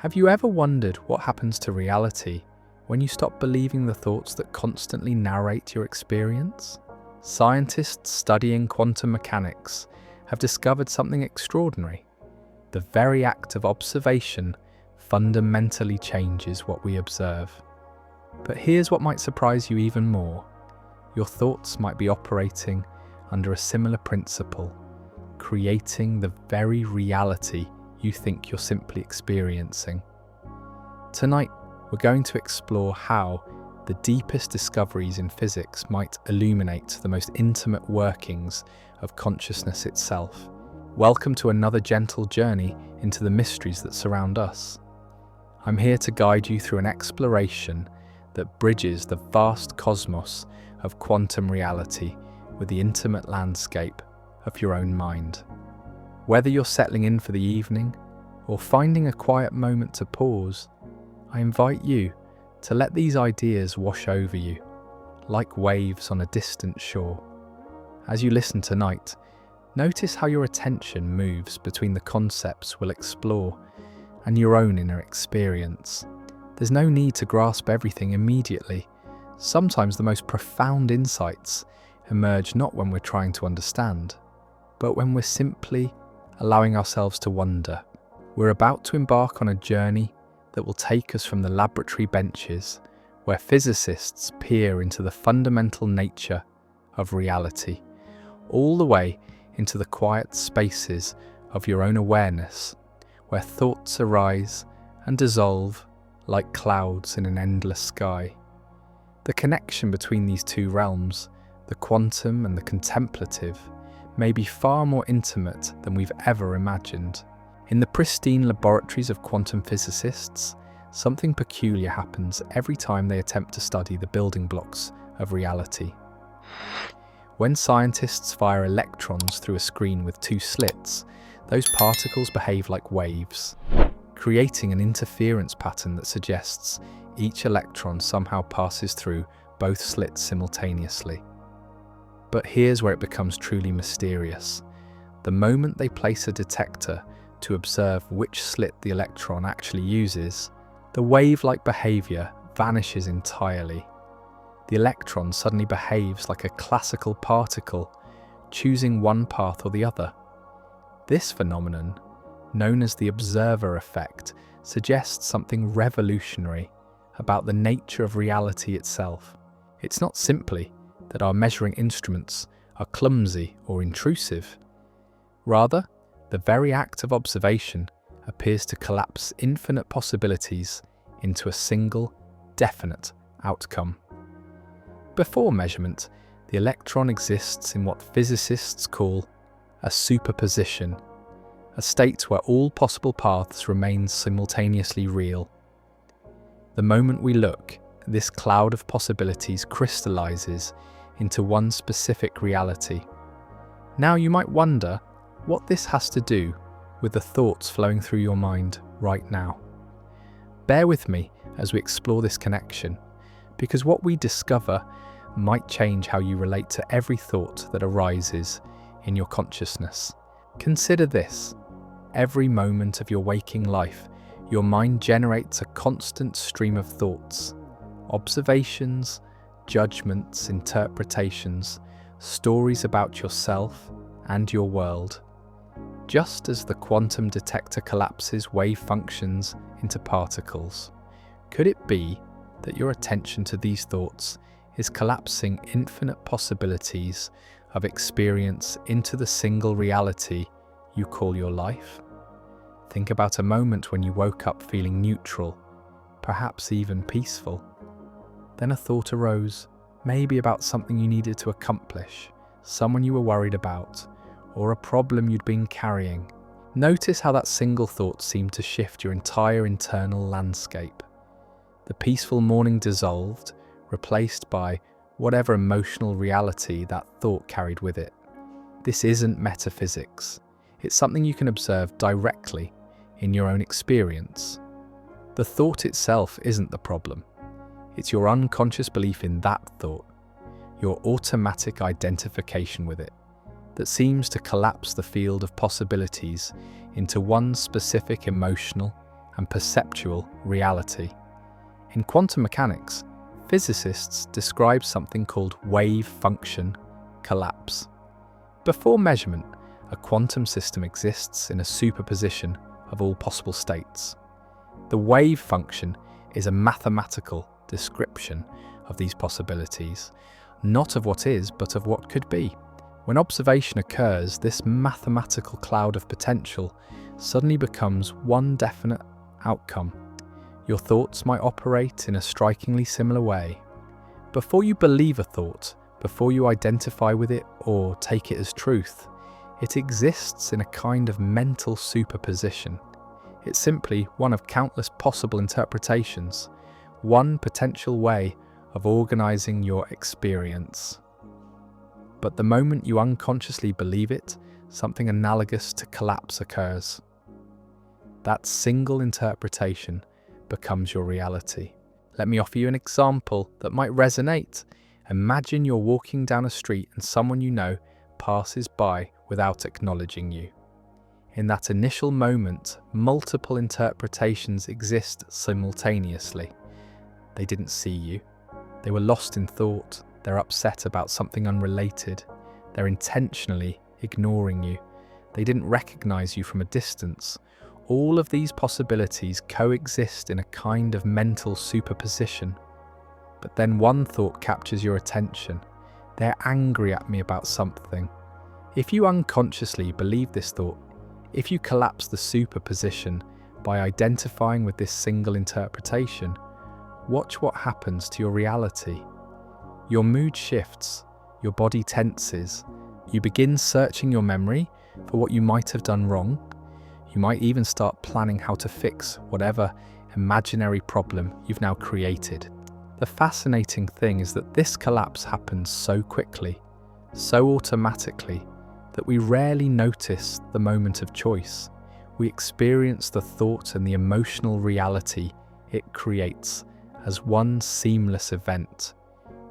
Have you ever wondered what happens to reality when you stop believing the thoughts that constantly narrate your experience? Scientists studying quantum mechanics have discovered something extraordinary. The very act of observation fundamentally changes what we observe. But here's what might surprise you even more. Your thoughts might be operating under a similar principle, creating the very reality you think you're simply experiencing. Tonight, we're going to explore how the deepest discoveries in physics might illuminate the most intimate workings of consciousness itself. Welcome to another gentle journey into the mysteries that surround us. I'm here to guide you through an exploration that bridges the vast cosmos of quantum reality with the intimate landscape of your own mind. Whether you're settling in for the evening or finding a quiet moment to pause, I invite you to let these ideas wash over you, like waves on a distant shore. As you listen tonight, notice how your attention moves between the concepts we'll explore and your own inner experience. There's no need to grasp everything immediately. Sometimes the most profound insights emerge not when we're trying to understand, but when we're simply allowing ourselves to wonder. We're about to embark on a journey that will take us from the laboratory benches where physicists peer into the fundamental nature of reality, all the way into the quiet spaces of your own awareness, where thoughts arise and dissolve like clouds in an endless sky. The connection between these two realms, the quantum and the contemplative, may be far more intimate than we've ever imagined. In the pristine laboratories of quantum physicists, something peculiar happens every time they attempt to study the building blocks of reality. When scientists fire electrons through a screen with two slits, those particles behave like waves, creating an interference pattern that suggests each electron somehow passes through both slits simultaneously. But here's where it becomes truly mysterious. The moment they place a detector to observe which slit the electron actually uses, the wave-like behavior vanishes entirely. The electron suddenly behaves like a classical particle, choosing one path or the other. This phenomenon, known as the observer effect, suggests something revolutionary about the nature of reality itself. It's not simply that our measuring instruments are clumsy or intrusive. Rather, the very act of observation appears to collapse infinite possibilities into a single, definite outcome. Before measurement, the electron exists in what physicists call a superposition, a state where all possible paths remain simultaneously real. The moment we look, this cloud of possibilities crystallizes into one specific reality. Now you might wonder what this has to do with the thoughts flowing through your mind right now. Bear with me as we explore this connection, because what we discover might change how you relate to every thought that arises in your consciousness. Consider this: every moment of your waking life, your mind generates a constant stream of thoughts, observations, judgments, interpretations, stories about yourself and your world. Just as the quantum detector collapses wave functions into particles, could it be that your attention to these thoughts is collapsing infinite possibilities of experience into the single reality you call your life? Think about a moment when you woke up feeling neutral, perhaps even peaceful. Then a thought arose, maybe about something you needed to accomplish, someone you were worried about, or a problem you'd been carrying. Notice how that single thought seemed to shift your entire internal landscape. The peaceful morning dissolved, replaced by whatever emotional reality that thought carried with it. This isn't metaphysics. It's something you can observe directly in your own experience. The thought itself isn't the problem. It's your unconscious belief in that thought, your automatic identification with it, that seems to collapse the field of possibilities into one specific emotional and perceptual reality. In quantum mechanics, physicists describe something called wave function collapse. Before measurement, a quantum system exists in a superposition of all possible states. The wave function is a mathematical description of these possibilities, not of what is, but of what could be. When observation occurs, this mathematical cloud of potential suddenly becomes one definite outcome. Your thoughts might operate in a strikingly similar way. Before you believe a thought, before you identify with it or take it as truth, it exists in a kind of mental superposition. It's simply one of countless possible interpretations, one potential way of organizing your experience. But the moment you unconsciously believe it, something analogous to collapse occurs. That single interpretation becomes your reality. Let me offer you an example that might resonate. Imagine you're walking down a street and someone you know passes by without acknowledging you. In that initial moment, multiple interpretations exist simultaneously. They didn't see you. They were lost in thought. They're upset about something unrelated. They're intentionally ignoring you. They didn't recognize you from a distance. All of these possibilities coexist in a kind of mental superposition. But then one thought captures your attention. They're angry at me about something. If you unconsciously believe this thought, if you collapse the superposition by identifying with this single interpretation, watch what happens to your reality. Your mood shifts, your body tenses, you begin searching your memory for what you might have done wrong. You might even start planning how to fix whatever imaginary problem you've now created. The fascinating thing is that this collapse happens so quickly, so automatically, that we rarely notice the moment of choice. We experience the thought and the emotional reality it creates as one seamless event.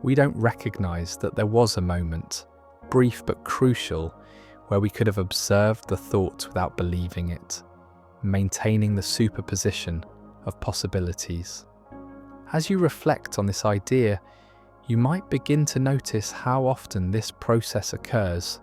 We don't recognize that there was a moment, brief but crucial, where we could have observed the thought without believing it, maintaining the superposition of possibilities. As you reflect on this idea, you might begin to notice how often this process occurs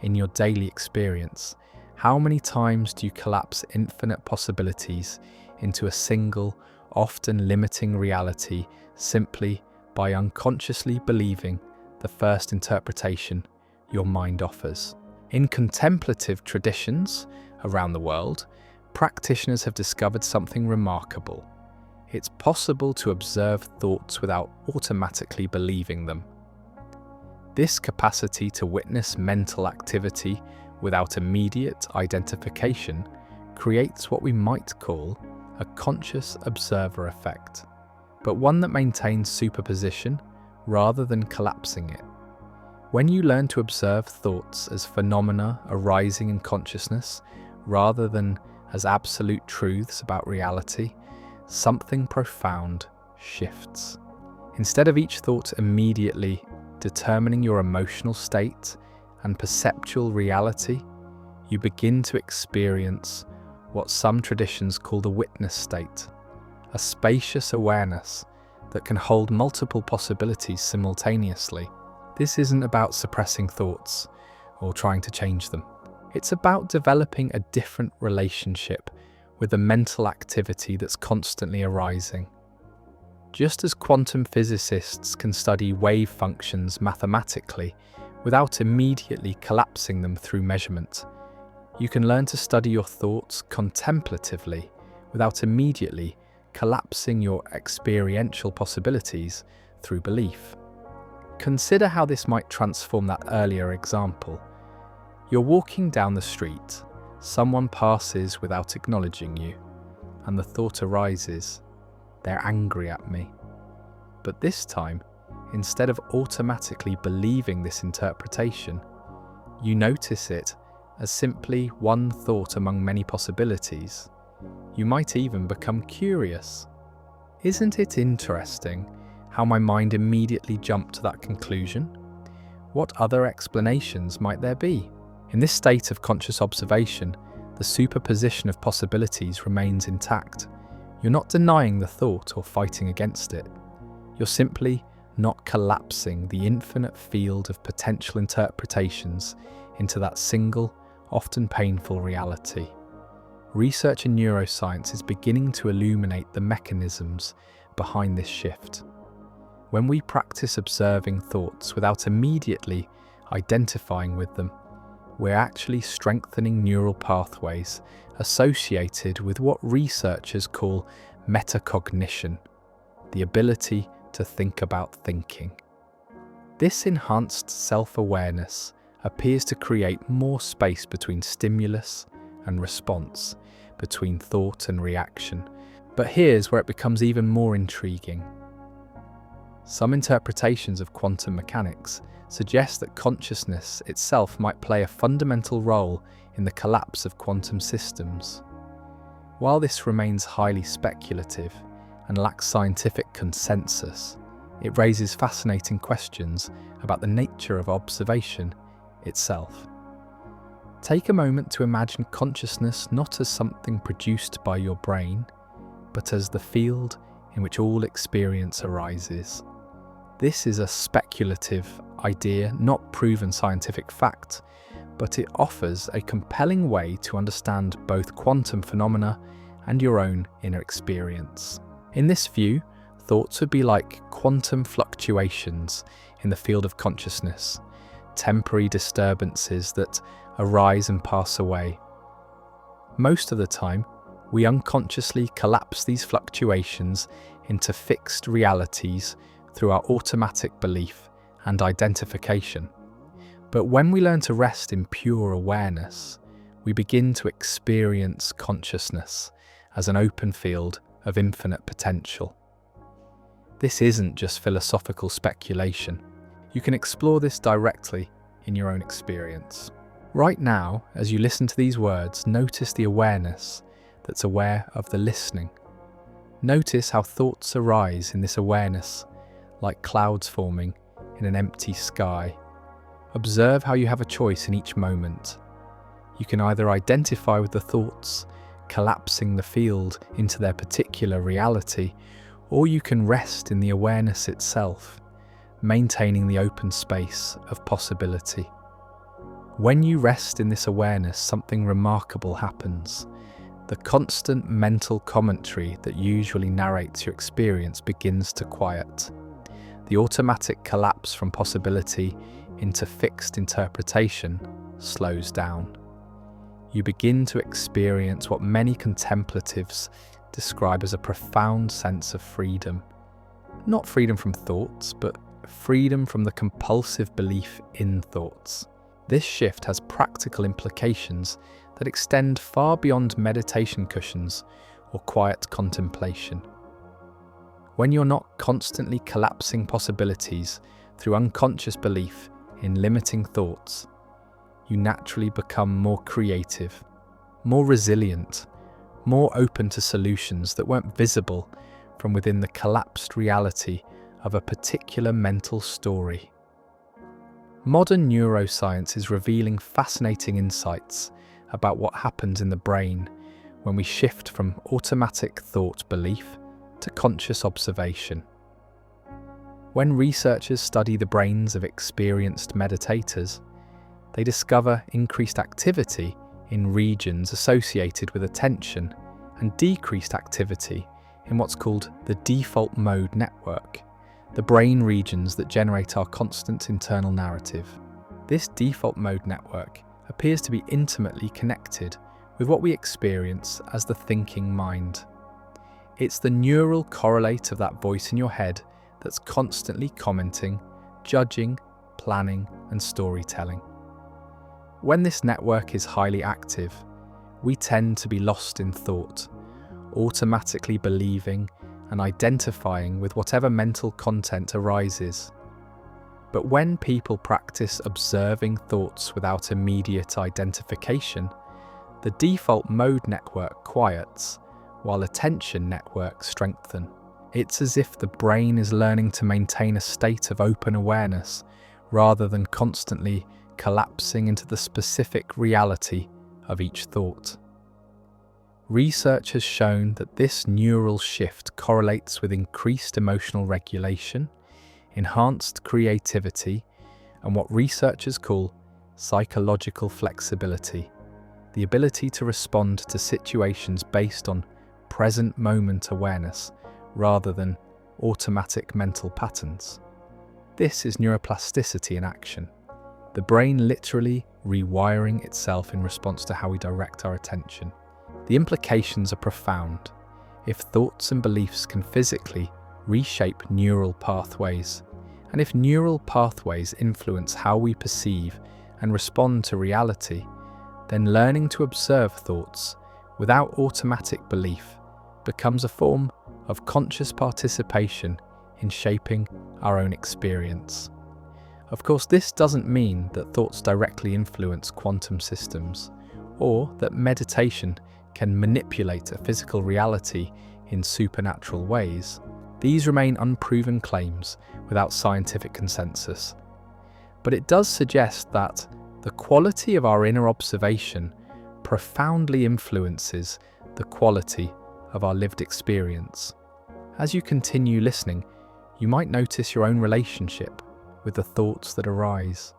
in your daily experience. How many times do you collapse infinite possibilities into a single, often limiting reality simply by unconsciously believing the first interpretation your mind offers? In contemplative traditions around the world, practitioners have discovered something remarkable. It's possible to observe thoughts without automatically believing them. This capacity to witness mental activity without immediate identification creates what we might call a conscious observer effect, but one that maintains superposition rather than collapsing it. When you learn to observe thoughts as phenomena arising in consciousness rather than as absolute truths about reality, something profound shifts. Instead of each thought immediately determining your emotional state and perceptual reality, you begin to experience what some traditions call the witness state, a spacious awareness that can hold multiple possibilities simultaneously. This isn't about suppressing thoughts or trying to change them. It's about developing a different relationship with the mental activity that's constantly arising. Just as quantum physicists can study wave functions mathematically without immediately collapsing them through measurement, you can learn to study your thoughts contemplatively without immediately collapsing your experiential possibilities through belief. Consider how this might transform that earlier example. You're walking down the street, someone passes without acknowledging you, and the thought arises, they're angry at me. But this time, instead of automatically believing this interpretation, you notice it as simply one thought among many possibilities. You might even become curious. Isn't it interesting how my mind immediately jumped to that conclusion? What other explanations might there be? In this state of conscious observation, the superposition of possibilities remains intact. You're not denying the thought or fighting against it. You're simply not collapsing the infinite field of potential interpretations into that single, often painful reality. Research in neuroscience is beginning to illuminate the mechanisms behind this shift. When we practice observing thoughts without immediately identifying with them, we're actually strengthening neural pathways associated with what researchers call metacognition, the ability to think about thinking. This enhanced self-awareness appears to create more space between stimulus and response, between thought and reaction. But here's where it becomes even more intriguing. Some interpretations of quantum mechanics suggest that consciousness itself might play a fundamental role in the collapse of quantum systems. While this remains highly speculative and lacks scientific consensus, it raises fascinating questions about the nature of observation itself. Take a moment to imagine consciousness not as something produced by your brain, but as the field in which all experience arises. This is a speculative idea, not proven scientific fact, but it offers a compelling way to understand both quantum phenomena and your own inner experience. In this view, thoughts would be like quantum fluctuations in the field of consciousness, temporary disturbances that arise and pass away. Most of the time, we unconsciously collapse these fluctuations into fixed realities through our automatic belief and identification. But when we learn to rest in pure awareness, we begin to experience consciousness as an open field of infinite potential. This isn't just philosophical speculation. You can explore this directly in your own experience. Right now, as you listen to these words, notice the awareness that's aware of the listening. Notice how thoughts arise in this awareness, like clouds forming in an empty sky. Observe how you have a choice in each moment. You can either identify with the thoughts, collapsing the field into their particular reality, or you can rest in the awareness itself, maintaining the open space of possibility. When you rest in this awareness, something remarkable happens. The constant mental commentary that usually narrates your experience begins to quiet. The automatic collapse from possibility into fixed interpretation slows down. You begin to experience what many contemplatives describe as a profound sense of freedom. Not freedom from thoughts, but freedom from the compulsive belief in thoughts. This shift has practical implications that extend far beyond meditation cushions or quiet contemplation. When you're not constantly collapsing possibilities through unconscious belief in limiting thoughts, you naturally become more creative, more resilient, more open to solutions that weren't visible from within the collapsed reality of a particular mental story. Modern neuroscience is revealing fascinating insights about what happens in the brain when we shift from automatic thought belief to conscious observation. When researchers study the brains of experienced meditators, they discover increased activity in regions associated with attention and decreased activity in what's called the default mode network, the brain regions that generate our constant internal narrative. This default mode network appears to be intimately connected with what we experience as the thinking mind. It's the neural correlate of that voice in your head that's constantly commenting, judging, planning, and storytelling. When this network is highly active, we tend to be lost in thought, automatically believing and identifying with whatever mental content arises. But when people practice observing thoughts without immediate identification, the default mode network quiets, while attention networks strengthen. It's as if the brain is learning to maintain a state of open awareness rather than constantly collapsing into the specific reality of each thought. Research has shown that this neural shift correlates with increased emotional regulation, enhanced creativity, and what researchers call psychological flexibility, the ability to respond to situations based on present moment awareness rather than automatic mental patterns. This is neuroplasticity in action, the brain literally rewiring itself in response to how we direct our attention. The implications are profound. If thoughts and beliefs can physically reshape neural pathways, and if neural pathways influence how we perceive and respond to reality, then learning to observe thoughts without automatic belief becomes a form of conscious participation in shaping our own experience. Of course, this doesn't mean that thoughts directly influence quantum systems, or that meditation can manipulate a physical reality in supernatural ways. These remain unproven claims without scientific consensus. But it does suggest that the quality of our inner observation profoundly influences the quality of our lived experience. As you continue listening, you might notice your own relationship with the thoughts that arise.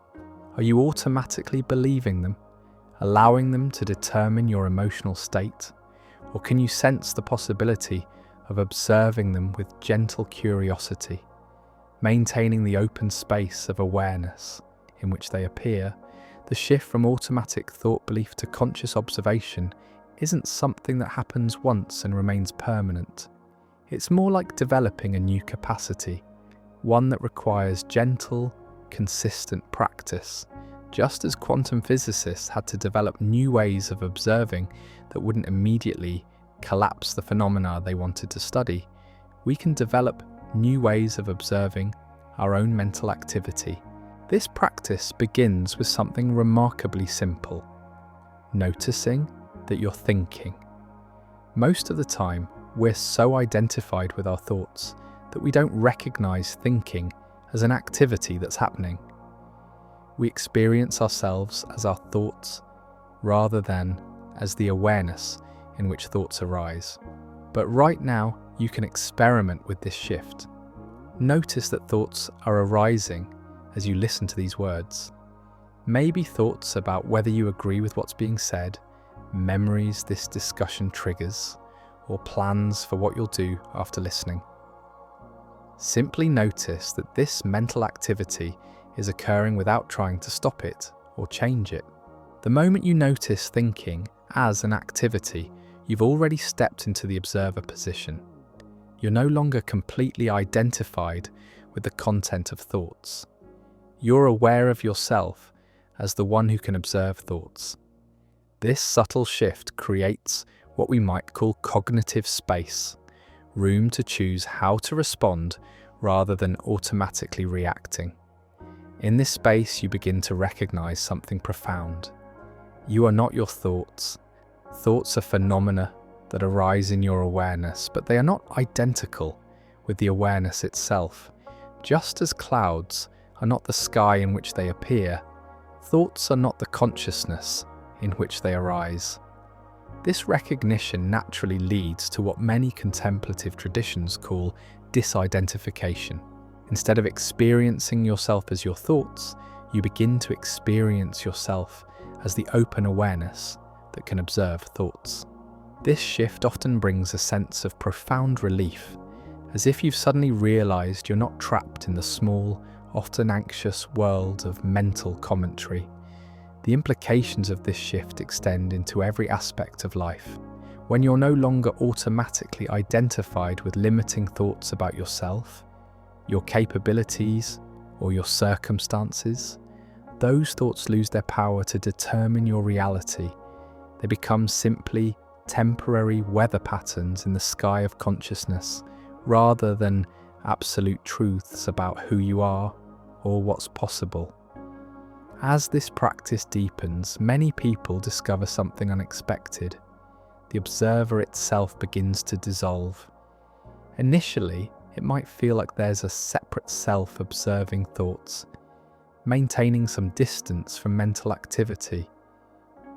Are you automatically believing them, allowing them to determine your emotional state? Or can you sense the possibility of observing them with gentle curiosity, maintaining the open space of awareness in which they appear? The shift from automatic thought belief to conscious observation isn't something that happens once and remains permanent. It's more like developing a new capacity, one that requires gentle, consistent practice. Just as quantum physicists had to develop new ways of observing that wouldn't immediately collapse the phenomena they wanted to study, we can develop new ways of observing our own mental activity. This practice begins with something remarkably simple: noticing that you're thinking. Most of the time, we're so identified with our thoughts that we don't recognize thinking as an activity that's happening. We experience ourselves as our thoughts rather than as the awareness in which thoughts arise. But right now, you can experiment with this shift. Notice that thoughts are arising as you listen to these words. Maybe thoughts about whether you agree with what's being said, memories this discussion triggers, or plans for what you'll do after listening. Simply notice that this mental activity is occurring without trying to stop it or change it. The moment you notice thinking as an activity, you've already stepped into the observer position. You're no longer completely identified with the content of thoughts. You're aware of yourself as the one who can observe thoughts. This subtle shift creates what we might call cognitive space, room to choose how to respond rather than automatically reacting. In this space, you begin to recognize something profound. You are not your thoughts. Thoughts are phenomena that arise in your awareness, but they are not identical with the awareness itself. Just as clouds are not the sky in which they appear, thoughts are not the consciousness in which they arise. This recognition naturally leads to what many contemplative traditions call disidentification. Instead of experiencing yourself as your thoughts, you begin to experience yourself as the open awareness that can observe thoughts. This shift often brings a sense of profound relief, as if you've suddenly realized you're not trapped in the small, often anxious world of mental commentary. The implications of this shift extend into every aspect of life. When you're no longer automatically identified with limiting thoughts about yourself, your capabilities, or your circumstances, those thoughts lose their power to determine your reality. They become simply temporary weather patterns in the sky of consciousness, rather than absolute truths about who you are or what's possible. As this practice deepens, many people discover something unexpected. The observer itself begins to dissolve. Initially, it might feel like there's a separate self observing thoughts, maintaining some distance from mental activity.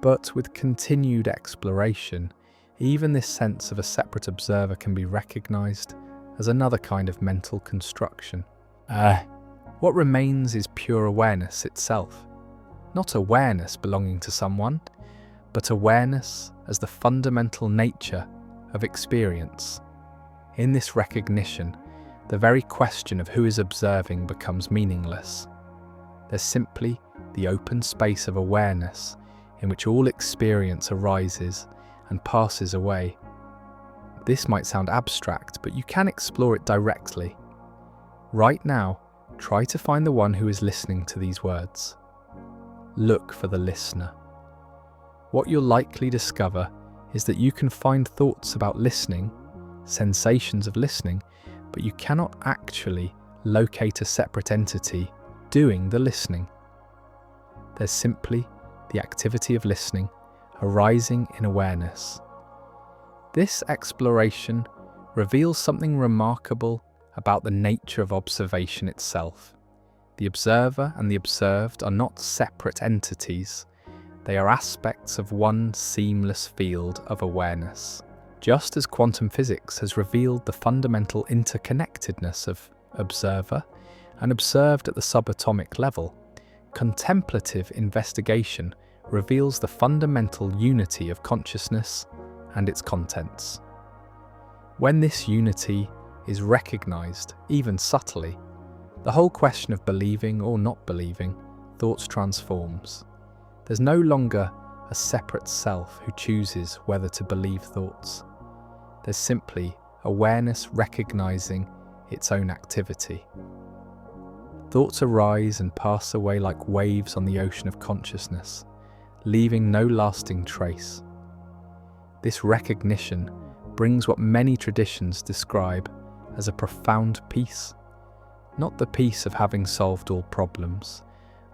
But with continued exploration, Even this sense of a separate observer can be recognized as another kind of mental construction. What remains is pure awareness itself. Not awareness belonging to someone, but awareness as the fundamental nature of experience. In this recognition, the very question of who is observing becomes meaningless. There's simply the open space of awareness in which all experience arises and passes away. This might sound abstract, but you can explore it directly. Right now, try to find the one who is listening to these words. Look for the listener. What you'll likely discover is that you can find thoughts about listening, sensations of listening, but you cannot actually locate a separate entity doing the listening. There's simply the activity of listening arising in awareness. This exploration reveals something remarkable about the nature of observation itself. The observer and the observed are not separate entities. They are aspects of one seamless field of awareness. Just as quantum physics has revealed the fundamental interconnectedness of observer and observed at the subatomic level, contemplative investigation reveals the fundamental unity of consciousness and its contents. When this unity is recognized, even subtly, the whole question of believing or not believing thoughts transforms. There's no longer a separate self who chooses whether to believe thoughts. There's simply awareness recognizing its own activity. Thoughts arise and pass away like waves on the ocean of consciousness, leaving no lasting trace. This recognition brings what many traditions describe as a profound peace. Not the peace of having solved all problems,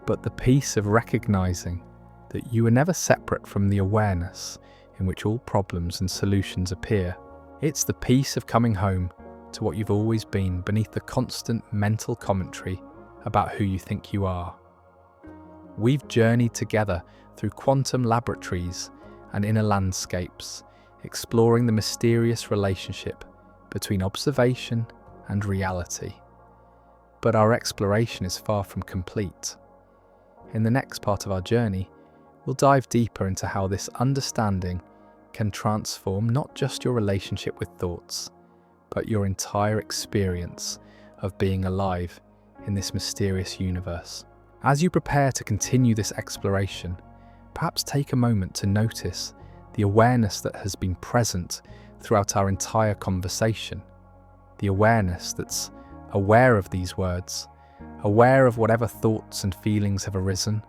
but the peace of recognizing that you are never separate from the awareness in which all problems and solutions appear. It's the peace of coming home to what you've always been beneath the constant mental commentary about who you think you are. We've journeyed together through quantum laboratories and inner landscapes, exploring the mysterious relationship between observation and reality. But our exploration is far from complete. In the next part of our journey, we'll dive deeper into how this understanding can transform not just your relationship with thoughts, but your entire experience of being alive in this mysterious universe. As you prepare to continue this exploration, perhaps take a moment to notice the awareness that has been present throughout our entire conversation. The awareness that's aware of these words, aware of whatever thoughts and feelings have arisen,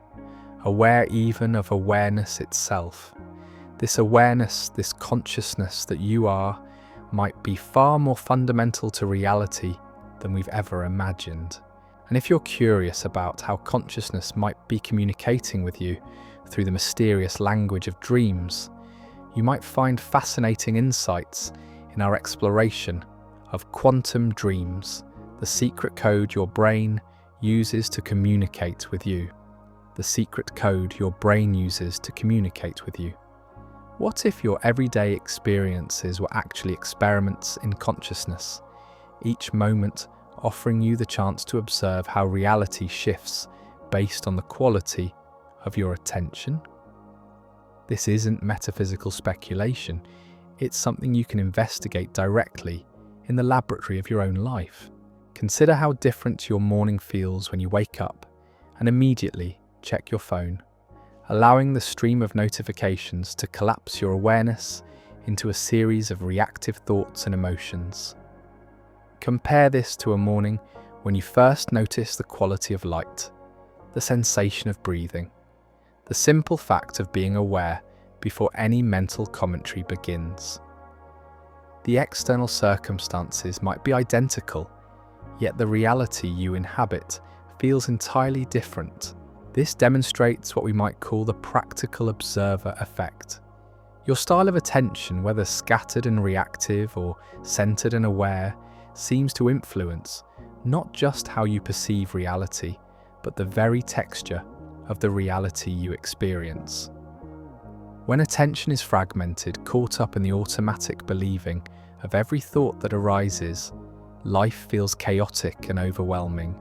aware even of awareness itself. This awareness, this consciousness that you are, might be far more fundamental to reality than we've ever imagined. And if you're curious about how consciousness might be communicating with you through the mysterious language of dreams, you might find fascinating insights in our exploration of quantum dreams, the secret code your brain uses to communicate with you. The secret code your brain uses to communicate with you. What if your everyday experiences were actually experiments in consciousness, each moment offering you the chance to observe how reality shifts based on the quality of your attention? This isn't metaphysical speculation, it's something you can investigate directly in the laboratory of your own life. Consider how different your morning feels when you wake up and immediately check your phone, allowing the stream of notifications to collapse your awareness into a series of reactive thoughts and emotions. Compare this to a morning when you first notice the quality of light, the sensation of breathing, the simple fact of being aware before any mental commentary begins. The external circumstances might be identical, yet the reality you inhabit feels entirely different. This demonstrates what we might call the practical observer effect. Your style of attention, whether scattered and reactive or centered and aware, seems to influence not just how you perceive reality, but the very texture of the reality you experience. When attention is fragmented, caught up in the automatic believing of every thought that arises, life feels chaotic and overwhelming.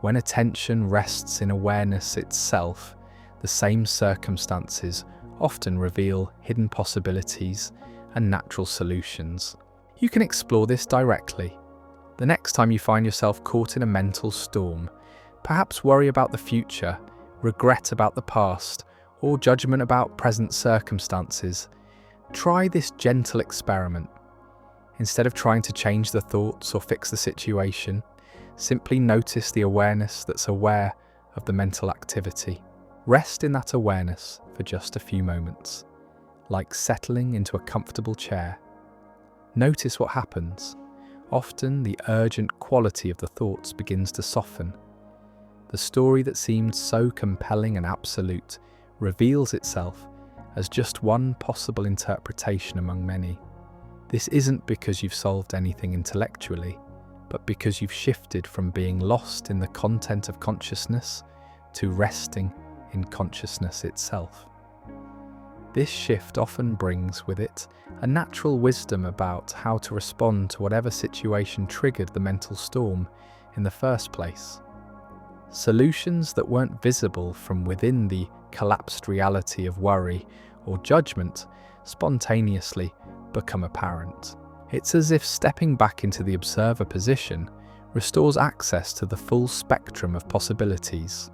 When attention rests in awareness itself, the same circumstances often reveal hidden possibilities and natural solutions. You can explore this directly. The next time you find yourself caught in a mental storm, perhaps worry about the future, regret about the past, or judgment about present circumstances, try this gentle experiment. Instead of trying to change the thoughts or fix the situation, simply notice the awareness that's aware of the mental activity. Rest in that awareness for just a few moments, like settling into a comfortable chair. Notice what happens. Often the urgent quality of the thoughts begins to soften. The story that seemed so compelling and absolute reveals itself as just one possible interpretation among many. This isn't because you've solved anything intellectually, but because you've shifted from being lost in the content of consciousness to resting in consciousness itself. This shift often brings with it a natural wisdom about how to respond to whatever situation triggered the mental storm in the first place. Solutions that weren't visible from within the collapsed reality of worry or judgment spontaneously become apparent. It's as if stepping back into the observer position restores access to the full spectrum of possibilities.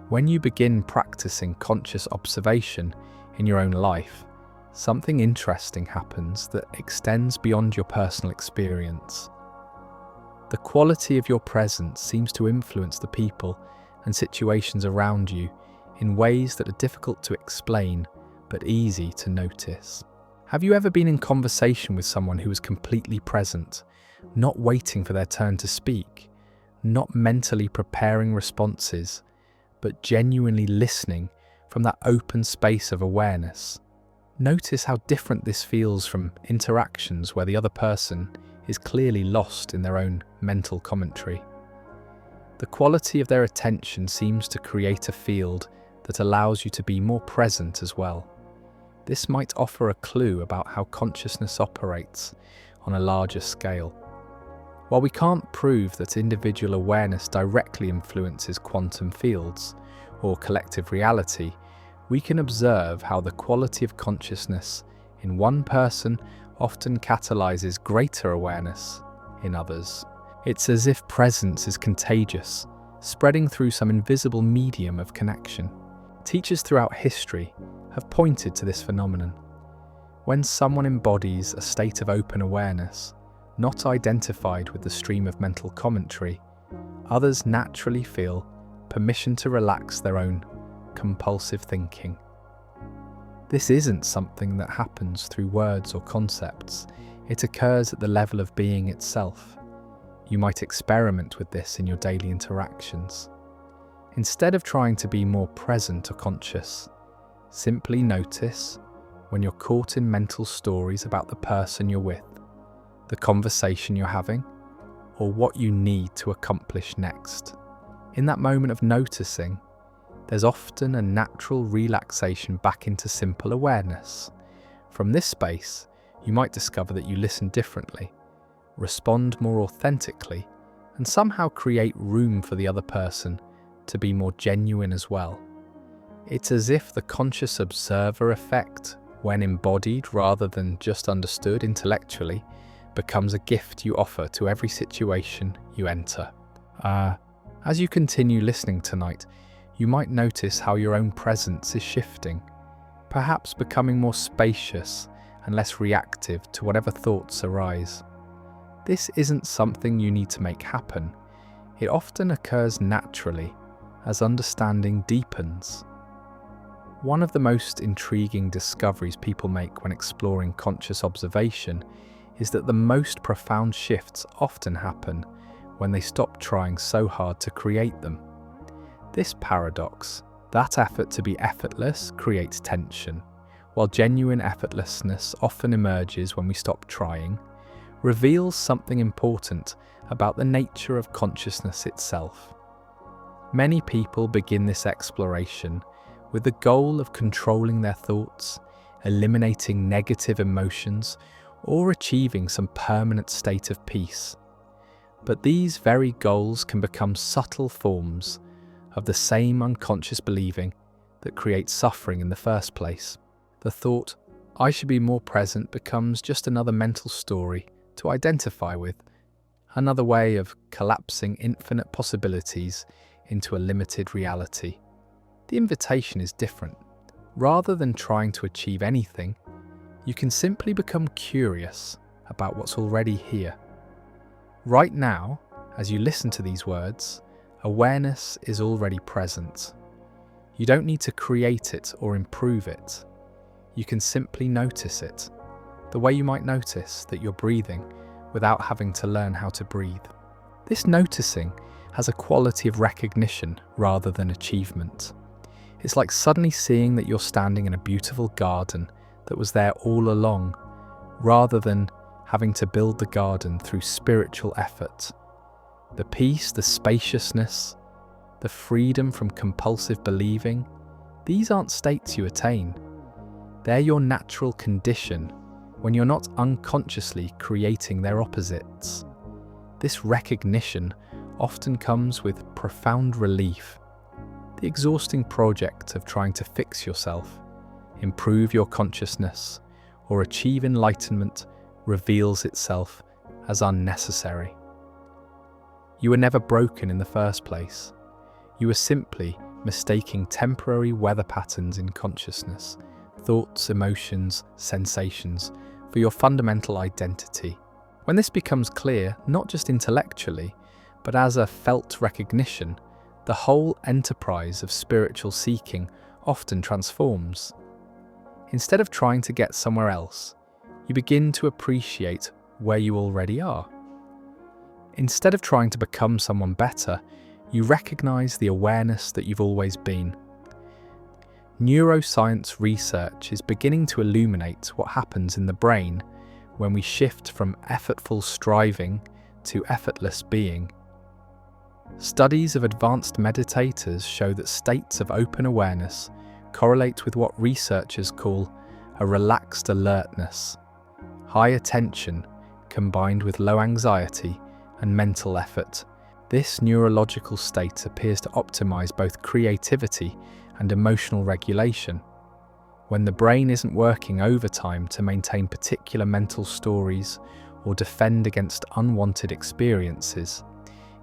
When you begin practicing conscious observation in your own life, something interesting happens that extends beyond your personal experience. The quality of your presence seems to influence the people and situations around you in ways that are difficult to explain but easy to notice. Have you ever been in conversation with someone who was completely present, not waiting for their turn to speak, not mentally preparing responses, but genuinely listening from that open space of awareness? Notice how different this feels from interactions where the other person is clearly lost in their own mental commentary. The quality of their attention seems to create a field that allows you to be more present as well. This might offer a clue about how consciousness operates on a larger scale. While we can't prove that individual awareness directly influences quantum fields or collective reality, we can observe how the quality of consciousness in one person often catalyzes greater awareness in others. It's as if presence is contagious, spreading through some invisible medium of connection. Teachers throughout history have pointed to this phenomenon. When someone embodies a state of open awareness, not identified with the stream of mental commentary, others naturally feel permission to relax their own compulsive thinking. This isn't something that happens through words or concepts. It occurs at the level of being itself. You might experiment with this in your daily interactions. Instead of trying to be more present or conscious, simply notice when you're caught in mental stories about the person you're with, the conversation you're having, or what you need to accomplish next. In that moment of noticing, there's often a natural relaxation back into simple awareness. From this space, you might discover that you listen differently, respond more authentically, and somehow create room for the other person to be more genuine as well. It's as if the conscious observer effect, when embodied rather than just understood intellectually, becomes a gift you offer to every situation you enter. As you continue listening tonight, you might notice how your own presence is shifting, perhaps becoming more spacious and less reactive to whatever thoughts arise. This isn't something you need to make happen. It often occurs naturally as understanding deepens. One of the most intriguing discoveries people make when exploring conscious observation is that the most profound shifts often happen when they stop trying so hard to create them. This paradox, that effort to be effortless, creates tension, while genuine effortlessness often emerges when we stop trying, reveals something important about the nature of consciousness itself. Many people begin this exploration with the goal of controlling their thoughts, eliminating negative emotions, or achieving some permanent state of peace. But these very goals can become subtle forms of the same unconscious believing that creates suffering in the first place. The thought, "I should be more present," becomes just another mental story to identify with, another way of collapsing infinite possibilities into a limited reality. The invitation is different. Rather than trying to achieve anything, you can simply become curious about what's already here. Right now, as you listen to these words, awareness is already present. You don't need to create it or improve it. You can simply notice it, the way you might notice that you're breathing without having to learn how to breathe. This noticing has a quality of recognition rather than achievement. It's like suddenly seeing that you're standing in a beautiful garden that was there all along, rather than having to build the garden through spiritual effort. The peace, the spaciousness, the freedom from compulsive believing, these aren't states you attain. They're your natural condition when you're not unconsciously creating their opposites. This recognition often comes with profound relief. The exhausting project of trying to fix yourself, improve your consciousness, or achieve enlightenment reveals itself as unnecessary. You were never broken in the first place. You were simply mistaking temporary weather patterns in consciousness, thoughts, emotions, sensations, for your fundamental identity. When this becomes clear, not just intellectually, but as a felt recognition, the whole enterprise of spiritual seeking often transforms. Instead of trying to get somewhere else, you begin to appreciate where you already are. Instead of trying to become someone better, you recognize the awareness that you've always been. Neuroscience research is beginning to illuminate what happens in the brain when we shift from effortful striving to effortless being. Studies of advanced meditators show that states of open awareness correlate with what researchers call a relaxed alertness. High attention combined with low anxiety and mental effort. This neurological state appears to optimize both creativity and emotional regulation. When the brain isn't working overtime to maintain particular mental stories or defend against unwanted experiences,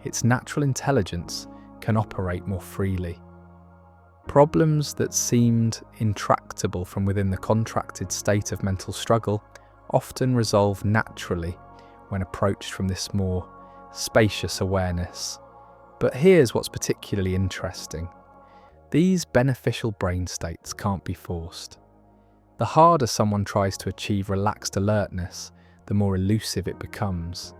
its natural intelligence can operate more freely. Problems that seemed intractable from within the contracted state of mental struggle often resolve naturally when approached from this more spacious awareness. But here's what's particularly interesting. These beneficial brain states can't be forced. The harder someone tries to achieve relaxed alertness, the more elusive it becomes.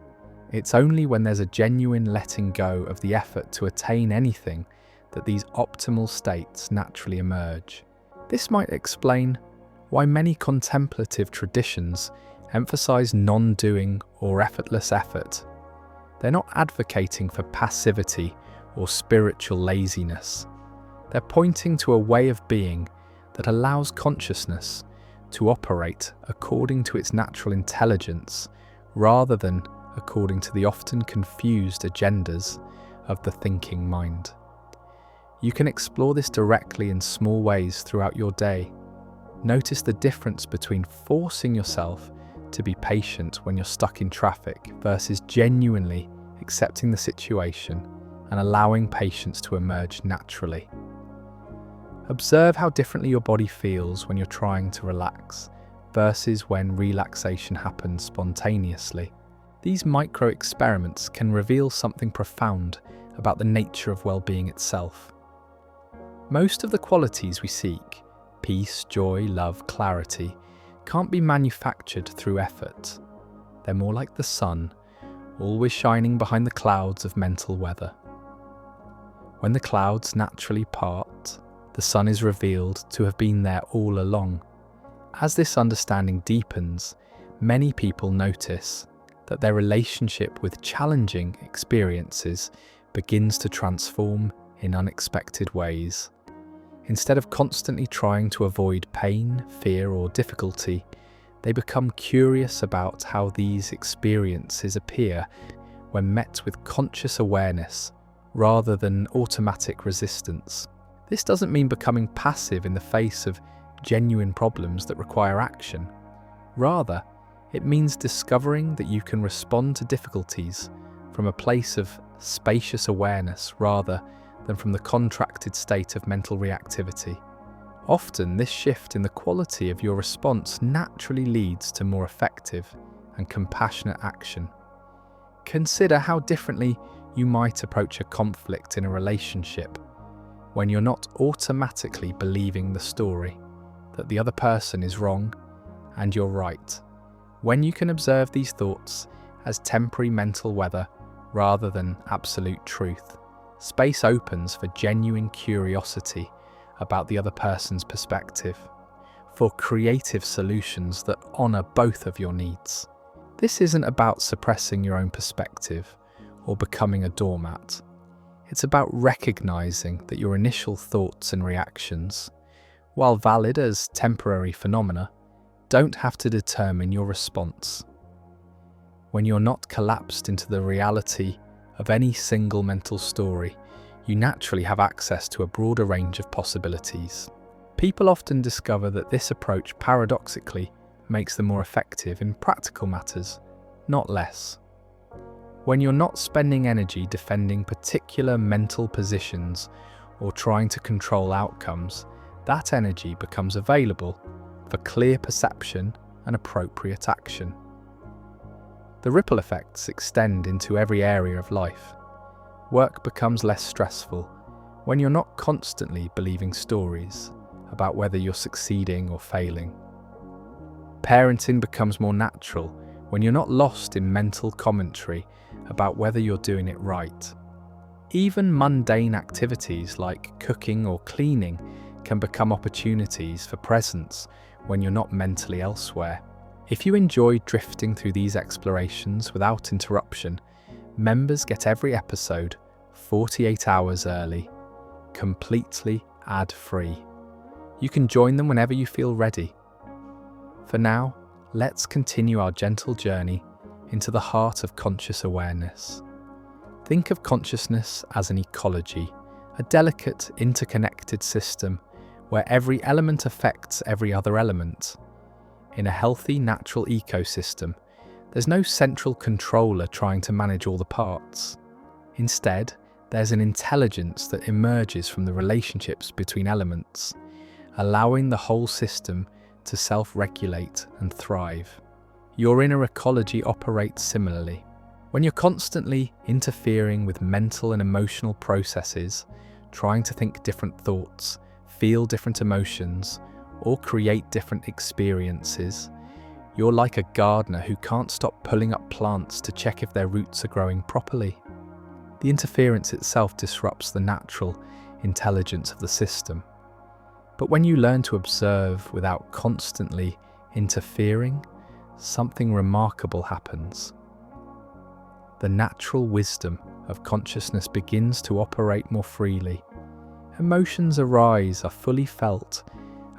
It's only when there's a genuine letting go of the effort to attain anything that these optimal states naturally emerge. This might explain why many contemplative traditions emphasize non-doing or effortless effort. They're not advocating for passivity or spiritual laziness. They're pointing to a way of being that allows consciousness to operate according to its natural intelligence rather than according to the often confused agendas of the thinking mind. You can explore this directly in small ways throughout your day. Notice the difference between forcing yourself to be patient when you're stuck in traffic versus genuinely accepting the situation and allowing patience to emerge naturally. Observe how differently your body feels when you're trying to relax versus when relaxation happens spontaneously. These micro-experiments can reveal something profound about the nature of well-being itself. Most of the qualities we seek, peace, joy, love, clarity, can't be manufactured through effort. They're more like the sun, always shining behind the clouds of mental weather. When the clouds naturally part, the sun is revealed to have been there all along. As this understanding deepens, many people notice that their relationship with challenging experiences begins to transform in unexpected ways. Instead of constantly trying to avoid pain, fear, or difficulty, they become curious about how these experiences appear when met with conscious awareness rather than automatic resistance. This doesn't mean becoming passive in the face of genuine problems that require action. Rather, it means discovering that you can respond to difficulties from a place of spacious awareness rather than from the contracted state of mental reactivity. Often, this shift in the quality of your response naturally leads to more effective and compassionate action. Consider how differently you might approach a conflict in a relationship when you're not automatically believing the story that the other person is wrong and you're right. When you can observe these thoughts as temporary mental weather rather than absolute truth, space opens for genuine curiosity about the other person's perspective, for creative solutions that honour both of your needs. This isn't about suppressing your own perspective or becoming a doormat. It's about recognising that your initial thoughts and reactions, while valid as temporary phenomena, don't have to determine your response. When you're not collapsed into the reality of any single mental story, you naturally have access to a broader range of possibilities. People often discover that this approach paradoxically makes them more effective in practical matters, not less. When you're not spending energy defending particular mental positions or trying to control outcomes, that energy becomes available for clear perception and appropriate action. The ripple effects extend into every area of life. Work becomes less stressful when you're not constantly believing stories about whether you're succeeding or failing. Parenting becomes more natural when you're not lost in mental commentary about whether you're doing it right. Even mundane activities like cooking or cleaning can become opportunities for presence when you're not mentally elsewhere. If you enjoy drifting through these explorations without interruption, members get every episode 48 hours early, completely ad-free. You can join them whenever you feel ready. For now, let's continue our gentle journey into the heart of conscious awareness. Think of consciousness as an ecology, a delicate, interconnected system where every element affects every other element. In a healthy, natural ecosystem, there's no central controller trying to manage all the parts. Instead, there's an intelligence that emerges from the relationships between elements, allowing the whole system to self-regulate and thrive. Your inner ecology operates similarly. When you're constantly interfering with mental and emotional processes, trying to think different thoughts, feel different emotions, or create different experiences, you're like a gardener who can't stop pulling up plants to check if their roots are growing properly. The interference itself disrupts the natural intelligence of the system. But when you learn to observe without constantly interfering, something remarkable happens. The natural wisdom of consciousness begins to operate more freely. Emotions arise, are fully felt,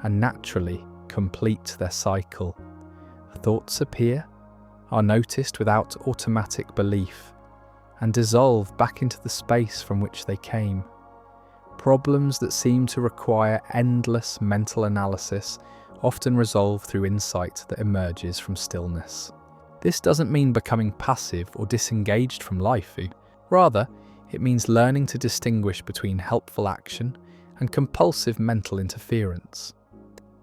and naturally complete their cycle. Thoughts appear, are noticed without automatic belief, and dissolve back into the space from which they came. Problems that seem to require endless mental analysis often resolve through insight that emerges from stillness. This doesn't mean becoming passive or disengaged from life. Rather, it means learning to distinguish between helpful action and compulsive mental interference.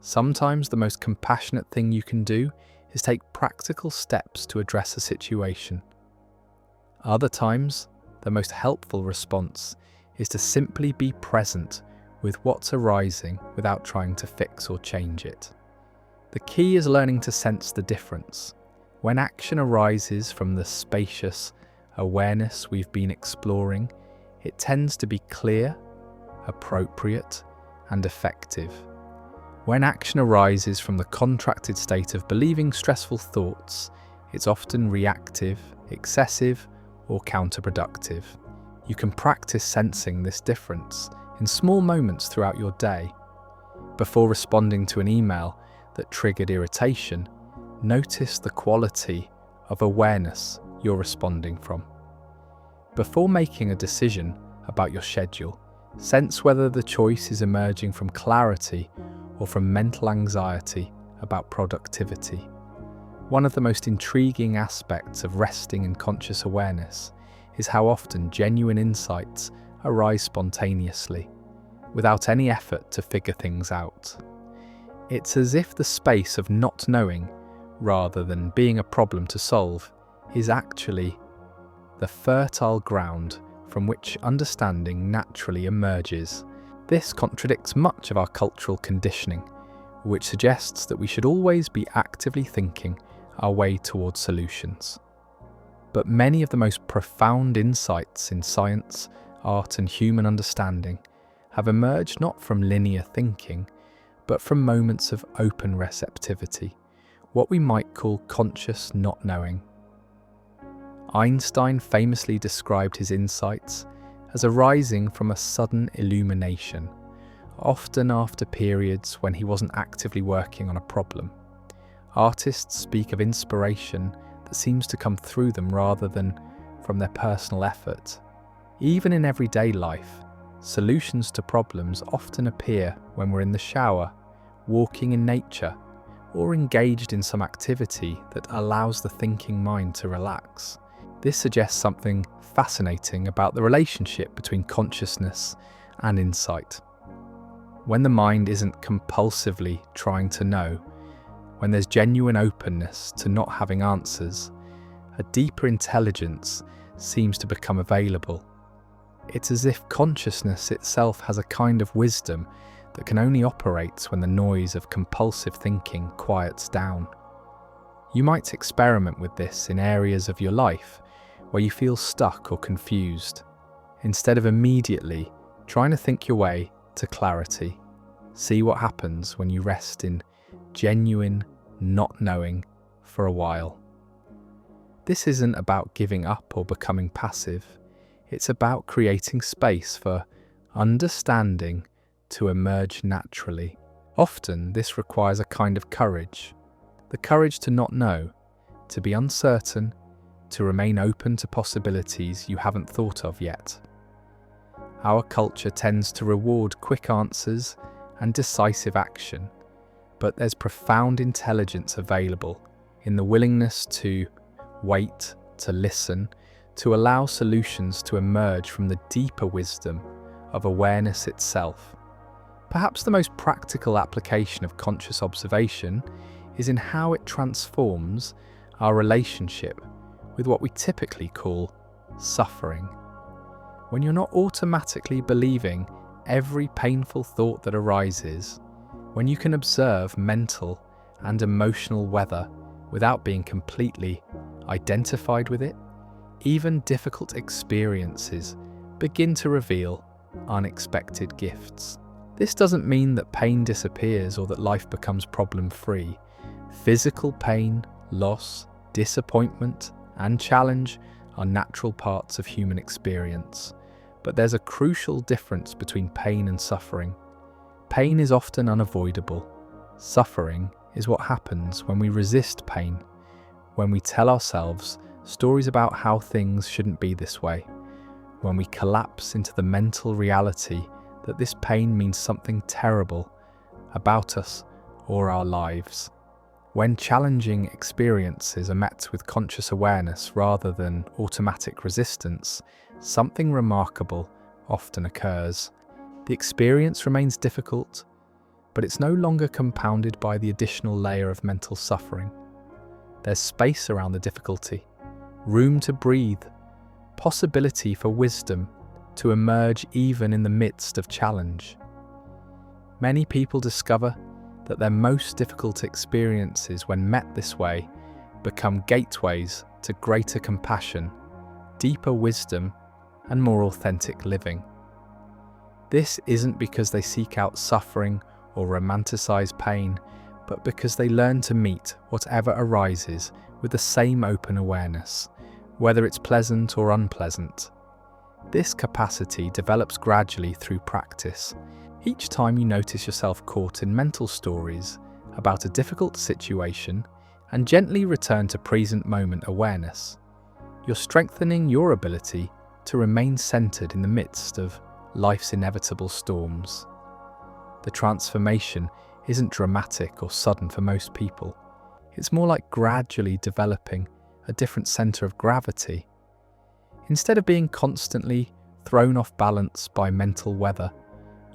Sometimes the most compassionate thing you can do is take practical steps to address a situation. Other times, the most helpful response is to simply be present with what's arising without trying to fix or change it. The key is learning to sense the difference. When action arises from the spacious awareness we've been exploring, it tends to be clear, appropriate, and effective. When action arises from the contracted state of believing stressful thoughts, it's often reactive, excessive, or counterproductive. You can practice sensing this difference in small moments throughout your day. Before responding to an email that triggered irritation, notice the quality of awareness you're responding from. Before making a decision about your schedule, sense whether the choice is emerging from clarity or from mental anxiety about productivity. One of the most intriguing aspects of resting in conscious awareness is how often genuine insights arise spontaneously, without any effort to figure things out. It's as if the space of not knowing, rather than being a problem to solve, is actually the fertile ground from which understanding naturally emerges. This contradicts much of our cultural conditioning, which suggests that we should always be actively thinking our way towards solutions. But many of the most profound insights in science, art, and human understanding have emerged not from linear thinking, but from moments of open receptivity, what we might call conscious not knowing. Einstein famously described his insights as arising from a sudden illumination, often after periods when he wasn't actively working on a problem. Artists speak of inspiration that seems to come through them rather than from their personal effort. Even in everyday life, solutions to problems often appear when we're in the shower, walking in nature, or engaged in some activity that allows the thinking mind to relax. This suggests something fascinating about the relationship between consciousness and insight. When the mind isn't compulsively trying to know, when there's genuine openness to not having answers, a deeper intelligence seems to become available. It's as if consciousness itself has a kind of wisdom that can only operate when the noise of compulsive thinking quiets down. You might experiment with this in areas of your life where you feel stuck or confused. Instead of immediately trying to think your way to clarity, see what happens when you rest in genuine not knowing for a while. This isn't about giving up or becoming passive. It's about creating space for understanding to emerge naturally. Often this requires a kind of courage. The courage to not know, to be uncertain, to remain open to possibilities you haven't thought of yet. Our culture tends to reward quick answers and decisive action, but there's profound intelligence available in the willingness to wait, to listen, to allow solutions to emerge from the deeper wisdom of awareness itself. Perhaps the most practical application of conscious observation is in how it transforms our relationship with what we typically call suffering. When you're not automatically believing every painful thought that arises, when you can observe mental and emotional weather without being completely identified with it, even difficult experiences begin to reveal unexpected gifts. This doesn't mean that pain disappears or that life becomes problem-free. Physical pain, loss, disappointment, and challenge are natural parts of human experience. But there's a crucial difference between pain and suffering. Pain is often unavoidable. Suffering is what happens when we resist pain, when we tell ourselves stories about how things shouldn't be this way, when we collapse into the mental reality that this pain means something terrible about us or our lives. When challenging experiences are met with conscious awareness rather than automatic resistance, something remarkable often occurs. The experience remains difficult, but it's no longer compounded by the additional layer of mental suffering. There's space around the difficulty, room to breathe, possibility for wisdom to emerge even in the midst of challenge. Many people discover that their most difficult experiences, when met this way, become gateways to greater compassion, deeper wisdom, and more authentic living. This isn't because they seek out suffering or romanticize pain, but because they learn to meet whatever arises with the same open awareness, whether it's pleasant or unpleasant. This capacity develops gradually through practice. Each time you notice yourself caught in mental stories about a difficult situation and gently return to present moment awareness, you're strengthening your ability to remain centered in the midst of life's inevitable storms. The transformation isn't dramatic or sudden for most people. It's more like gradually developing a different center of gravity. Instead of being constantly thrown off balance by mental weather,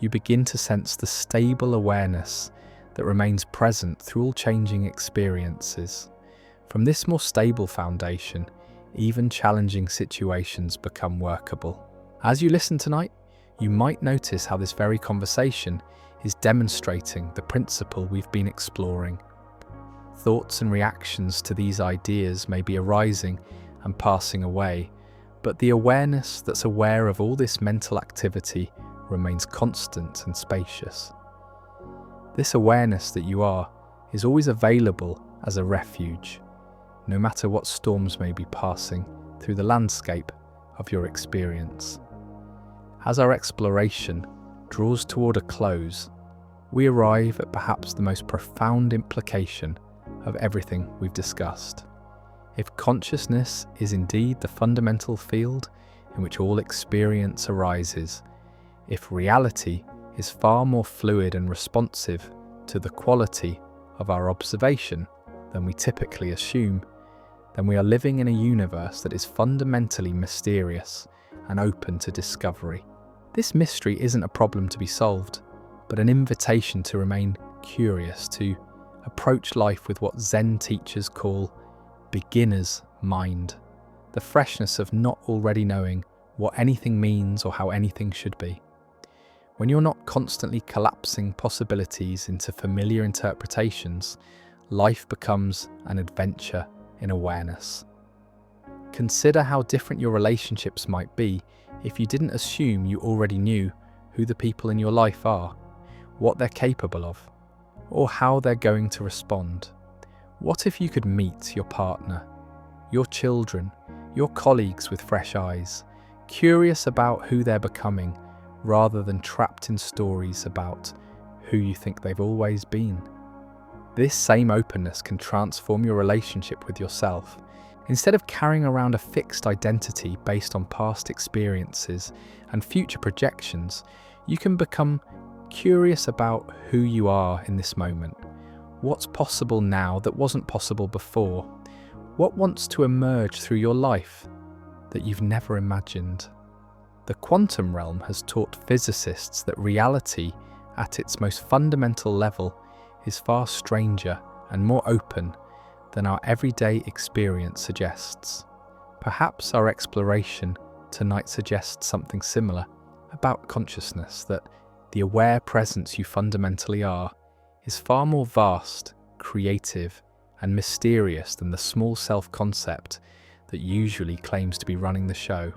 you begin to sense the stable awareness that remains present through all changing experiences. From this more stable foundation, even challenging situations become workable. As you listen tonight, you might notice how this very conversation is demonstrating the principle we've been exploring. Thoughts and reactions to these ideas may be arising and passing away, but the awareness that's aware of all this mental activity remains constant and spacious. This awareness that you are is always available as a refuge, no matter what storms may be passing through the landscape of your experience. As our exploration draws toward a close, we arrive at perhaps the most profound implication of everything we've discussed. If consciousness is indeed the fundamental field in which all experience arises, if reality is far more fluid and responsive to the quality of our observation than we typically assume, then we are living in a universe that is fundamentally mysterious and open to discovery. This mystery isn't a problem to be solved, but an invitation to remain curious, to approach life with what Zen teachers call beginner's mind, the freshness of not already knowing what anything means or how anything should be. When you're not constantly collapsing possibilities into familiar interpretations, life becomes an adventure in awareness. Consider how different your relationships might be if you didn't assume you already knew who the people in your life are, what they're capable of, or how they're going to respond. What if you could meet your partner, your children, your colleagues with fresh eyes, curious about who they're becoming, rather than trapped in stories about who you think they've always been? This same openness can transform your relationship with yourself. Instead of carrying around a fixed identity based on past experiences and future projections, you can become curious about who you are in this moment. What's possible now that wasn't possible before? What wants to emerge through your life that you've never imagined? The quantum realm has taught physicists that reality, at its most fundamental level, is far stranger and more open than our everyday experience suggests. Perhaps our exploration tonight suggests something similar about consciousness, that the aware presence you fundamentally are is far more vast, creative, and mysterious than the small self-concept that usually claims to be running the show.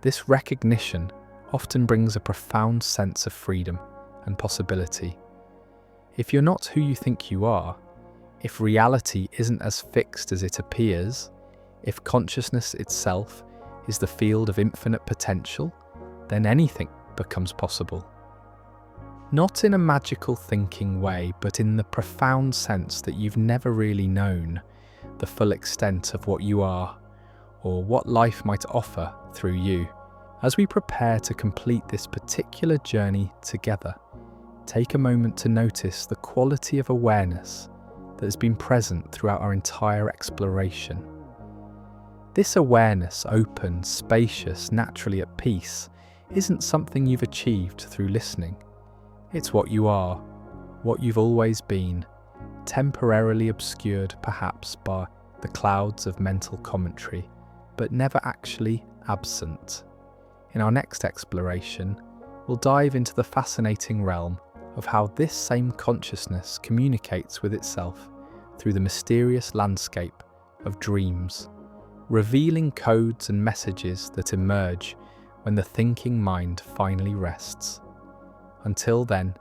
This recognition often brings a profound sense of freedom and possibility. If you're not who you think you are, if reality isn't as fixed as it appears, if consciousness itself is the field of infinite potential, then anything becomes possible. Not in a magical thinking way, but in the profound sense that you've never really known the full extent of what you are, or what life might offer through you. As we prepare to complete this particular journey together, take a moment to notice the quality of awareness that has been present throughout our entire exploration. This awareness, open, spacious, naturally at peace, isn't something you've achieved through listening. It's what you are, what you've always been, temporarily obscured perhaps by the clouds of mental commentary, but never actually absent. In our next exploration, we'll dive into the fascinating realm of how this same consciousness communicates with itself through the mysterious landscape of dreams, revealing codes and messages that emerge when the thinking mind finally rests. Until then,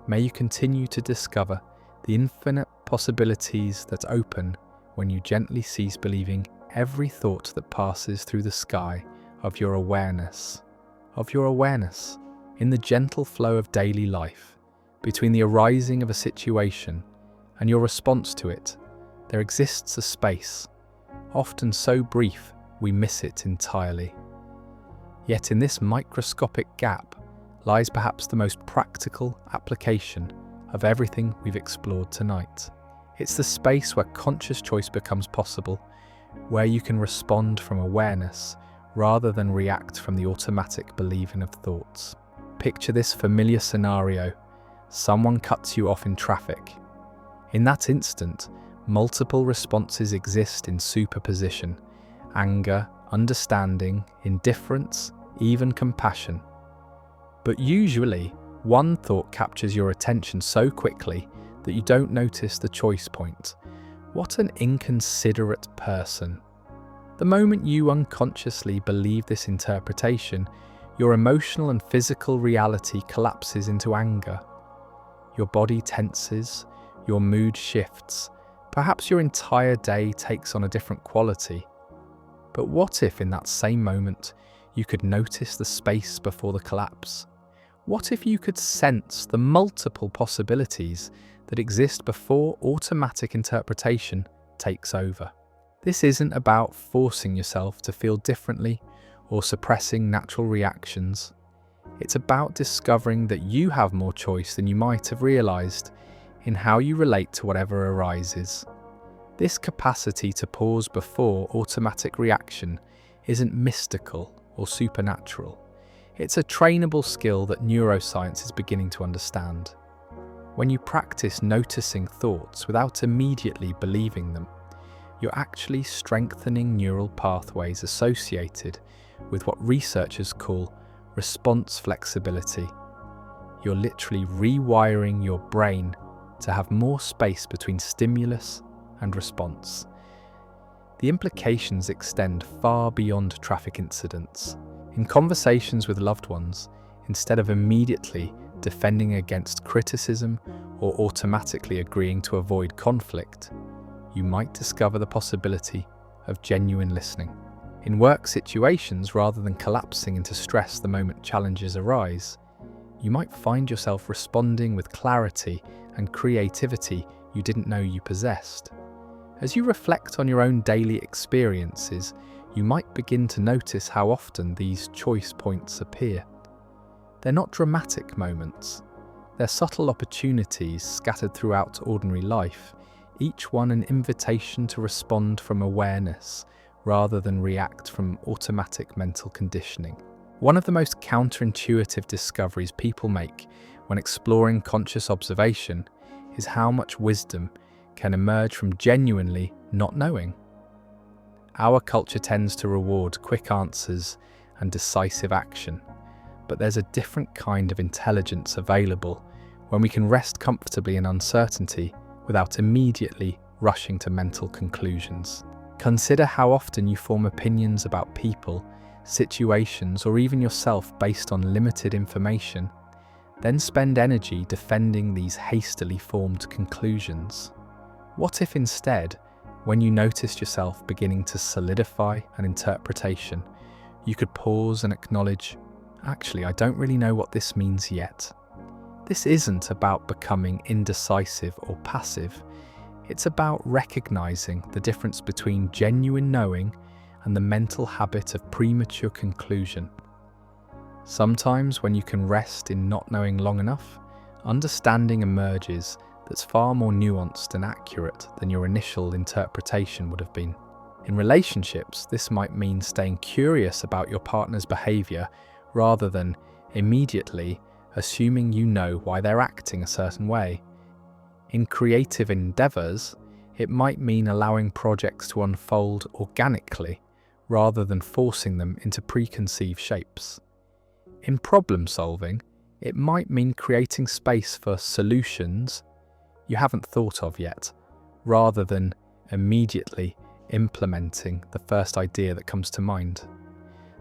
may you continue to discover the infinite possibilities that open when you gently cease believing every thought that passes through the sky of your awareness. of your awareness, in the gentle flow of daily life, between the arising of a situation and your response to it, there exists a space, often so brief we miss it entirely. Yet in this microscopic gap lies perhaps the most practical application of everything we've explored tonight. It's the space where conscious choice becomes possible, where you can respond from awareness rather than react from the automatic believing of thoughts. Picture this familiar scenario. Someone cuts you off in traffic. In that instant, multiple responses exist in superposition: anger, understanding, indifference, even compassion. But usually, one thought captures your attention so quickly that you don't notice the choice point. What an inconsiderate person. The moment you unconsciously believe this interpretation, your emotional and physical reality collapses into anger. Your body tenses, your mood shifts, perhaps your entire day takes on a different quality. But what if in that same moment you could notice the space before the collapse? What if you could sense the multiple possibilities that exist before automatic interpretation takes over? This isn't about forcing yourself to feel differently or suppressing natural reactions. It's about discovering that you have more choice than you might have realized in how you relate to whatever arises. This capacity to pause before automatic reaction isn't mystical or supernatural. It's a trainable skill that neuroscience is beginning to understand. When you practice noticing thoughts without immediately believing them, you're actually strengthening neural pathways associated with what researchers call response flexibility. You're literally rewiring your brain to have more space between stimulus and response. The implications extend far beyond traffic incidents. In conversations with loved ones, instead of immediately defending against criticism or automatically agreeing to avoid conflict, you might discover the possibility of genuine listening. In work situations, rather than collapsing into stress the moment challenges arise, you might find yourself responding with clarity and creativity you didn't know you possessed. As you reflect on your own daily experiences, you might begin to notice how often these choice points appear. They're not dramatic moments. They're subtle opportunities scattered throughout ordinary life, each one an invitation to respond from awareness rather than react from automatic mental conditioning. One of the most counterintuitive discoveries people make when exploring conscious observation is how much wisdom can emerge from genuinely not knowing. Our culture tends to reward quick answers and decisive action, but there's a different kind of intelligence available when we can rest comfortably in uncertainty without immediately rushing to mental conclusions. Consider how often you form opinions about people, situations, or even yourself based on limited information, then spend energy defending these hastily formed conclusions. What if instead, when you noticed yourself beginning to solidify an interpretation, you could pause and acknowledge, actually, I don't really know what this means yet. This isn't about becoming indecisive or passive. It's about recognizing the difference between genuine knowing and the mental habit of premature conclusion. Sometimes when you can rest in not knowing long enough, understanding emerges that's far more nuanced and accurate than your initial interpretation would have been. In relationships, this might mean staying curious about your partner's behavior rather than immediately assuming you know why they're acting a certain way. In creative endeavors, it might mean allowing projects to unfold organically rather than forcing them into preconceived shapes. In problem solving, it might mean creating space for solutions you haven't thought of yet, rather than immediately implementing the first idea that comes to mind.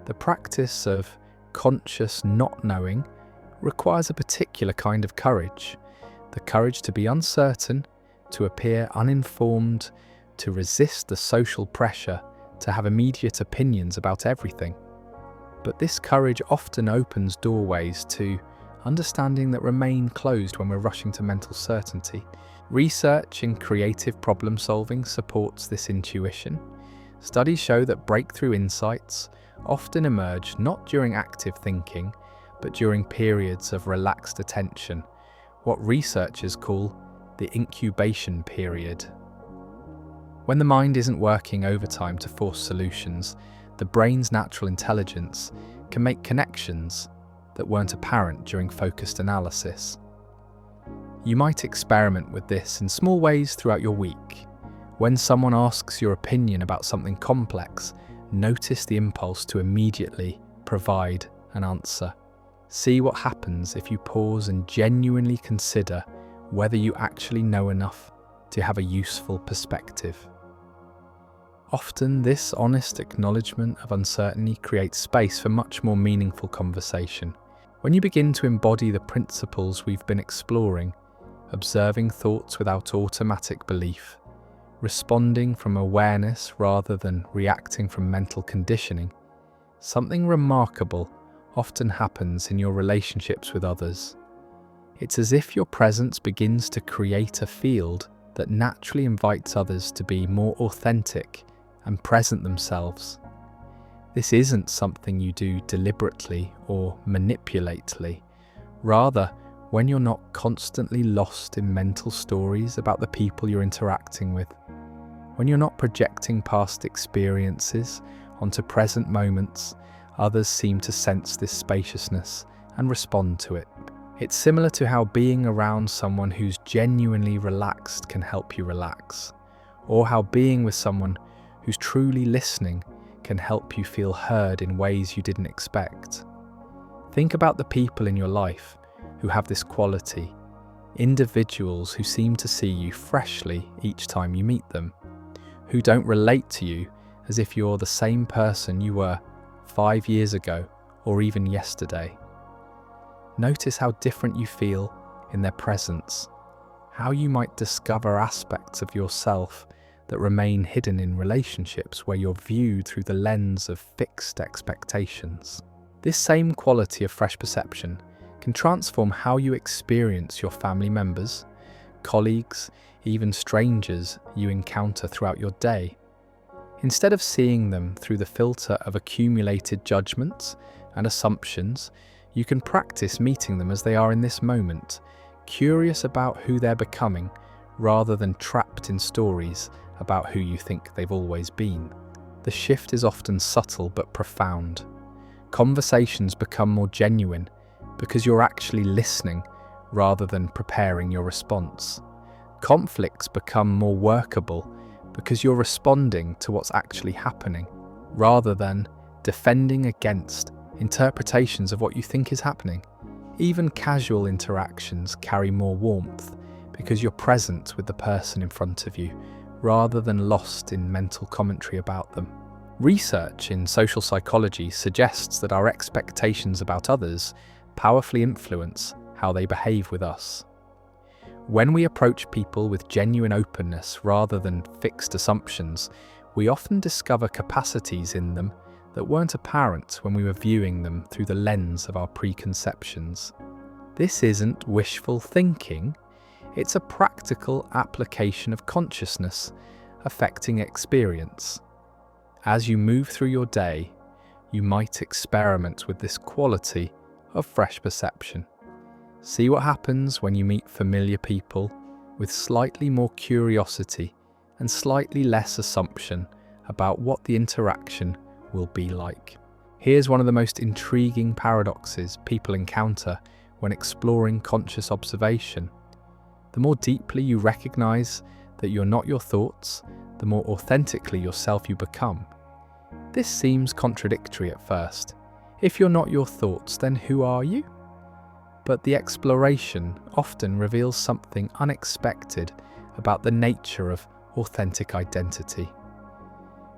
The practice of conscious not knowing requires a particular kind of courage, the courage to be uncertain, to appear uninformed, to resist the social pressure to have immediate opinions about everything. But this courage often opens doorways to understanding that remain closed when we're rushing to mental certainty. Research in creative problem solving supports this intuition. Studies show that breakthrough insights often emerge not during active thinking, but during periods of relaxed attention, what researchers call the incubation period. When the mind isn't working overtime to force solutions, the brain's natural intelligence can make connections that weren't apparent during focused analysis. You might experiment with this in small ways throughout your week. When someone asks your opinion about something complex, notice the impulse to immediately provide an answer. See what happens if you pause and genuinely consider whether you actually know enough to have a useful perspective. Often, this honest acknowledgement of uncertainty creates space for much more meaningful conversation. When you begin to embody the principles we've been exploring, observing thoughts without automatic belief, responding from awareness rather than reacting from mental conditioning, something remarkable often happens in your relationships with others. It's as if your presence begins to create a field that naturally invites others to be more authentic and present themselves. This isn't something you do deliberately or manipulately. Rather, when you're not constantly lost in mental stories about the people you're interacting with, when you're not projecting past experiences onto present moments, others seem to sense this spaciousness and respond to it. It's similar to how being around someone who's genuinely relaxed can help you relax, or how being with someone who's truly listening can help you feel heard in ways you didn't expect. Think about the people in your life who have this quality, individuals who seem to see you freshly each time you meet them, who don't relate to you as if you're the same person you were 5 years ago or even yesterday. Notice how different you feel in their presence, how you might discover aspects of yourself that remain hidden in relationships where you're viewed through the lens of fixed expectations. This same quality of fresh perception can transform how you experience your family members, colleagues, even strangers you encounter throughout your day. Instead of seeing them through the filter of accumulated judgments and assumptions, you can practice meeting them as they are in this moment, curious about who they're becoming rather than trapped in stories about who you think they've always been. The shift is often subtle but profound. Conversations become more genuine because you're actually listening rather than preparing your response. Conflicts become more workable because you're responding to what's actually happening rather than defending against interpretations of what you think is happening. Even casual interactions carry more warmth because you're present with the person in front of you rather than lost in mental commentary about them. Research in social psychology suggests that our expectations about others powerfully influence how they behave with us. When we approach people with genuine openness rather than fixed assumptions, we often discover capacities in them that weren't apparent when we were viewing them through the lens of our preconceptions. This isn't wishful thinking, it's a practical application of consciousness affecting experience. As you move through your day, you might experiment with this quality of fresh perception. See what happens when you meet familiar people with slightly more curiosity and slightly less assumption about what the interaction will be like. Here's one of the most intriguing paradoxes people encounter when exploring conscious observation. The more deeply you recognize that you're not your thoughts, the more authentically yourself you become. This seems contradictory at first. If you're not your thoughts, then who are you? But the exploration often reveals something unexpected about the nature of authentic identity.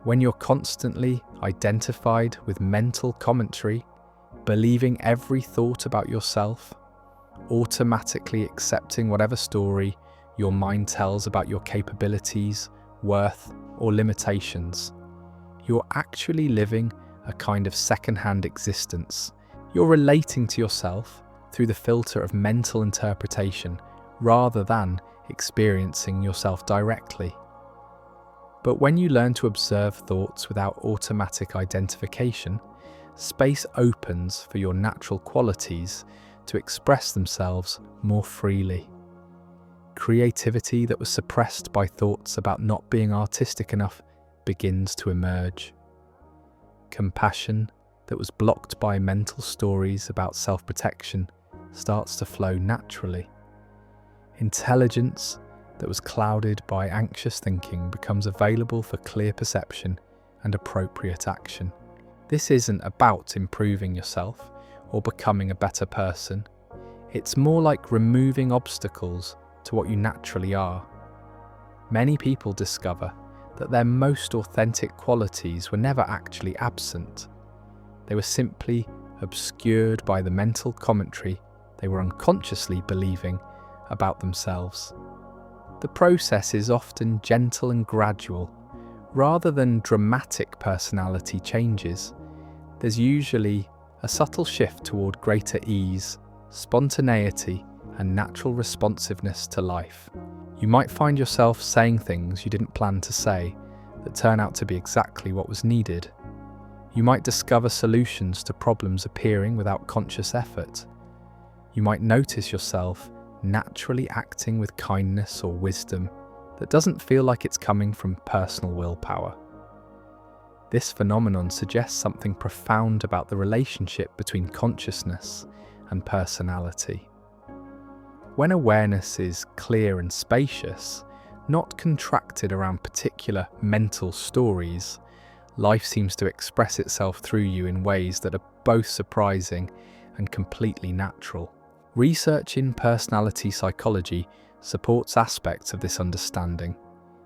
When you're constantly identified with mental commentary, believing every thought about yourself, automatically accepting whatever story your mind tells about your capabilities, worth, or limitations, you're actually living a kind of second-hand existence. You're relating to yourself through the filter of mental interpretation rather than experiencing yourself directly. But when you learn to observe thoughts without automatic identification, space opens for your natural qualities to express themselves more freely. Creativity that was suppressed by thoughts about not being artistic enough begins to emerge. Compassion that was blocked by mental stories about self-protection starts to flow naturally. Intelligence that was clouded by anxious thinking becomes available for clear perception and appropriate action. This isn't about improving yourself or becoming a better person. It's more like removing obstacles to what you naturally are. Many people discover that their most authentic qualities were never actually absent. They were simply obscured by the mental commentary they were unconsciously believing about themselves. The process is often gentle and gradual. Rather than dramatic personality changes, there's usually a subtle shift toward greater ease, spontaneity, and natural responsiveness to life. You might find yourself saying things you didn't plan to say that turn out to be exactly what was needed. You might discover solutions to problems appearing without conscious effort. You might notice yourself naturally acting with kindness or wisdom that doesn't feel like it's coming from personal willpower. This phenomenon suggests something profound about the relationship between consciousness and personality. When awareness is clear and spacious, not contracted around particular mental stories, life seems to express itself through you in ways that are both surprising and completely natural. Research in personality psychology supports aspects of this understanding.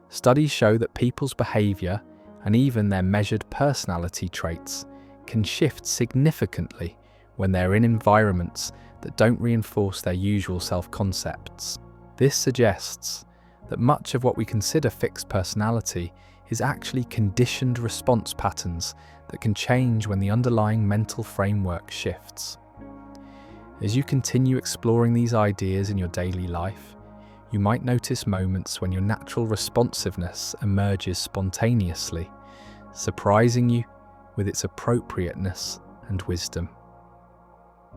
Studies show that people's behavior and even their measured personality traits can shift significantly when they're in environments that don't reinforce their usual self-concepts. This suggests that much of what we consider fixed personality is actually conditioned response patterns that can change when the underlying mental framework shifts. As you continue exploring these ideas in your daily life, you might notice moments when your natural responsiveness emerges spontaneously, surprising you with its appropriateness and wisdom.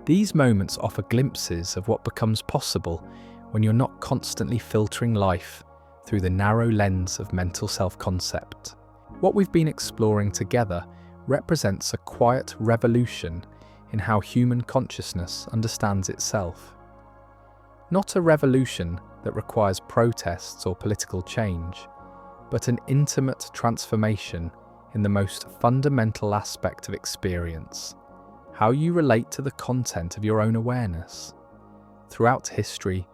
These moments offer glimpses of what becomes possible when you're not constantly filtering life through the narrow lens of mental self-concept. What we've been exploring together represents a quiet revolution in how human consciousness understands itself. Not a revolution that requires protests or political change, but an intimate transformation in the most fundamental aspect of experience: how you relate to the content of your own awareness. Throughout history,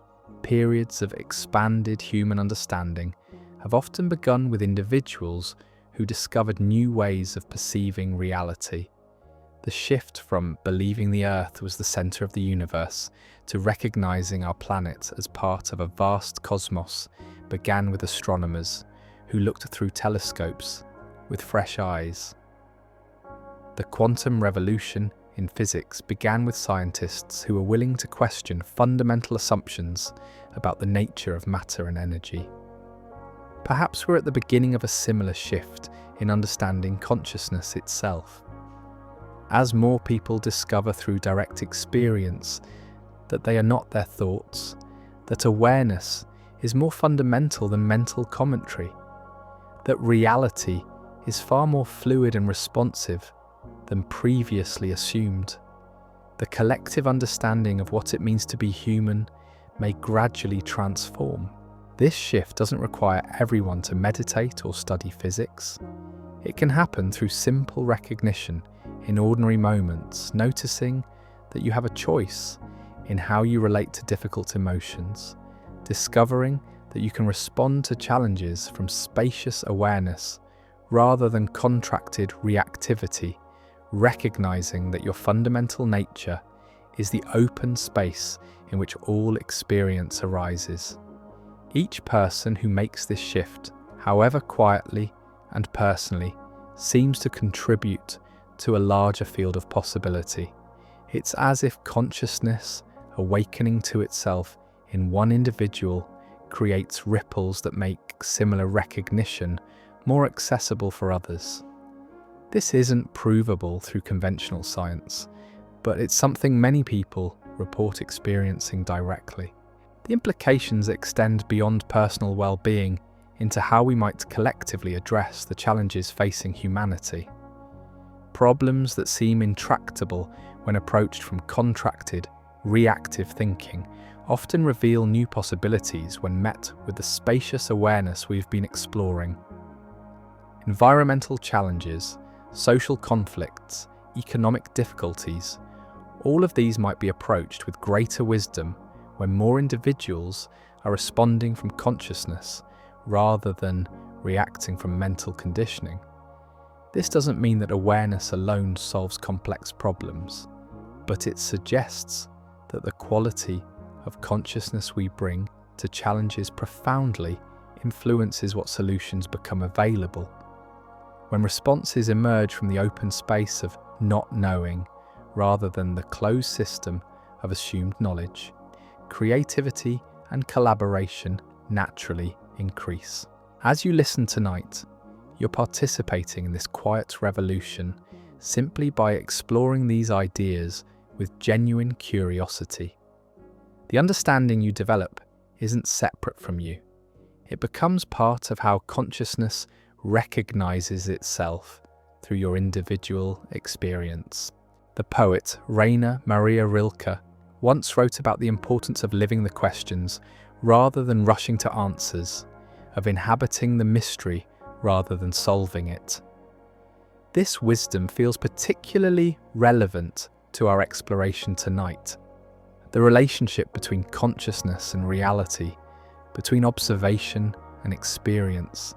periods of expanded human understanding have often begun with individuals who discovered new ways of perceiving reality. The shift from believing the Earth was the center of the universe to recognizing our planet as part of a vast cosmos began with astronomers who looked through telescopes with fresh eyes. The quantum revolution in physics began with scientists who were willing to question fundamental assumptions about the nature of matter and energy. Perhaps we're at the beginning of a similar shift in understanding consciousness itself. As more people discover through direct experience that they are not their thoughts, that awareness is more fundamental than mental commentary, that reality is far more fluid and responsive than previously assumed, the collective understanding of what it means to be human may gradually transform. This shift doesn't require everyone to meditate or study physics. It can happen through simple recognition in ordinary moments, noticing that you have a choice in how you relate to difficult emotions, discovering that you can respond to challenges from spacious awareness rather than contracted reactivity, recognizing that your fundamental nature is the open space in which all experience arises. Each person who makes this shift, however quietly and personally, seems to contribute to a larger field of possibility. It's as if consciousness, awakening to itself in one individual, creates ripples that make similar recognition more accessible for others. This isn't provable through conventional science, but it's something many people report experiencing directly. The implications extend beyond personal well-being into how we might collectively address the challenges facing humanity. Problems that seem intractable when approached from contracted, reactive thinking often reveal new possibilities when met with the spacious awareness we've been exploring. Environmental challenges, social conflicts, economic difficulties, all of these might be approached with greater wisdom when more individuals are responding from consciousness rather than reacting from mental conditioning. This doesn't mean that awareness alone solves complex problems, but it suggests that the quality of consciousness we bring to challenges profoundly influences what solutions become available. When responses emerge from the open space of not knowing rather than the closed system of assumed knowledge, creativity and collaboration naturally increase. As you listen tonight, you're participating in this quiet revolution simply by exploring these ideas with genuine curiosity. The understanding you develop isn't separate from you. It becomes part of how consciousness recognizes itself through your individual experience. The poet Rainer Maria Rilke once wrote about the importance of living the questions rather than rushing to answers, of inhabiting the mystery rather than solving it. This wisdom feels particularly relevant to our exploration tonight. The relationship between consciousness and reality, between observation and experience,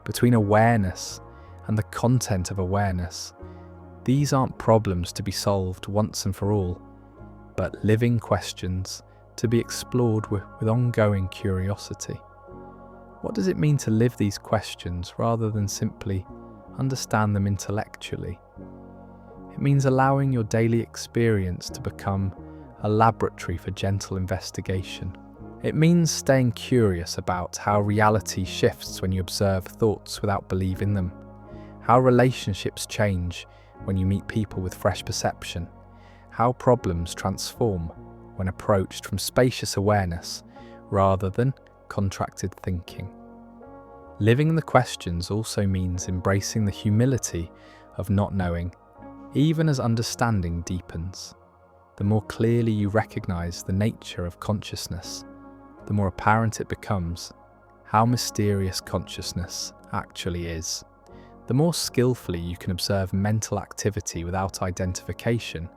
between awareness and the content of awareness. These aren't problems to be solved once and for all, but living questions to be explored with ongoing curiosity. What does it mean to live these questions rather than simply understand them intellectually? It means allowing your daily experience to become a laboratory for gentle investigation. It means staying curious about how reality shifts when you observe thoughts without believing them, how relationships change when you meet people with fresh perception, how problems transform when approached from spacious awareness rather than contracted thinking. Living the questions also means embracing the humility of not knowing, even as understanding deepens. The more clearly you recognize the nature of consciousness, the more apparent it becomes how mysterious consciousness actually is. The more skillfully you can observe mental activity without identification,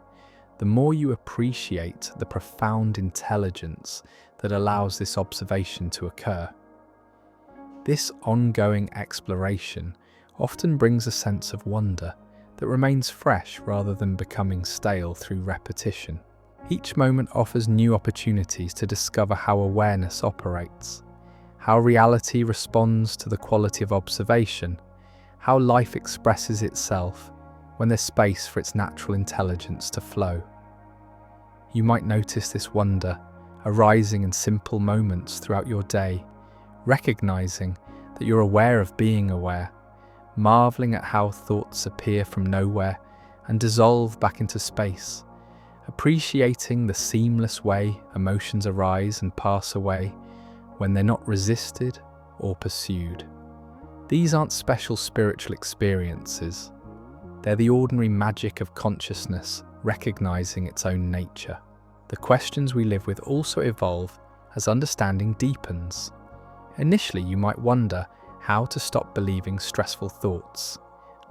the more you appreciate the profound intelligence that allows this observation to occur. This ongoing exploration often brings a sense of wonder that remains fresh rather than becoming stale through repetition. Each moment offers new opportunities to discover how awareness operates, how reality responds to the quality of observation, how life expresses itself when there's space for its natural intelligence to flow. You might notice this wonder arising in simple moments throughout your day, recognizing that you're aware of being aware, marveling at how thoughts appear from nowhere and dissolve back into space, appreciating the seamless way emotions arise and pass away when they're not resisted or pursued. These aren't special spiritual experiences. They're the ordinary magic of consciousness recognizing its own nature. The questions we live with also evolve as understanding deepens. Initially, you might wonder how to stop believing stressful thoughts.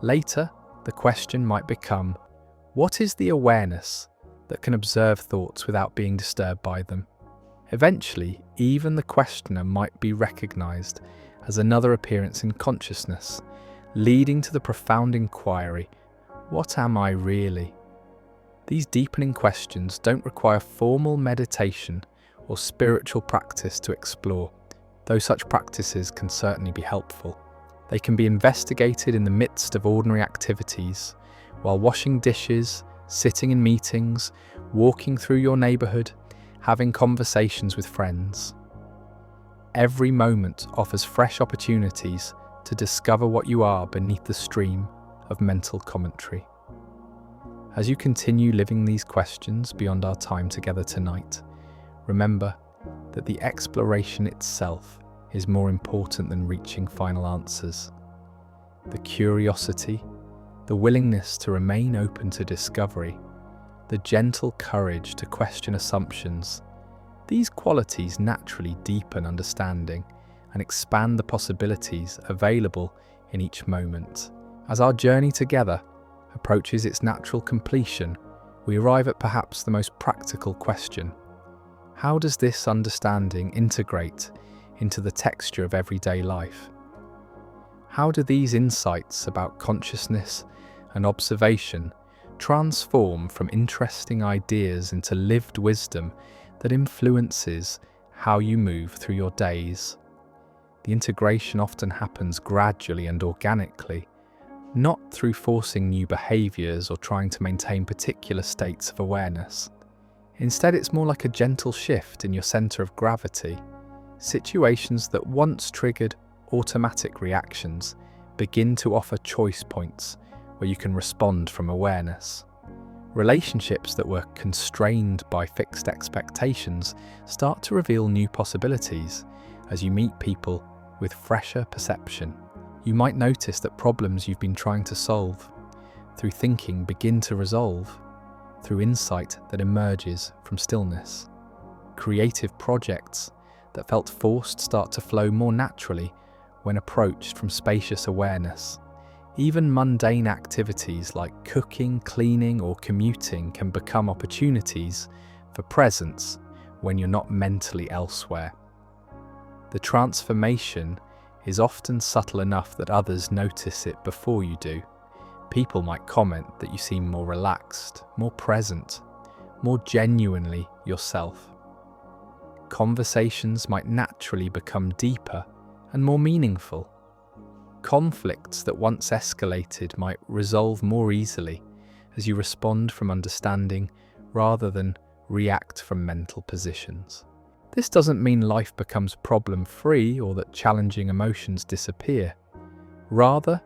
Later, the question might become, what is the awareness that can observe thoughts without being disturbed by them? Eventually, even the questioner might be recognized as another appearance in consciousness, leading to the profound inquiry, what am I really? These deepening questions don't require formal meditation or spiritual practice to explore, though such practices can certainly be helpful. They can be investigated in the midst of ordinary activities, while washing dishes, sitting in meetings, walking through your neighborhood, having conversations with friends. Every moment offers fresh opportunities to discover what you are beneath the stream of mental commentary. As you continue living these questions beyond our time together tonight, remember that the exploration itself is more important than reaching final answers. The curiosity, the willingness to remain open to discovery, the gentle courage to question assumptions, these qualities naturally deepen understanding and expand the possibilities available in each moment. As our journey together approaches its natural completion, we arrive at perhaps the most practical question. How does this understanding integrate into the texture of everyday life? How do these insights about consciousness and observation transform from interesting ideas into lived wisdom that influences how you move through your days? The integration often happens gradually and organically, not through forcing new behaviors or trying to maintain particular states of awareness. Instead, it's more like a gentle shift in your center of gravity. Situations that once triggered automatic reactions begin to offer choice points where you can respond from awareness. Relationships that were constrained by fixed expectations start to reveal new possibilities as you meet people with fresher perception. You might notice that problems you've been trying to solve through thinking begin to resolve through insight that emerges from stillness. Creative projects that felt forced start to flow more naturally when approached from spacious awareness. Even mundane activities like cooking, cleaning, or commuting can become opportunities for presence when you're not mentally elsewhere. The transformation is often subtle enough that others notice it before you do. People might comment that you seem more relaxed, more present, more genuinely yourself. Conversations might naturally become deeper and more meaningful. Conflicts that once escalated might resolve more easily as you respond from understanding rather than react from mental positions. This doesn't mean life becomes problem-free or that challenging emotions disappear. Rather,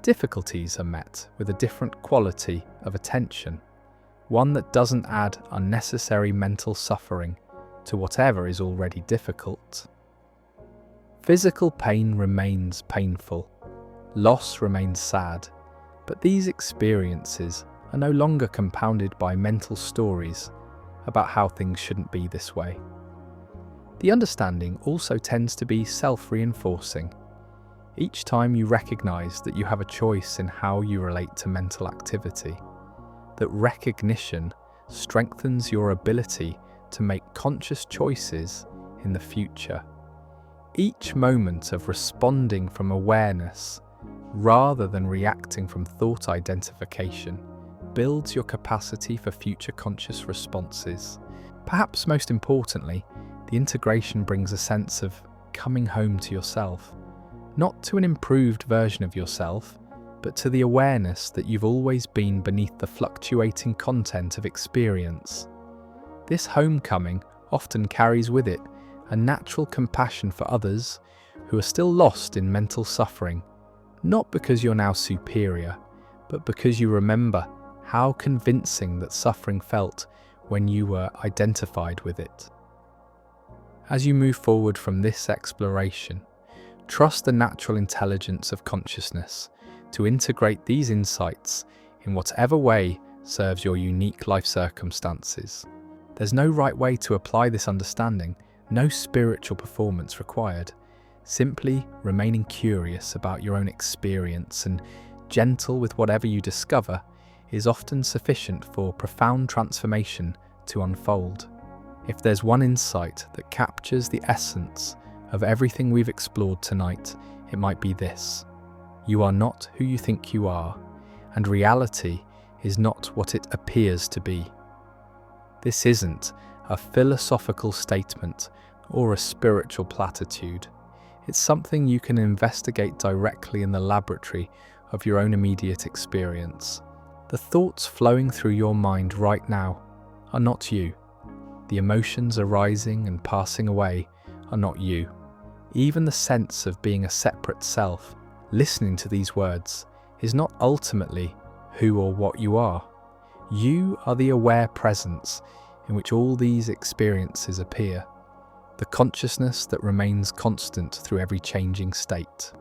difficulties are met with a different quality of attention, one that doesn't add unnecessary mental suffering to whatever is already difficult. Physical pain remains painful, loss remains sad, but these experiences are no longer compounded by mental stories about how things shouldn't be this way. The understanding also tends to be self-reinforcing. Each time you recognize that you have a choice in how you relate to mental activity, that recognition strengthens your ability to make conscious choices in the future. Each moment of responding from awareness rather than reacting from thought identification builds your capacity for future conscious responses. Perhaps most importantly, the integration brings a sense of coming home to yourself, not to an improved version of yourself, but to the awareness that you've always been beneath the fluctuating content of experience. This homecoming often carries with it a natural compassion for others who are still lost in mental suffering, not because you're now superior, but because you remember how convincing that suffering felt when you were identified with it. As you move forward from this exploration, trust the natural intelligence of consciousness to integrate these insights in whatever way serves your unique life circumstances. There's no right way to apply this understanding, no spiritual performance required. Simply remaining curious about your own experience and gentle with whatever you discover is often sufficient for profound transformation to unfold. If there's one insight that captures the essence of everything we've explored tonight, it might be this: you are not who you think you are, and reality is not what it appears to be. This isn't a philosophical statement or a spiritual platitude. It's something you can investigate directly in the laboratory of your own immediate experience. The thoughts flowing through your mind right now are not you. The emotions arising and passing away are not you. Even the sense of being a separate self, listening to these words, is not ultimately who or what you are. You are the aware presence in which all these experiences appear, the consciousness that remains constant through every changing state.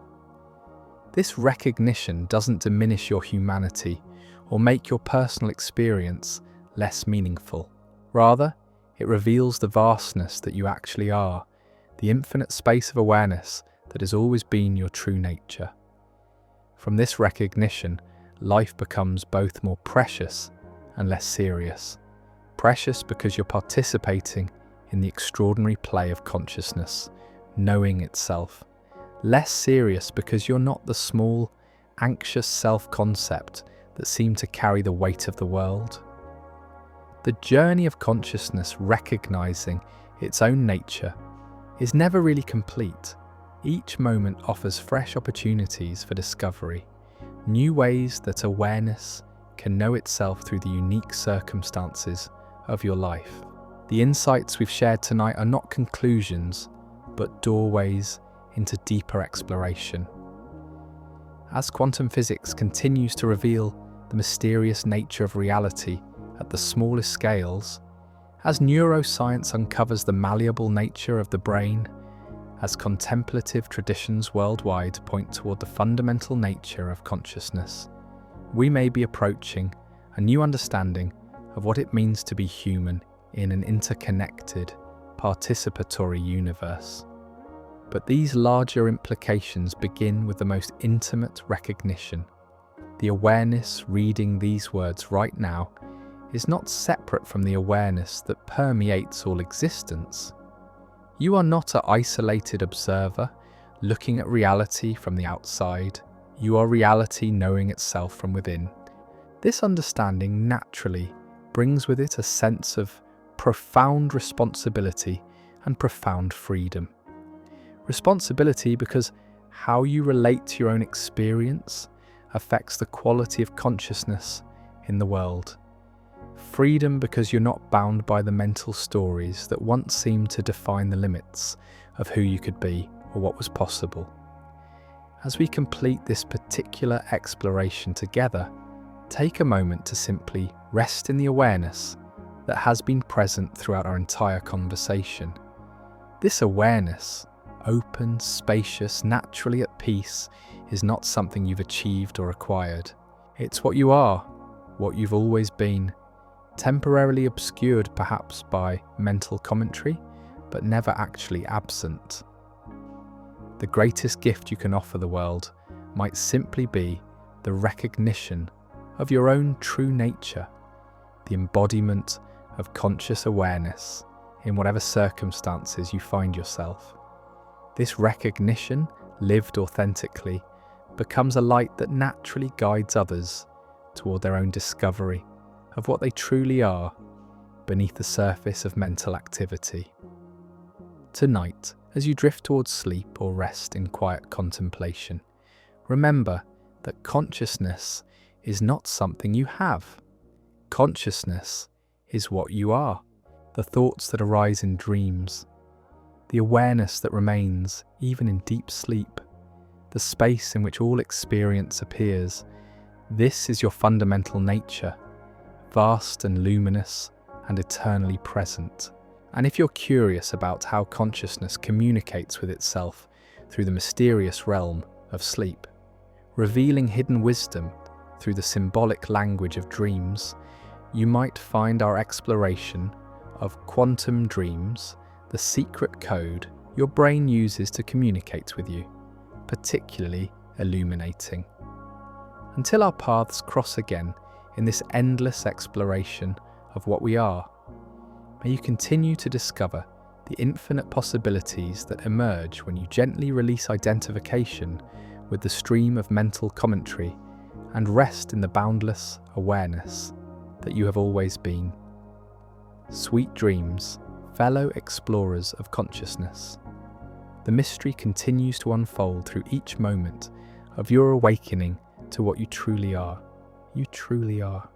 This recognition doesn't diminish your humanity or make your personal experience less meaningful. Rather, it reveals the vastness that you actually are, the infinite space of awareness that has always been your true nature. From this recognition, life becomes both more precious and less serious. Precious because you're participating in the extraordinary play of consciousness, knowing itself. Less serious because you're not the small, anxious self-concept that seemed to carry the weight of the world. The journey of consciousness recognizing its own nature is never really complete. Each moment offers fresh opportunities for discovery, new ways that awareness can know itself through the unique circumstances of your life. The insights we've shared tonight are not conclusions, but doorways into deeper exploration. As quantum physics continues to reveal the mysterious nature of reality at the smallest scales, as neuroscience uncovers the malleable nature of the brain, as contemplative traditions worldwide point toward the fundamental nature of consciousness, we may be approaching a new understanding of what it means to be human in an interconnected, participatory universe. But these larger implications begin with the most intimate recognition. The awareness reading these words right now is not separate from the awareness that permeates all existence. You are not an isolated observer looking at reality from the outside. You are reality knowing itself from within. This understanding naturally brings with it a sense of profound responsibility and profound freedom. Responsibility because how you relate to your own experience affects the quality of consciousness in the world. Freedom because you're not bound by the mental stories that once seemed to define the limits of who you could be or what was possible. As we complete this particular exploration together, take a moment to simply rest in the awareness that has been present throughout our entire conversation. This awareness, open, spacious, naturally at peace, is not something you've achieved or acquired. It's what you are, what you've always been, temporarily obscured perhaps by mental commentary, but never actually absent. The greatest gift you can offer the world might simply be the recognition of your own true nature, the embodiment of conscious awareness in whatever circumstances you find yourself. This recognition, lived authentically, becomes a light that naturally guides others toward their own discovery of what they truly are beneath the surface of mental activity. Tonight, as you drift towards sleep or rest in quiet contemplation, remember that consciousness is not something you have. Consciousness is what you are, the thoughts that arise in dreams, the awareness that remains even in deep sleep, the space in which all experience appears. This is your fundamental nature, vast and luminous and eternally present. And if you're curious about how consciousness communicates with itself through the mysterious realm of sleep, revealing hidden wisdom through the symbolic language of dreams, you might find our exploration of quantum dreams, the secret code your brain uses to communicate with you, particularly illuminating. Until our paths cross again in this endless exploration of what we are, may you continue to discover the infinite possibilities that emerge when you gently release identification with the stream of mental commentary and rest in the boundless awareness that you have always been. Sweet dreams, fellow explorers of consciousness. The mystery continues to unfold through each moment of your awakening to what you truly are. you truly are.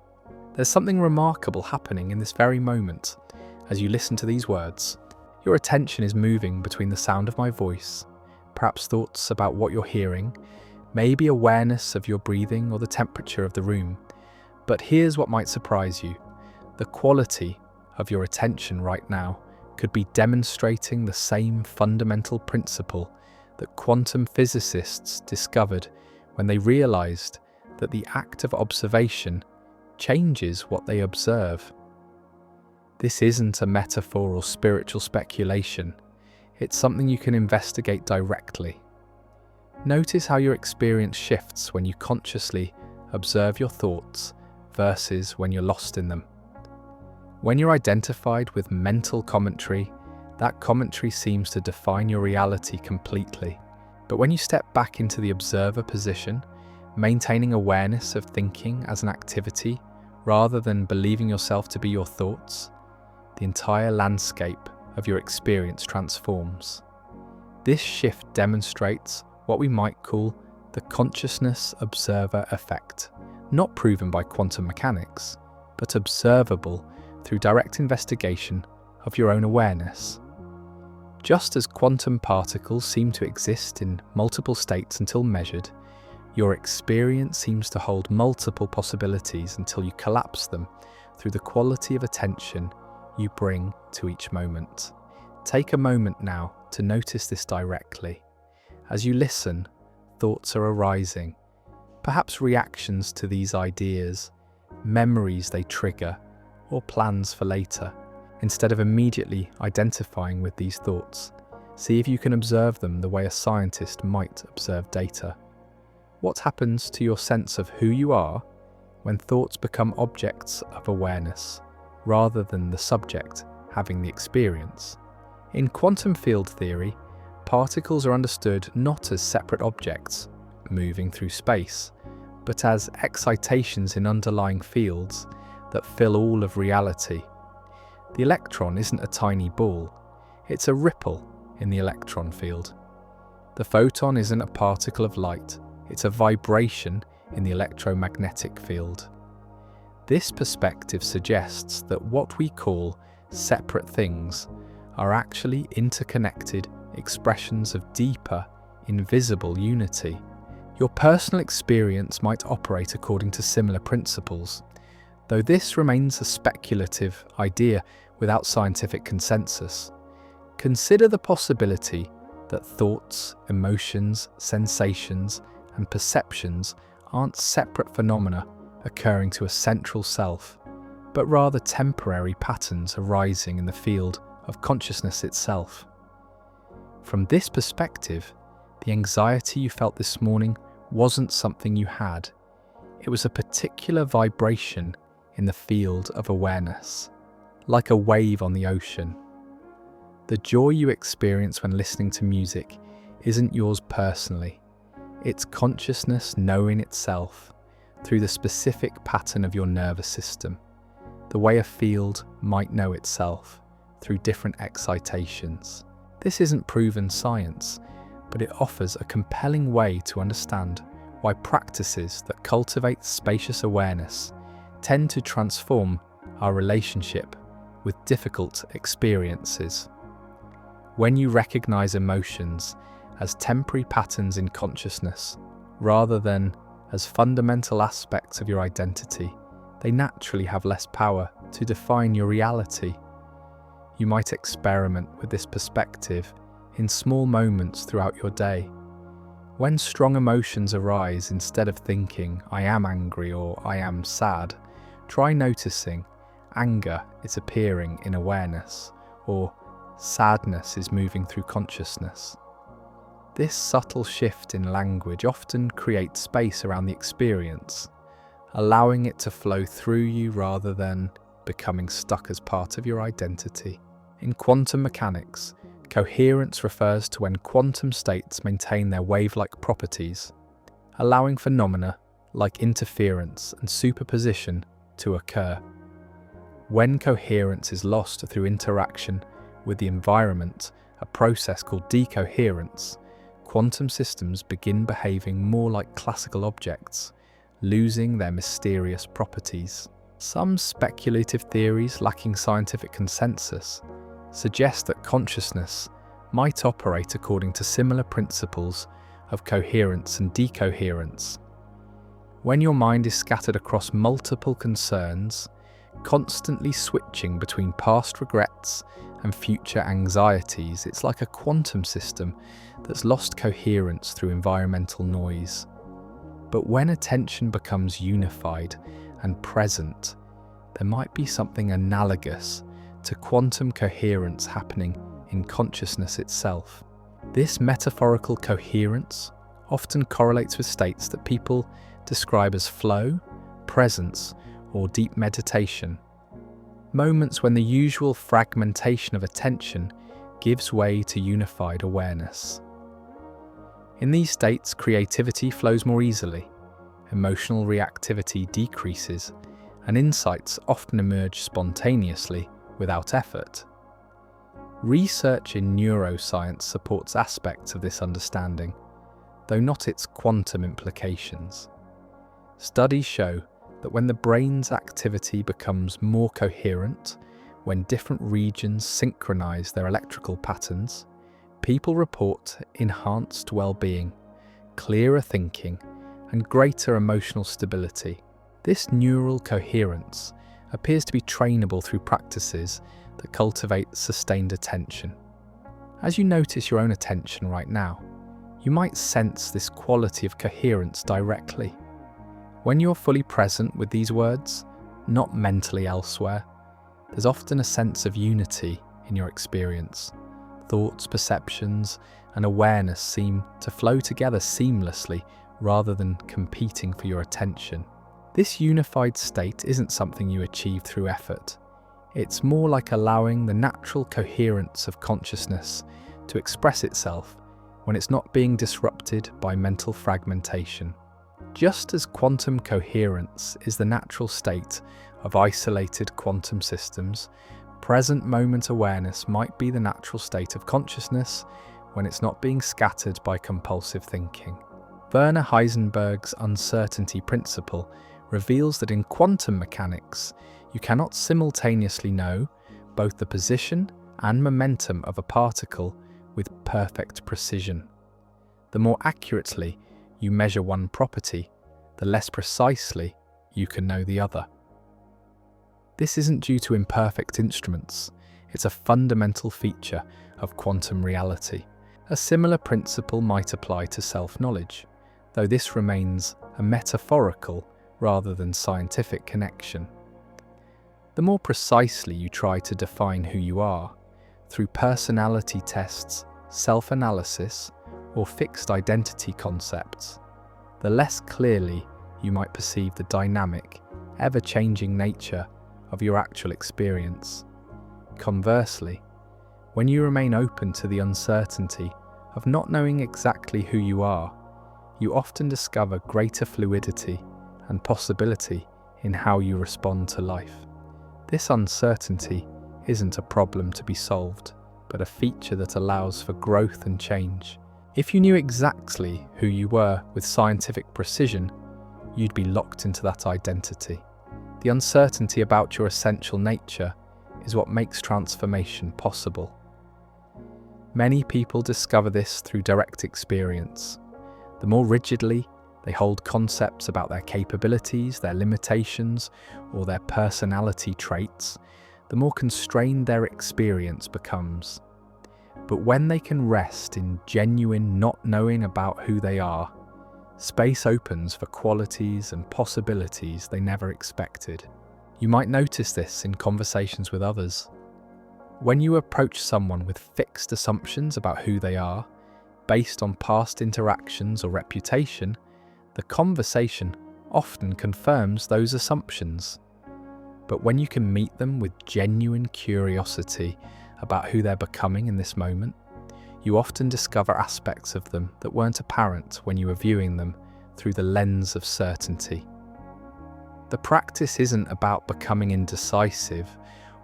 There's something remarkable happening in this very moment. As you listen to these words, your attention is moving between the sound of my voice, perhaps thoughts about what you're hearing, maybe awareness of your breathing or the temperature of the room. But here's what might surprise you. The quality of your attention right now could be demonstrating the same fundamental principle that quantum physicists discovered when they realized that the act of observation changes what they observe. This isn't a metaphor or spiritual speculation. It's something you can investigate directly. Notice how your experience shifts when you consciously observe your thoughts versus when you're lost in them. When you're identified with mental commentary, that commentary seems to define your reality completely. But when you step back into the observer position, maintaining awareness of thinking as an activity rather than believing yourself to be your thoughts, the entire landscape of your experience transforms. This shift demonstrates what we might call the consciousness observer effect, not proven by quantum mechanics, but observable through direct investigation of your own awareness. Just as quantum particles seem to exist in multiple states until measured, your experience seems to hold multiple possibilities until you collapse them through the quality of attention you bring to each moment. Take a moment now to notice this directly. As you listen, thoughts are arising, perhaps reactions to these ideas, memories they trigger, or plans for later. Instead of immediately identifying with these thoughts, see if you can observe them the way a scientist might observe data. What happens to your sense of who you are when thoughts become objects of awareness, rather than the subject having the experience? In quantum field theory, particles are understood not as separate objects moving through space, but as excitations in underlying fields that fill all of reality. The electron isn't a tiny ball, it's a ripple in the electron field. The photon isn't a particle of light, it's a vibration in the electromagnetic field. This perspective suggests that what we call separate things are actually interconnected expressions of deeper, invisible unity. Your personal experience might operate according to similar principles, though this remains a speculative idea without scientific consensus. Consider the possibility that thoughts, emotions, sensations, and perceptions aren't separate phenomena occurring to a central self, but rather temporary patterns arising in the field of consciousness itself. From this perspective, the anxiety you felt this morning wasn't something you had. It was a particular vibration in the field of awareness, like a wave on the ocean. The joy you experience when listening to music isn't yours personally. It's consciousness knowing itself through the specific pattern of your nervous system, the way a field might know itself through different excitations. This isn't proven science, but it offers a compelling way to understand why practices that cultivate spacious awareness tend to transform our relationship with difficult experiences. When you recognize emotions as temporary patterns in consciousness, rather than as fundamental aspects of your identity, they naturally have less power to define your reality. You might experiment with this perspective in small moments throughout your day. When strong emotions arise, instead of thinking, "I am angry" or "I am sad," try noticing anger is appearing in awareness, or sadness is moving through consciousness. This subtle shift in language often creates space around the experience, allowing it to flow through you rather than becoming stuck as part of your identity. In quantum mechanics, coherence refers to when quantum states maintain their wave-like properties, allowing phenomena like interference and superposition to occur. When coherence is lost through interaction with the environment, a process called decoherence, quantum systems begin behaving more like classical objects, losing their mysterious properties. Some speculative theories lacking scientific consensus suggest that consciousness might operate according to similar principles of coherence and decoherence. When your mind is scattered across multiple concerns, constantly switching between past regrets and future anxieties, it's like a quantum system that's lost coherence through environmental noise. But when attention becomes unified and present, there might be something analogous to quantum coherence happening in consciousness itself. This metaphorical coherence often correlates with states that people describe as flow, presence, or deep meditation. Moments when the usual fragmentation of attention gives way to unified awareness. In these states, creativity flows more easily, emotional reactivity decreases, and insights often emerge spontaneously without effort. Research in neuroscience supports aspects of this understanding, though not its quantum implications. Studies show that when the brain's activity becomes more coherent, when different regions synchronize their electrical patterns, people report enhanced well-being, clearer thinking, and greater emotional stability. This neural coherence appears to be trainable through practices that cultivate sustained attention. As you notice your own attention right now, you might sense this quality of coherence directly. When you're fully present with these words, not mentally elsewhere, there's often a sense of unity in your experience. Thoughts, perceptions, and awareness seem to flow together seamlessly rather than competing for your attention. This unified state isn't something you achieve through effort. It's more like allowing the natural coherence of consciousness to express itself when it's not being disrupted by mental fragmentation. Just as quantum coherence is the natural state of isolated quantum systems, present moment awareness might be the natural state of consciousness when it's not being scattered by compulsive thinking. Werner Heisenberg's uncertainty principle reveals that in quantum mechanics, you cannot simultaneously know both the position and momentum of a particle with perfect precision. The more accurately you measure one property, the less precisely you can know the other. This isn't due to imperfect instruments, it's a fundamental feature of quantum reality. A similar principle might apply to self-knowledge, though this remains a metaphorical rather than scientific connection. The more precisely you try to define who you are, through personality tests, self-analysis, or fixed identity concepts, the less clearly you might perceive the dynamic, ever-changing nature of your actual experience. Conversely, when you remain open to the uncertainty of not knowing exactly who you are, you often discover greater fluidity and possibility in how you respond to life. This uncertainty isn't a problem to be solved, but a feature that allows for growth and change. If you knew exactly who you were with scientific precision, you'd be locked into that identity. The uncertainty about your essential nature is what makes transformation possible. Many people discover this through direct experience. The more rigidly they hold concepts about their capabilities, their limitations, or their personality traits, the more constrained their experience becomes. But when they can rest in genuine not knowing about who they are, space opens for qualities and possibilities they never expected. You might notice this in conversations with others. When you approach someone with fixed assumptions about who they are, based on past interactions or reputation, the conversation often confirms those assumptions. But when you can meet them with genuine curiosity about who they're becoming in this moment, you often discover aspects of them that weren't apparent when you were viewing them through the lens of certainty. The practice isn't about becoming indecisive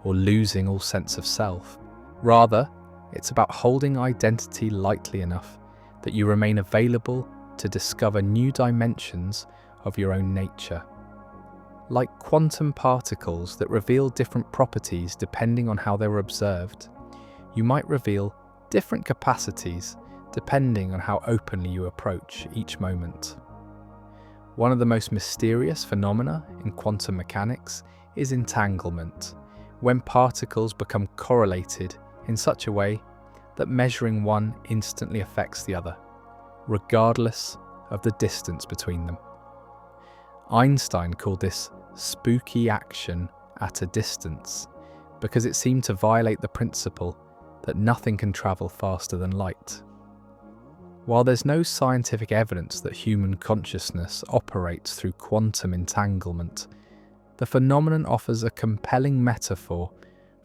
or losing all sense of self. Rather, it's about holding identity lightly enough that you remain available to discover new dimensions of your own nature. Like quantum particles that reveal different properties depending on how they were observed, you might reveal different capacities depending on how openly you approach each moment. One of the most mysterious phenomena in quantum mechanics is entanglement, when particles become correlated in such a way that measuring one instantly affects the other, regardless of the distance between them. Einstein called this spooky action at a distance because it seemed to violate the principle that nothing can travel faster than light. While there's no scientific evidence that human consciousness operates through quantum entanglement, the phenomenon offers a compelling metaphor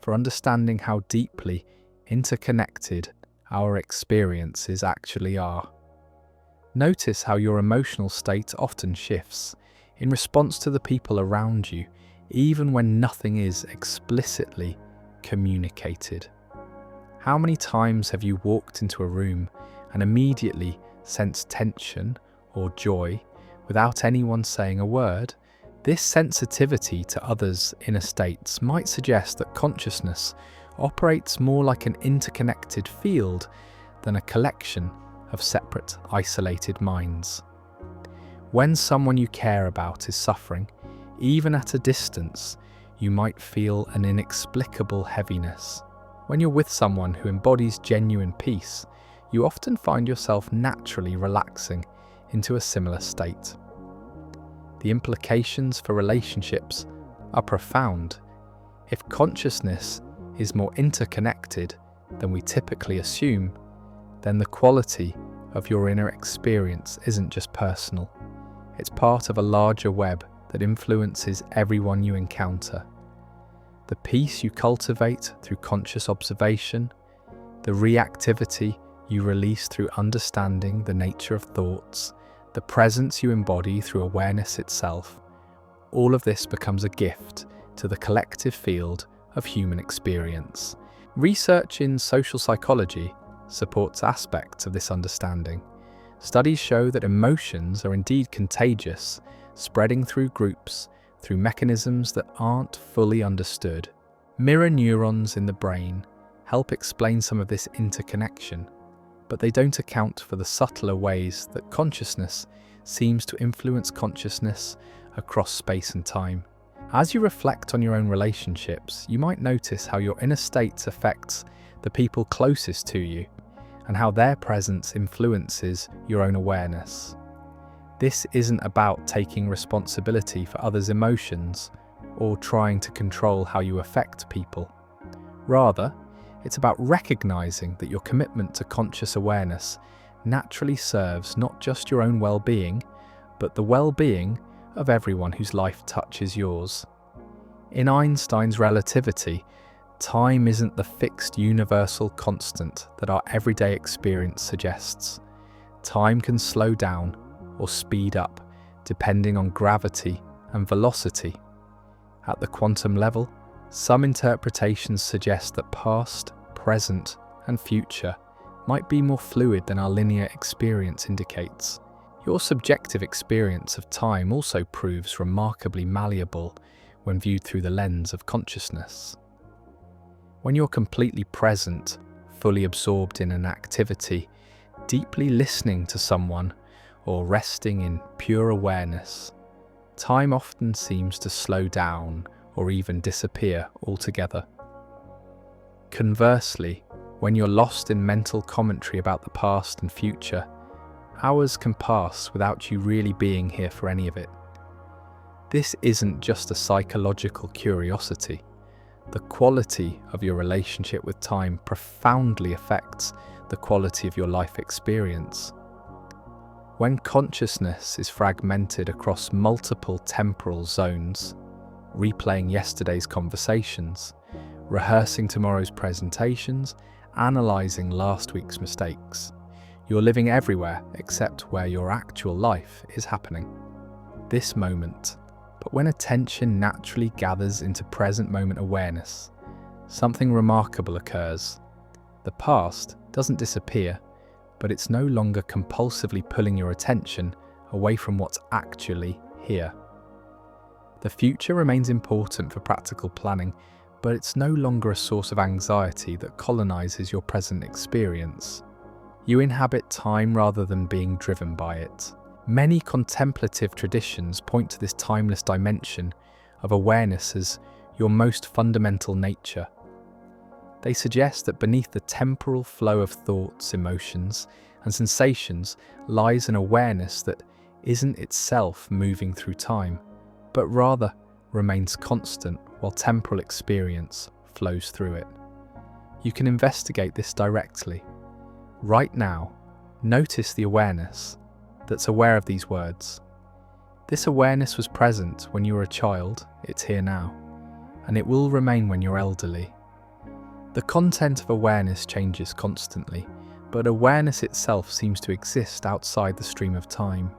for understanding how deeply interconnected our experiences actually are. Notice how your emotional state often shifts in response to the people around you, even when nothing is explicitly communicated. How many times have you walked into a room and immediately sensed tension or joy without anyone saying a word? This sensitivity to others' inner states might suggest that consciousness operates more like an interconnected field than a collection of separate, isolated minds. When someone you care about is suffering, even at a distance, you might feel an inexplicable heaviness. When you're with someone who embodies genuine peace, you often find yourself naturally relaxing into a similar state. The implications for relationships are profound. If consciousness is more interconnected than we typically assume, then the quality of your inner experience isn't just personal. It's part of a larger web that influences everyone you encounter. The peace you cultivate through conscious observation, the reactivity you release through understanding the nature of thoughts, the presence you embody through awareness itself, all of this becomes a gift to the collective field of human experience. Research in social psychology supports aspects of this understanding. Studies show that emotions are indeed contagious, spreading through groups through mechanisms that aren't fully understood. Mirror neurons in the brain help explain some of this interconnection, but they don't account for the subtler ways that consciousness seems to influence consciousness across space and time. As you reflect on your own relationships, you might notice how your inner states affects the people closest to you and how their presence influences your own awareness. This isn't about taking responsibility for others' emotions or trying to control how you affect people. Rather, it's about recognizing that your commitment to conscious awareness naturally serves not just your own well-being, but the well-being of everyone whose life touches yours. In Einstein's relativity, time isn't the fixed universal constant that our everyday experience suggests. Time can slow down or speed up, depending on gravity and velocity. At the quantum level, some interpretations suggest that past, present, and future might be more fluid than our linear experience indicates. Your subjective experience of time also proves remarkably malleable when viewed through the lens of consciousness. When you're completely present, fully absorbed in an activity, deeply listening to someone, or resting in pure awareness, time often seems to slow down or even disappear altogether. Conversely, when you're lost in mental commentary about the past and future, hours can pass without you really being here for any of it. This isn't just a psychological curiosity. The quality of your relationship with time profoundly affects the quality of your life experience. When consciousness is fragmented across multiple temporal zones, replaying yesterday's conversations, rehearsing tomorrow's presentations, analysing last week's mistakes, you're living everywhere except where your actual life is happening. This moment. But when attention naturally gathers into present moment awareness, something remarkable occurs. The past doesn't disappear, but it's no longer compulsively pulling your attention away from what's actually here. The future remains important for practical planning, but it's no longer a source of anxiety that colonizes your present experience. You inhabit time rather than being driven by it. Many contemplative traditions point to this timeless dimension of awareness as your most fundamental nature. They suggest that beneath the temporal flow of thoughts, emotions, and sensations lies an awareness that isn't itself moving through time, but rather remains constant while temporal experience flows through it. You can investigate this directly. Right now, notice the awareness that's aware of these words. This awareness was present when you were a child, it's here now, and it will remain when you're elderly. The content of awareness changes constantly, but awareness itself seems to exist outside the stream of time.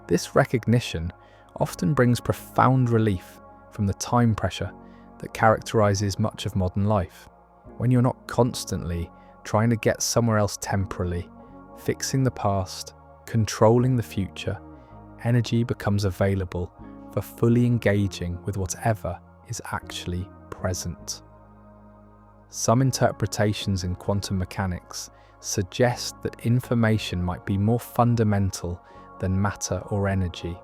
This recognition often brings profound relief from the time pressure that characterizes much of modern life. When you're not constantly trying to get somewhere else temporally, fixing the past, controlling the future, energy becomes available for fully engaging with whatever is actually present. Some interpretations in quantum mechanics suggest that information might be more fundamental than matter or energy.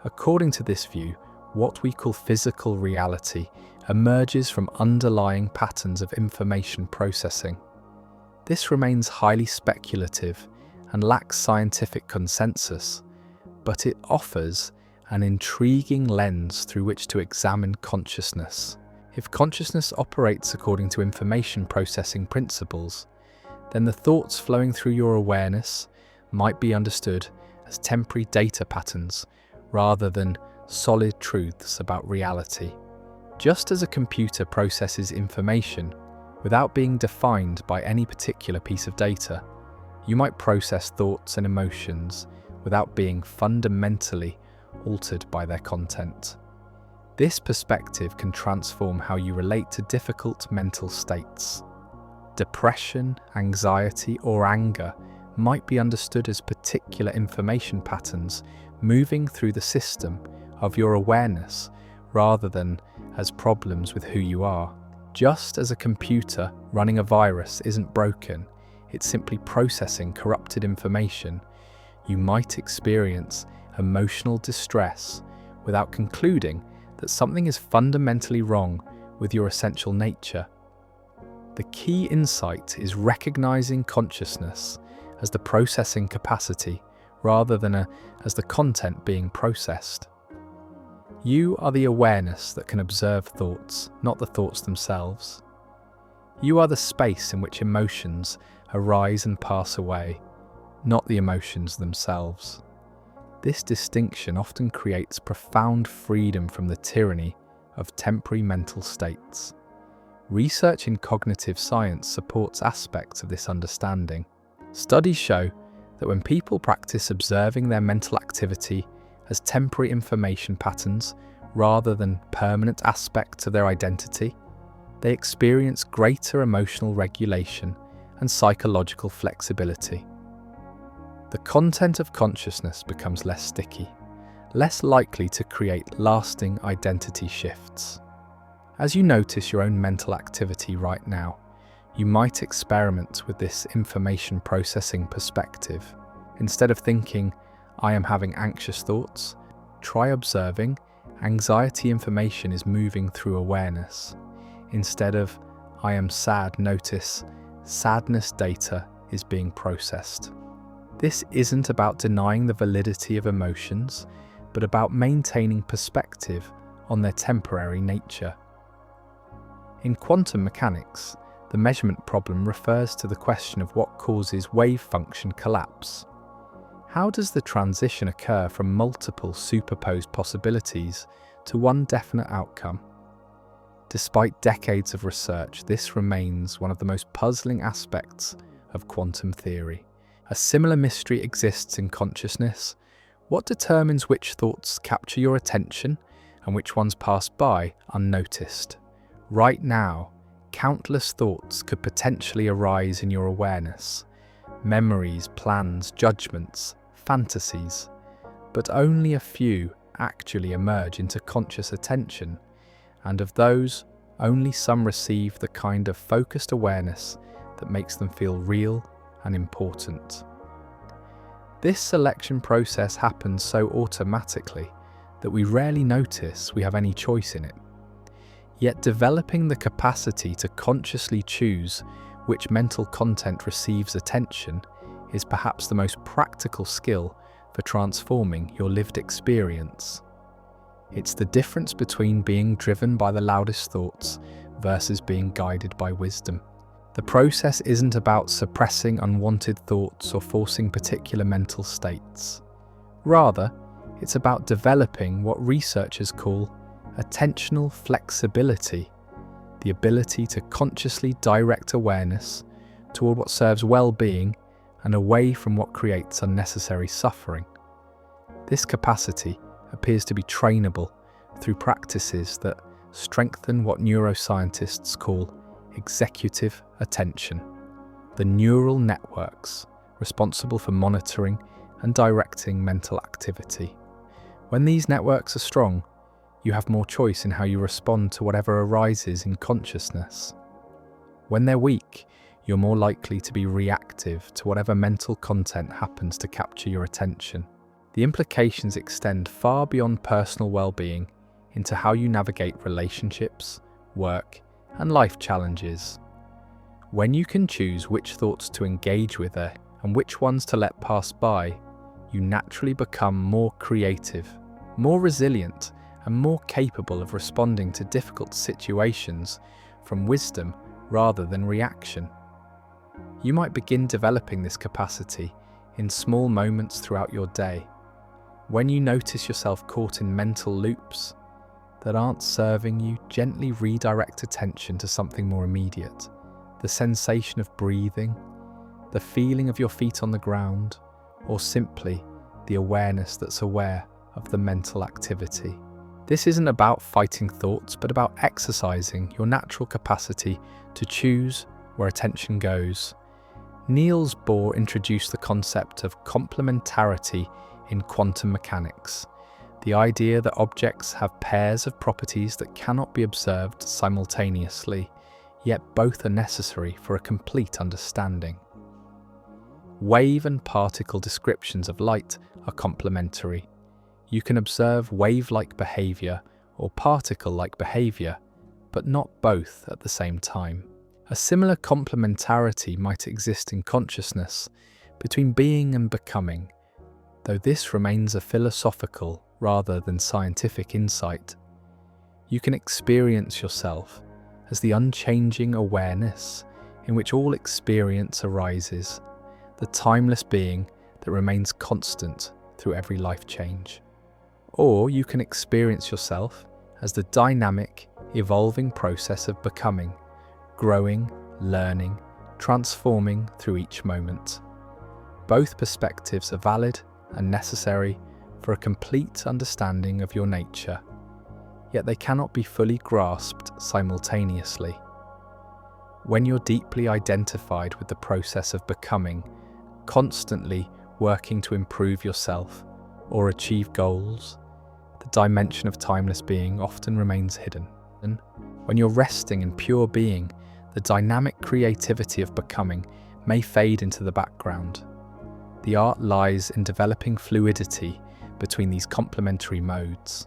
According to this view, what we call physical reality emerges from underlying patterns of information processing. This remains highly speculative and lacks scientific consensus, but it offers an intriguing lens through which to examine consciousness. If consciousness operates according to information processing principles, then the thoughts flowing through your awareness might be understood as temporary data patterns rather than solid truths about reality. Just as a computer processes information without being defined by any particular piece of data, you might process thoughts and emotions without being fundamentally altered by their content. This perspective can transform how you relate to difficult mental states. Depression, anxiety, or anger might be understood as particular information patterns moving through the system of your awareness rather than as problems with who you are. Just as a computer running a virus isn't broken, it's simply processing corrupted information, you might experience emotional distress without concluding that something is fundamentally wrong with your essential nature. The key insight is recognizing consciousness as the processing capacity rather than as the content being processed. You are the awareness that can observe thoughts, not the thoughts themselves. You are the space in which emotions arise and pass away, not the emotions themselves. This distinction often creates profound freedom from the tyranny of temporary mental states. Research in cognitive science supports aspects of this understanding. Studies show that when people practice observing their mental activity as temporary information patterns rather than permanent aspects of their identity, they experience greater emotional regulation and psychological flexibility. The content of consciousness becomes less sticky, less likely to create lasting identity shifts. As you notice your own mental activity right now, you might experiment with this information processing perspective. Instead of thinking, "I am having anxious thoughts," try observing, anxiety information is moving through awareness. Instead of, "I am sad," notice, sadness data is being processed. This isn't about denying the validity of emotions, but about maintaining perspective on their temporary nature. In quantum mechanics, the measurement problem refers to the question of what causes wave function collapse. How does the transition occur from multiple superposed possibilities to one definite outcome? Despite decades of research, this remains one of the most puzzling aspects of quantum theory. A similar mystery exists in consciousness. What determines which thoughts capture your attention and which ones pass by unnoticed? Right now, countless thoughts could potentially arise in your awareness. Memories, plans, judgments, fantasies. But only a few actually emerge into conscious attention, and of those, only some receive the kind of focused awareness that makes them feel real and important. This selection process happens so automatically that we rarely notice we have any choice in it. Yet developing the capacity to consciously choose which mental content receives attention is perhaps the most practical skill for transforming your lived experience. It's the difference between being driven by the loudest thoughts versus being guided by wisdom. The process isn't about suppressing unwanted thoughts or forcing particular mental states. Rather, it's about developing what researchers call attentional flexibility, the ability to consciously direct awareness toward what serves well-being and away from what creates unnecessary suffering. This capacity appears to be trainable through practices that strengthen what neuroscientists call executive attention, the neural networks responsible for monitoring and directing mental activity. When these networks are strong, you have more choice in how you respond to whatever arises in consciousness. When they're weak, you're more likely to be reactive to whatever mental content happens to capture your attention. The implications extend far beyond personal well-being into how you navigate relationships, work, and life challenges. When you can choose which thoughts to engage with and which ones to let pass by, you naturally become more creative, more resilient, and more capable of responding to difficult situations from wisdom rather than reaction. You might begin developing this capacity in small moments throughout your day. When you notice yourself caught in mental loops that aren't serving you, gently redirect attention to something more immediate. The sensation of breathing, the feeling of your feet on the ground, or simply the awareness that's aware of the mental activity. This isn't about fighting thoughts, but about exercising your natural capacity to choose where attention goes. Niels Bohr introduced the concept of complementarity in quantum mechanics, the idea that objects have pairs of properties that cannot be observed simultaneously, yet both are necessary for a complete understanding. Wave and particle descriptions of light are complementary. You can observe wave-like behavior or particle-like behavior, but not both at the same time. A similar complementarity might exist in consciousness between being and becoming, though this remains a philosophical rather than scientific insight. You can experience yourself as the unchanging awareness in which all experience arises, the timeless being that remains constant through every life change. Or you can experience yourself as the dynamic, evolving process of becoming, growing, learning, transforming through each moment. Both perspectives are valid and necessary for a complete understanding of your nature, yet they cannot be fully grasped simultaneously. When you're deeply identified with the process of becoming, constantly working to improve yourself or achieve goals, the dimension of timeless being often remains hidden. When you're resting in pure being, the dynamic creativity of becoming may fade into the background. The art lies in developing fluidity between these complementary modes.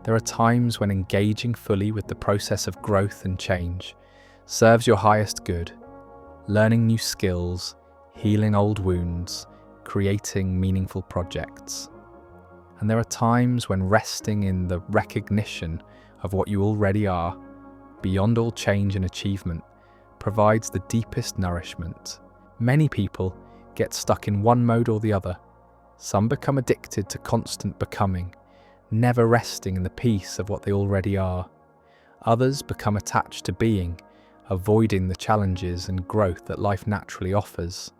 There are times when engaging fully with the process of growth and change serves your highest good, learning new skills, healing old wounds, creating meaningful projects. And there are times when resting in the recognition of what you already are, beyond all change and achievement, provides the deepest nourishment. Many people get stuck in one mode or the other. Some become addicted to constant becoming, never resting in the peace of what they already are. Others become attached to being, avoiding the challenges and growth that life naturally offers.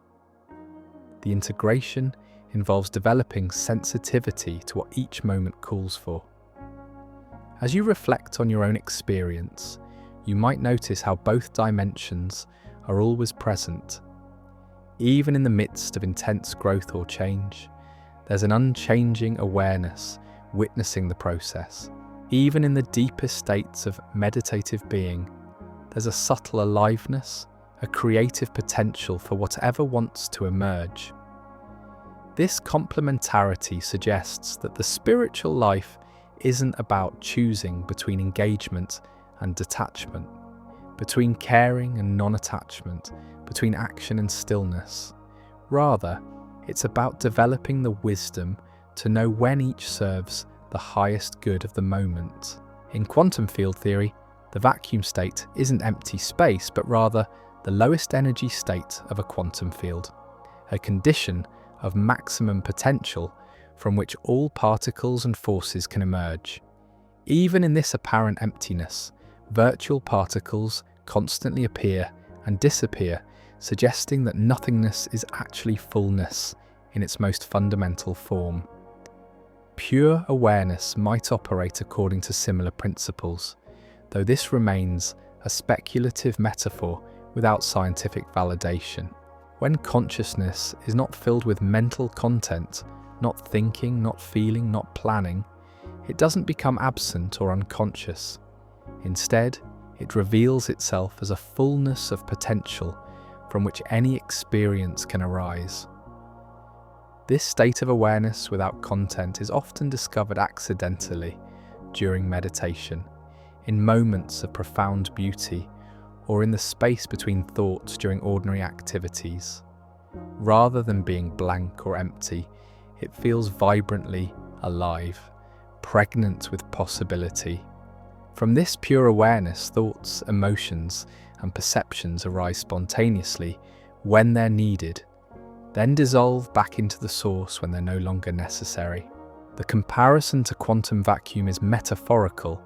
The integration involves developing sensitivity to what each moment calls for. As you reflect on your own experience, you might notice how both dimensions are always present. Even in the midst of intense growth or change, there's an unchanging awareness witnessing the process. Even in the deepest states of meditative being, there's a subtle aliveness, a creative potential for whatever wants to emerge. This complementarity suggests that the spiritual life isn't about choosing between engagement and detachment, between caring and non-attachment, between action and stillness. Rather, it's about developing the wisdom to know when each serves the highest good of the moment. In quantum field theory, the vacuum state isn't empty space, but rather the lowest energy state of a quantum field, a condition of maximum potential from which all particles and forces can emerge. Even in this apparent emptiness, virtual particles constantly appear and disappear, suggesting that nothingness is actually fullness in its most fundamental form. Pure awareness might operate according to similar principles, though this remains a speculative metaphor without scientific validation. When consciousness is not filled with mental content, not thinking, not feeling, not planning, it doesn't become absent or unconscious. Instead, it reveals itself as a fullness of potential from which any experience can arise. This state of awareness without content is often discovered accidentally during meditation, in moments of profound beauty, or in the space between thoughts during ordinary activities. Rather than being blank or empty, it feels vibrantly alive, pregnant with possibility. From this pure awareness, thoughts, emotions, and perceptions arise spontaneously when they're needed, then dissolve back into the source when they're no longer necessary. The comparison to quantum vacuum is metaphorical,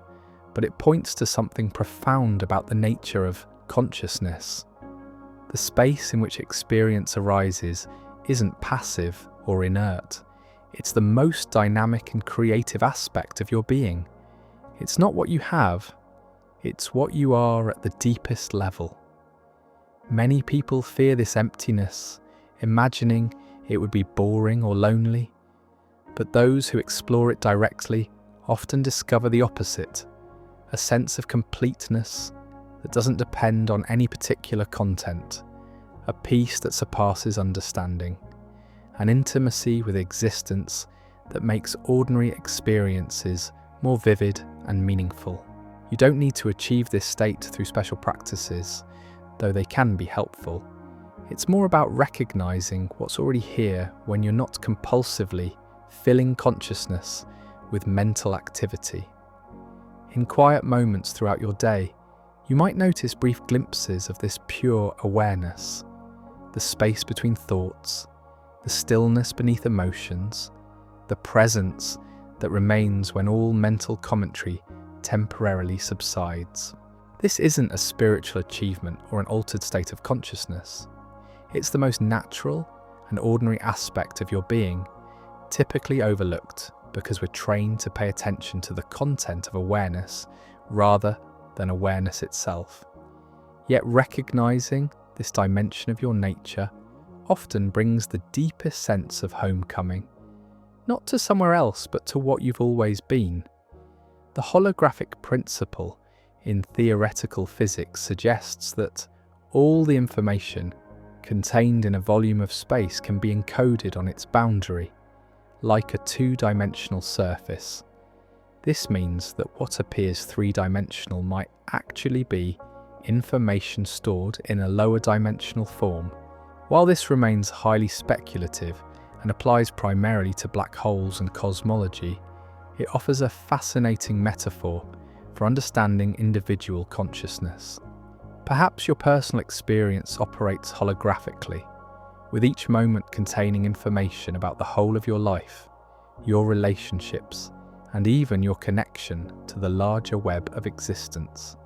but it points to something profound about the nature of consciousness. The space in which experience arises isn't passive or inert. It's the most dynamic and creative aspect of your being. It's not what you have, it's what you are at the deepest level. Many people fear this emptiness, imagining it would be boring or lonely, but those who explore it directly often discover the opposite, a sense of completeness that doesn't depend on any particular content, a peace that surpasses understanding, an intimacy with existence that makes ordinary experiences more vivid and meaningful. You don't need to achieve this state through special practices, though they can be helpful. It's more about recognizing what's already here when you're not compulsively filling consciousness with mental activity. In quiet moments throughout your day, you might notice brief glimpses of this pure awareness, the space between thoughts, the stillness beneath emotions, the presence that remains when all mental commentary temporarily subsides. This isn't a spiritual achievement or an altered state of consciousness. It's the most natural and ordinary aspect of your being, typically overlooked because we're trained to pay attention to the content of awareness rather than awareness itself. Yet recognizing this dimension of your nature often brings the deepest sense of homecoming, not to somewhere else but to what you've always been. The holographic principle in theoretical physics suggests that all the information contained in a volume of space can be encoded on its boundary, like a two-dimensional surface. This means that what appears three-dimensional might actually be information stored in a lower dimensional form. While this remains highly speculative and applies primarily to black holes and cosmology, it offers a fascinating metaphor for understanding individual consciousness. Perhaps your personal experience operates holographically, with each moment containing information about the whole of your life, your relationships, and even your connection to the larger web of existence.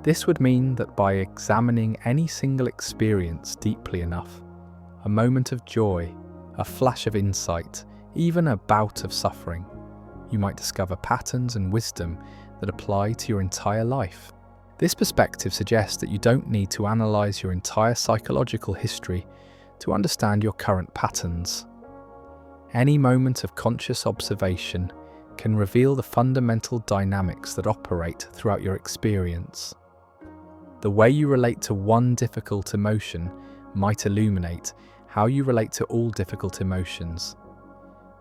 This would mean that by examining any single experience deeply enough, a moment of joy, a flash of insight, even a bout of suffering, you might discover patterns and wisdom that apply to your entire life. This perspective suggests that you don't need to analyze your entire psychological history to understand your current patterns. Any moment of conscious observation can reveal the fundamental dynamics that operate throughout your experience. The way you relate to one difficult emotion might illuminate how you relate to all difficult emotions.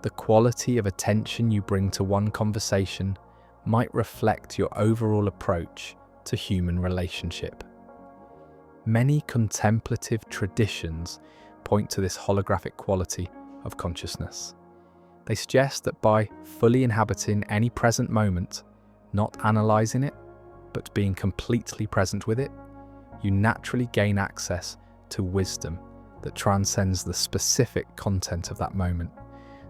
The quality of attention you bring to one conversation might reflect your overall approach to human relationship. Many contemplative traditions point to this holographic quality of consciousness. They suggest that by fully inhabiting any present moment, not analysing it, but being completely present with it, you naturally gain access to wisdom that transcends the specific content of that moment.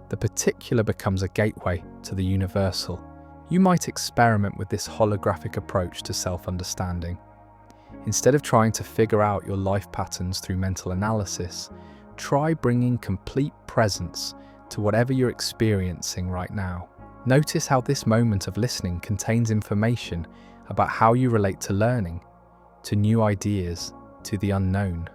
The particular becomes a gateway to the universal. You might experiment with this holographic approach to self-understanding. Instead of trying to figure out your life patterns through mental analysis, try bringing complete presence to whatever you're experiencing right now. Notice how this moment of listening contains information about how you relate to learning, to new ideas, to the unknown.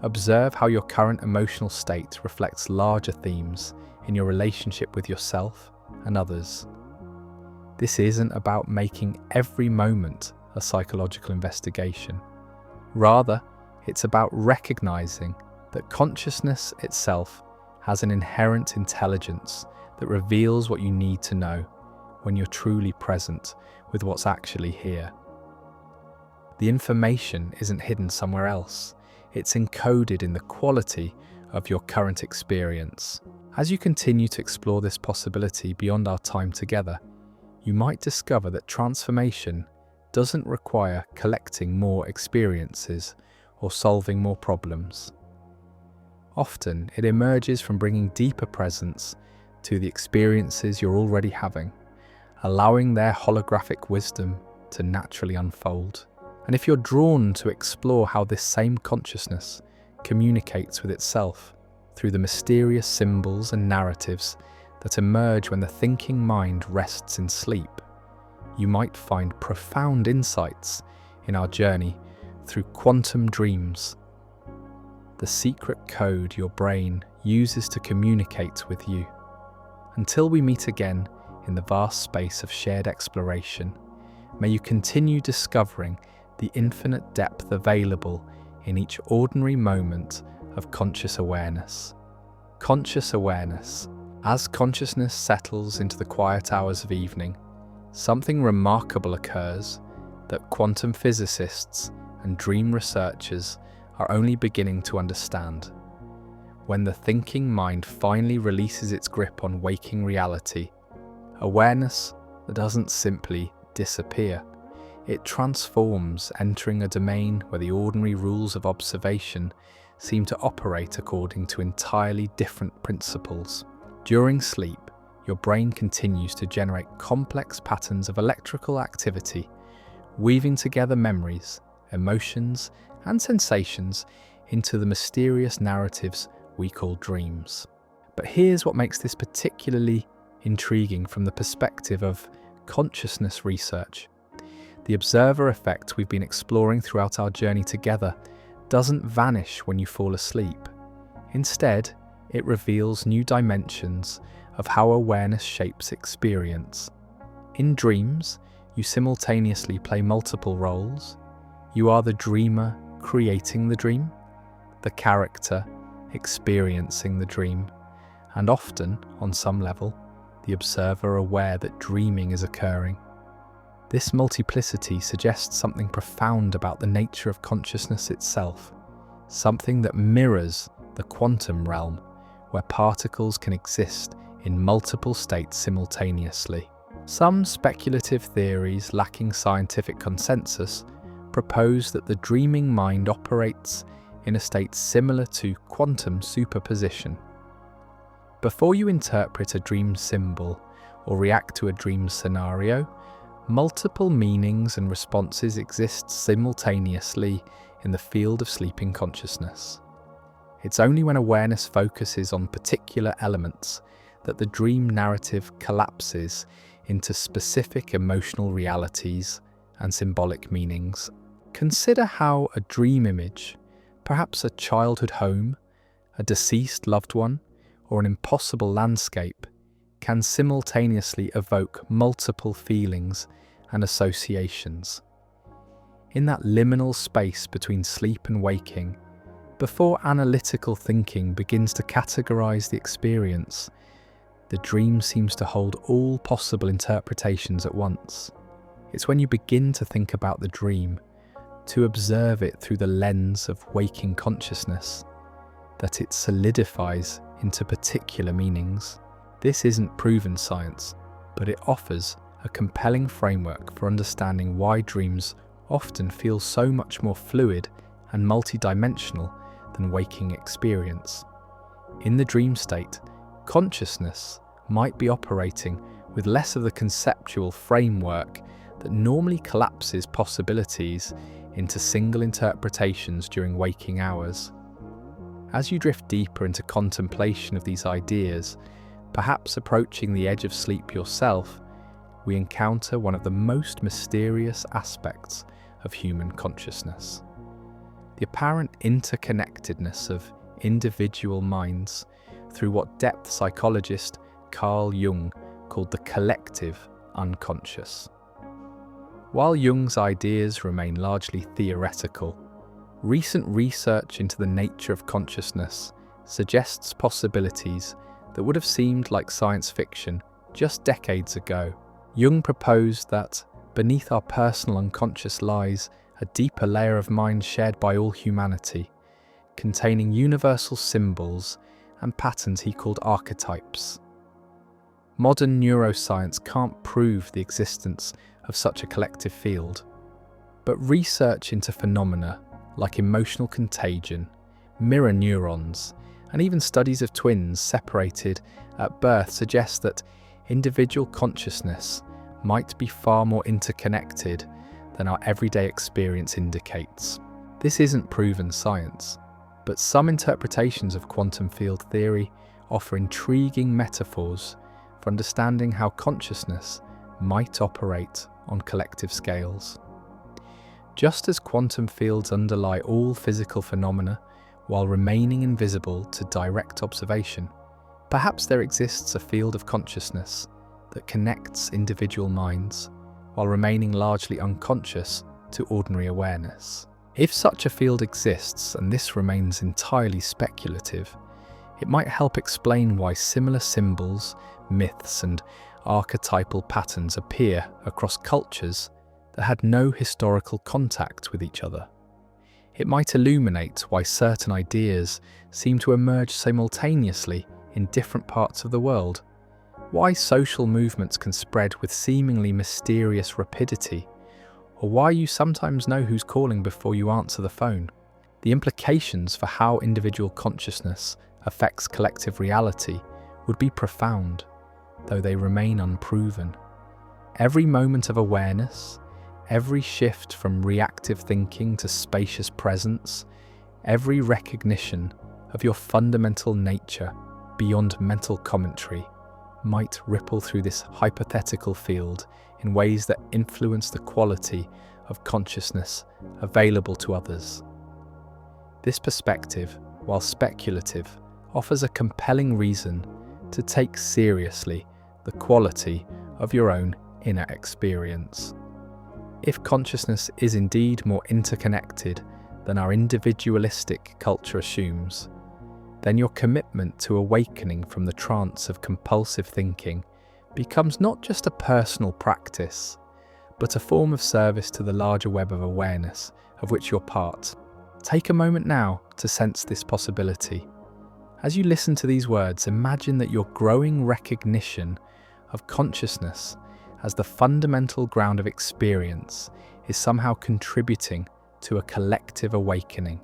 Observe how your current emotional state reflects larger themes in your relationship with yourself and others. This isn't about making every moment a psychological investigation. Rather, it's about recognizing that consciousness itself has an inherent intelligence that reveals what you need to know when you're truly present with what's actually here. The information isn't hidden somewhere else. It's encoded in the quality of your current experience. As you continue to explore this possibility beyond our time together, you might discover that transformation doesn't require collecting more experiences or solving more problems. Often, it emerges from bringing deeper presence to the experiences you're already having, allowing their holographic wisdom to naturally unfold. And if you're drawn to explore how this same consciousness communicates with itself through the mysterious symbols and narratives that emerge when the thinking mind rests in sleep, you might find profound insights in our journey through quantum dreams, the secret code your brain uses to communicate with you. Until we meet again in the vast space of shared exploration, may you continue discovering the infinite depth available in each ordinary moment of conscious awareness. Conscious awareness. As consciousness settles into the quiet hours of evening, something remarkable occurs that quantum physicists and dream researchers are only beginning to understand. When the thinking mind finally releases its grip on waking reality, awareness doesn't simply disappear. It transforms, entering a domain where the ordinary rules of observation seem to operate according to entirely different principles. During sleep, your brain continues to generate complex patterns of electrical activity, weaving together memories, emotions, and sensations into the mysterious narratives we call dreams. But here's what makes this particularly intriguing from the perspective of consciousness research. The observer effect we've been exploring throughout our journey together doesn't vanish when you fall asleep. Instead, it reveals new dimensions of how awareness shapes experience. In dreams, you simultaneously play multiple roles. You are the dreamer creating the dream, the character experiencing the dream, and often, on some level, the observer aware that dreaming is occurring. This multiplicity suggests something profound about the nature of consciousness itself, something that mirrors the quantum realm, where particles can exist in multiple states simultaneously. Some speculative theories lacking scientific consensus propose that the dreaming mind operates in a state similar to quantum superposition. Before you interpret a dream symbol or react to a dream scenario, multiple meanings and responses exist simultaneously in the field of sleeping consciousness. It's only when awareness focuses on particular elements that the dream narrative collapses into specific emotional realities and symbolic meanings. Consider how a dream image, perhaps a childhood home, a deceased loved one, or an impossible landscape, can simultaneously evoke multiple feelings and associations. In that liminal space between sleep and waking, before analytical thinking begins to categorize the experience, the dream seems to hold all possible interpretations at once. It's when you begin to think about the dream, to observe it through the lens of waking consciousness, that it solidifies into particular meanings. This isn't proven science, but it offers a compelling framework for understanding why dreams often feel so much more fluid and multidimensional than waking experience. In the dream state, consciousness might be operating with less of the conceptual framework that normally collapses possibilities into single interpretations during waking hours. As you drift deeper into contemplation of these ideas, perhaps approaching the edge of sleep yourself, we encounter one of the most mysterious aspects of human consciousness: the apparent interconnectedness of individual minds through what depth psychologist Carl Jung called the collective unconscious. While Jung's ideas remain largely theoretical, recent research into the nature of consciousness suggests possibilities that would have seemed like science fiction just decades ago. Jung proposed that beneath our personal unconscious lies a deeper layer of mind shared by all humanity, containing universal symbols and patterns he called archetypes. Modern neuroscience can't prove the existence of such a collective field, but research into phenomena like emotional contagion, mirror neurons, and even studies of twins separated at birth suggest that individual consciousness might be far more interconnected than our everyday experience indicates. This isn't proven science, but some interpretations of quantum field theory offer intriguing metaphors for understanding how consciousness might operate on collective scales. Just as quantum fields underlie all physical phenomena while remaining invisible to direct observation, perhaps there exists a field of consciousness that connects individual minds while remaining largely unconscious to ordinary awareness. If such a field exists, and this remains entirely speculative, it might help explain why similar symbols, myths, and archetypal patterns appear across cultures that had no historical contact with each other. It might illuminate why certain ideas seem to emerge simultaneously in different parts of the world, why social movements can spread with seemingly mysterious rapidity, or why you sometimes know who's calling before you answer the phone. The implications for how individual consciousness affects collective reality would be profound, though they remain unproven. Every moment of awareness, every shift from reactive thinking to spacious presence, every recognition of your fundamental nature beyond mental commentary might ripple through this hypothetical field in ways that influence the quality of consciousness available to others. This perspective, while speculative, offers a compelling reason to take seriously the quality of your own inner experience. If consciousness is indeed more interconnected than our individualistic culture assumes, then your commitment to awakening from the trance of compulsive thinking becomes not just a personal practice, but a form of service to the larger web of awareness of which you're part. Take a moment now to sense this possibility. As you listen to these words, imagine that your growing recognition of consciousness as the fundamental ground of experience is somehow contributing to a collective awakening,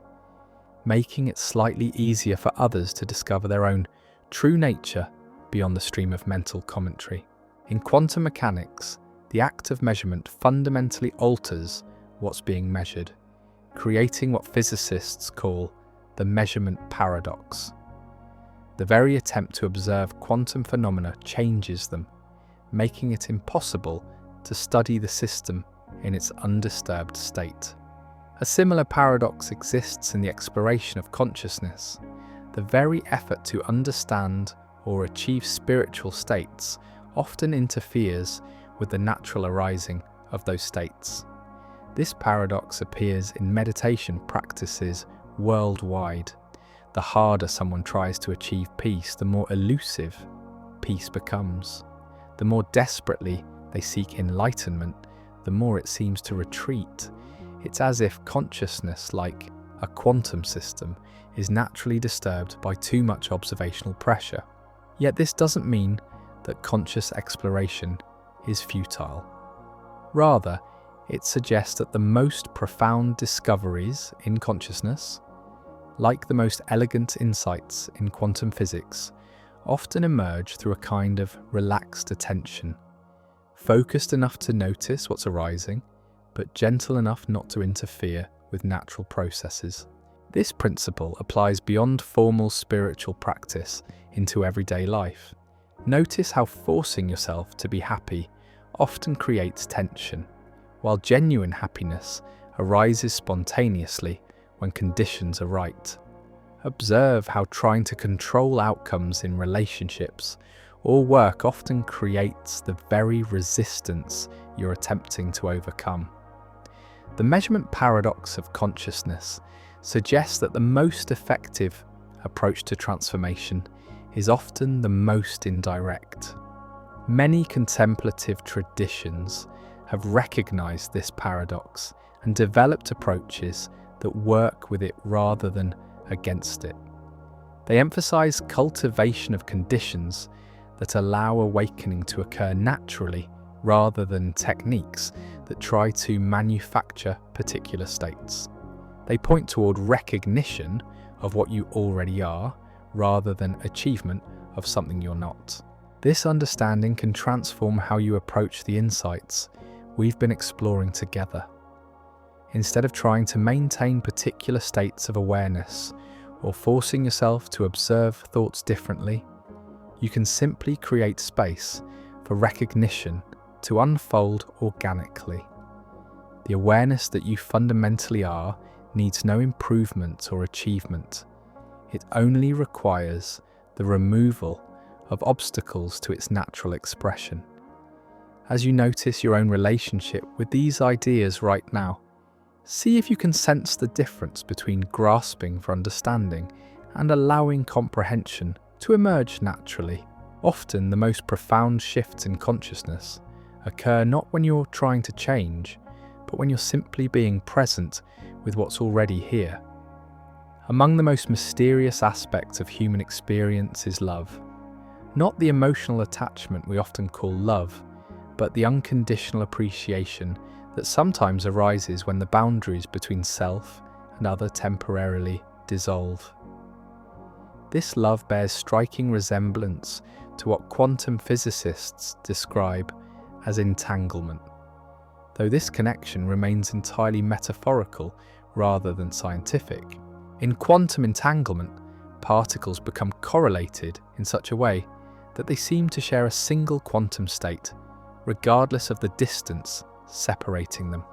making it slightly easier for others to discover their own true nature beyond the stream of mental commentary. In quantum mechanics, the act of measurement fundamentally alters what's being measured, creating what physicists call the measurement paradox. The very attempt to observe quantum phenomena changes them, making it impossible to study the system in its undisturbed state. A similar paradox exists in the exploration of consciousness. The very effort to understand or achieve spiritual states often interferes with the natural arising of those states. This paradox appears in meditation practices worldwide. The harder someone tries to achieve peace, the more elusive peace becomes. The more desperately they seek enlightenment, the more it seems to retreat. It's as if consciousness, like a quantum system, is naturally disturbed by too much observational pressure. Yet this doesn't mean that conscious exploration is futile. Rather, it suggests that the most profound discoveries in consciousness, like the most elegant insights in quantum physics, often emerge through a kind of relaxed attention, focused enough to notice what's arising, but gentle enough not to interfere with natural processes. This principle applies beyond formal spiritual practice into everyday life. Notice how forcing yourself to be happy often creates tension, while genuine happiness arises spontaneously when conditions are right. Observe how trying to control outcomes in relationships or work often creates the very resistance you're attempting to overcome. The measurement paradox of consciousness suggests that the most effective approach to transformation is often the most indirect. Many contemplative traditions have recognized this paradox and developed approaches that work with it rather than against it. They emphasize cultivation of conditions that allow awakening to occur naturally rather than techniques that try to manufacture particular states. They point toward recognition of what you already are rather than achievement of something you're not. This understanding can transform how you approach the insights we've been exploring together. Instead of trying to maintain particular states of awareness or forcing yourself to observe thoughts differently, you can simply create space for recognition to unfold organically. The awareness that you fundamentally are needs no improvement or achievement. It only requires the removal of obstacles to its natural expression. As you notice your own relationship with these ideas right now, see if you can sense the difference between grasping for understanding and allowing comprehension to emerge naturally. Often, the most profound shifts in consciousness occur not when you're trying to change, but when you're simply being present with what's already here. Among the most mysterious aspects of human experience is love. Not the emotional attachment we often call love, but the unconditional appreciation that sometimes arises when the boundaries between self and other temporarily dissolve. This love bears striking resemblance to what quantum physicists describe as entanglement, though this connection remains entirely metaphorical rather than scientific. In quantum entanglement, particles become correlated in such a way that they seem to share a single quantum state, regardless of the distance separating them.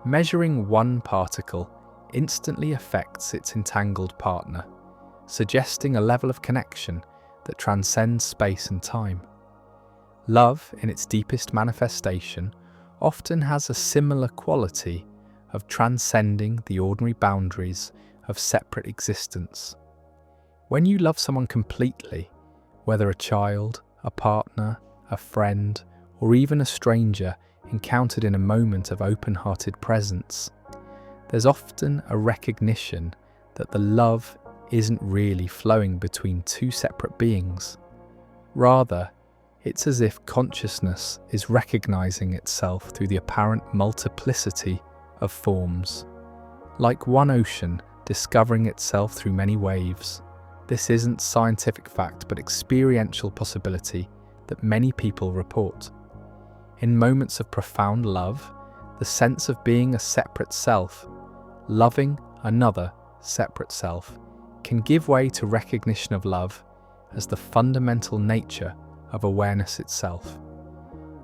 Measuring one particle instantly affects its entangled partner, suggesting a level of connection that transcends space and time. Love, in its deepest manifestation, often has a similar quality of transcending the ordinary boundaries of separate existence. When you love someone completely, whether a child, a partner, a friend, or even a stranger encountered in a moment of open-hearted presence, there's often a recognition that the love isn't really flowing between two separate beings. Rather, it's as if consciousness is recognizing itself through the apparent multiplicity of forms. Like one ocean discovering itself through many waves. This isn't scientific fact, but experiential possibility that many people report. In moments of profound love, the sense of being a separate self, loving another separate self, can give way to recognition of love as the fundamental nature of awareness itself.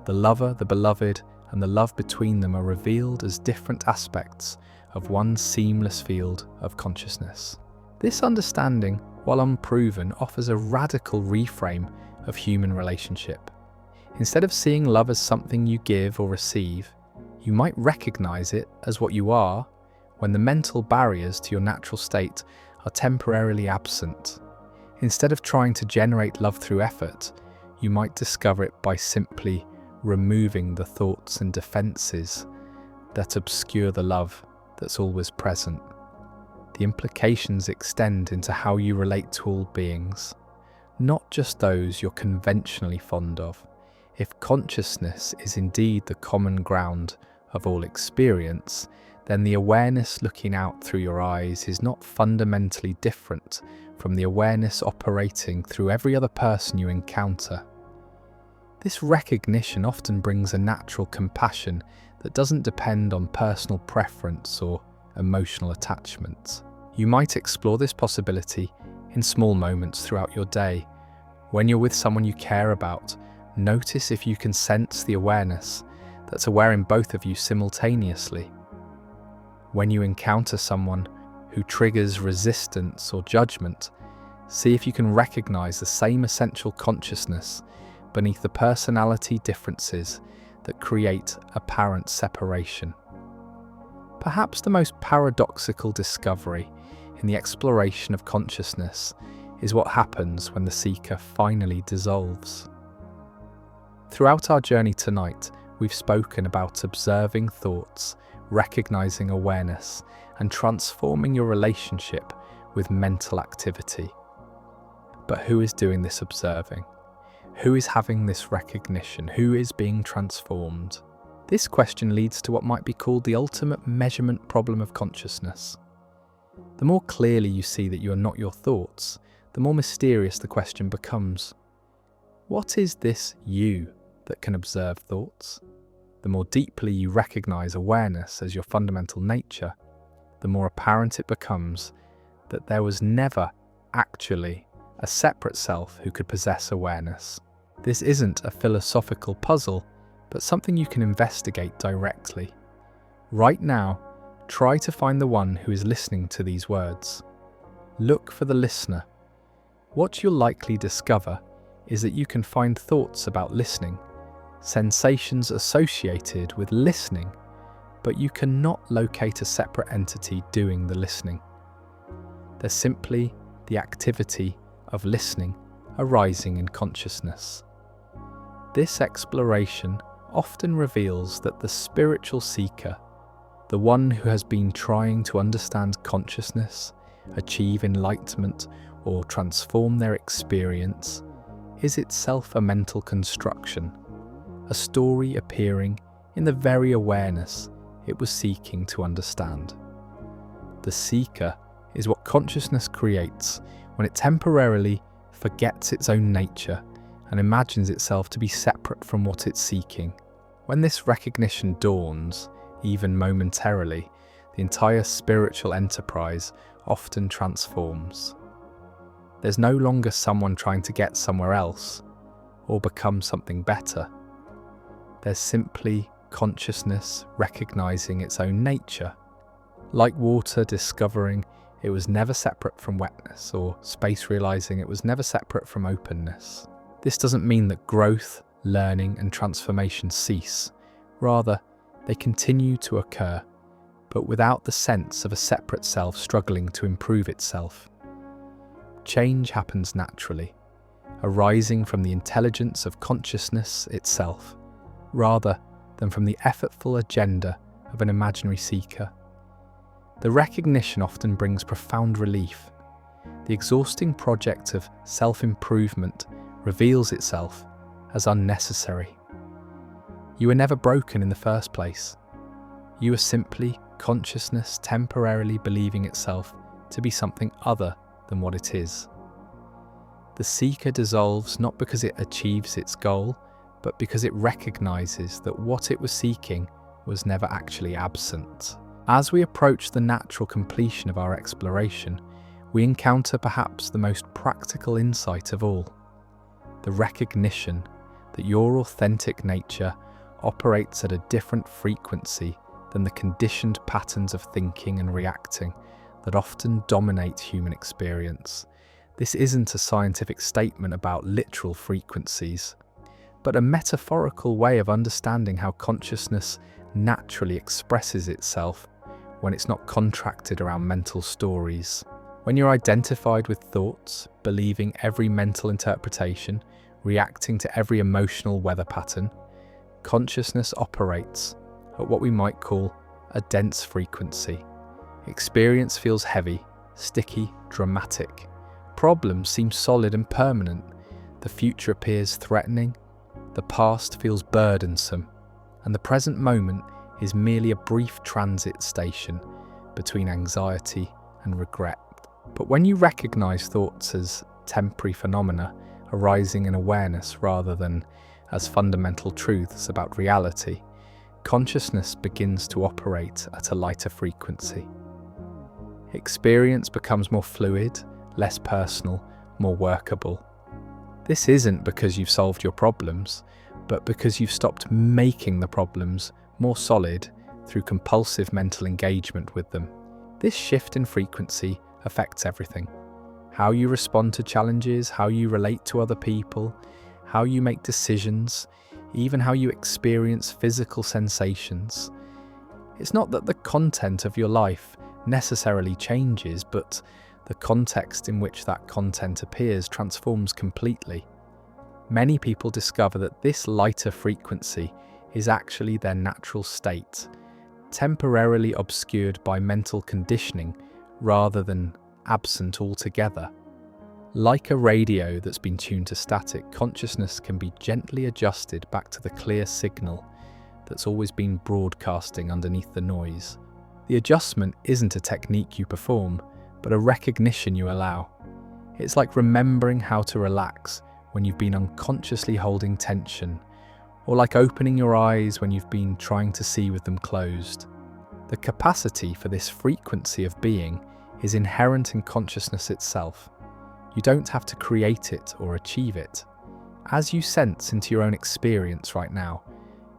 The lover, the beloved, and the love between them are revealed as different aspects of one seamless field of consciousness. This understanding while unproven, offers a radical reframe of human relationship. Instead of seeing love as something you give or receive, you might recognize it as what you are when the mental barriers to your natural state are temporarily absent. Instead of trying to generate love through effort, you might discover it by simply removing the thoughts and defenses that obscure the love that's always present. The implications extend into how you relate to all beings, not just those you're conventionally fond of. If consciousness is indeed the common ground of all experience, then the awareness looking out through your eyes is not fundamentally different from the awareness operating through every other person you encounter. This recognition often brings a natural compassion that doesn't depend on personal preference or emotional attachment. You might explore this possibility in small moments throughout your day. When you're with someone you care about, notice if you can sense the awareness that's aware in both of you simultaneously. When you encounter someone who triggers resistance or judgment, see if you can recognize the same essential consciousness beneath the personality differences that create apparent separation. Perhaps the most paradoxical discovery in the exploration of consciousness is what happens when the seeker finally dissolves. Throughout our journey tonight, we've spoken about observing thoughts, recognizing awareness, and transforming your relationship with mental activity. But who is doing this observing? Who is having this recognition? Who is being transformed? This question leads to what might be called the ultimate measurement problem of consciousness. The more clearly you see that you are not your thoughts, the more mysterious the question becomes. What is this you that can observe thoughts? The more deeply you recognize awareness as your fundamental nature, the more apparent it becomes that there was never actually a separate self who could possess awareness. This isn't a philosophical puzzle, but something you can investigate directly. Right now, try to find the one who is listening to these words. Look for the listener. What you'll likely discover is that you can find thoughts about listening, sensations associated with listening, but you cannot locate a separate entity doing the listening. There's simply the activity of listening arising in consciousness. This exploration often reveals that the spiritual seeker, the one who has been trying to understand consciousness, achieve enlightenment, or transform their experience, is itself a mental construction, a story appearing in the very awareness it was seeking to understand. The seeker is what consciousness creates when it temporarily forgets its own nature and imagines itself to be separate from what it's seeking. When this recognition dawns, even momentarily, the entire spiritual enterprise often transforms. There's no longer someone trying to get somewhere else or become something better. There's simply consciousness recognizing its own nature, like water discovering it was never separate from wetness, or space realizing it was never separate from openness. This doesn't mean that growth, learning, and transformation cease. Rather, they continue to occur, but without the sense of a separate self struggling to improve itself. Change happens naturally, arising from the intelligence of consciousness itself, rather than from the effortful agenda of an imaginary seeker. The recognition often brings profound relief. The exhausting project of self-improvement reveals itself as unnecessary. You were never broken in the first place. You are simply consciousness temporarily believing itself to be something other than what it is. The seeker dissolves not because it achieves its goal, but because it recognizes that what it was seeking was never actually absent. As we approach the natural completion of our exploration, we encounter perhaps the most practical insight of all: the recognition that your authentic nature operates at a different frequency than the conditioned patterns of thinking and reacting that often dominate human experience. This isn't a scientific statement about literal frequencies, but a metaphorical way of understanding how consciousness naturally expresses itself when it's not contracted around mental stories. When you're identified with thoughts, believing every mental interpretation, reacting to every emotional weather pattern, consciousness operates at what we might call a dense frequency. Experience feels heavy, sticky, dramatic. Problems seem solid and permanent. The future appears threatening. The past feels burdensome. And the present moment is merely a brief transit station between anxiety and regret. But when you recognize thoughts as temporary phenomena arising in awareness rather than as fundamental truths about reality, consciousness begins to operate at a lighter frequency. Experience becomes more fluid, less personal, more workable. This isn't because you've solved your problems, but because you've stopped making the problems more solid through compulsive mental engagement with them. This shift in frequency affects everything. How you respond to challenges, how you relate to other people, how you make decisions, even how you experience physical sensations. It's not that the content of your life necessarily changes, but the context in which that content appears transforms completely. Many people discover that this lighter frequency is actually their natural state, temporarily obscured by mental conditioning rather than absent altogether. Like a radio that's been tuned to static, consciousness can be gently adjusted back to the clear signal that's always been broadcasting underneath the noise. The adjustment isn't a technique you perform, but a recognition you allow. It's like remembering how to relax when you've been unconsciously holding tension, or like opening your eyes when you've been trying to see with them closed. The capacity for this frequency of being is inherent in consciousness itself. You don't have to create it or achieve it. As you sense into your own experience right now,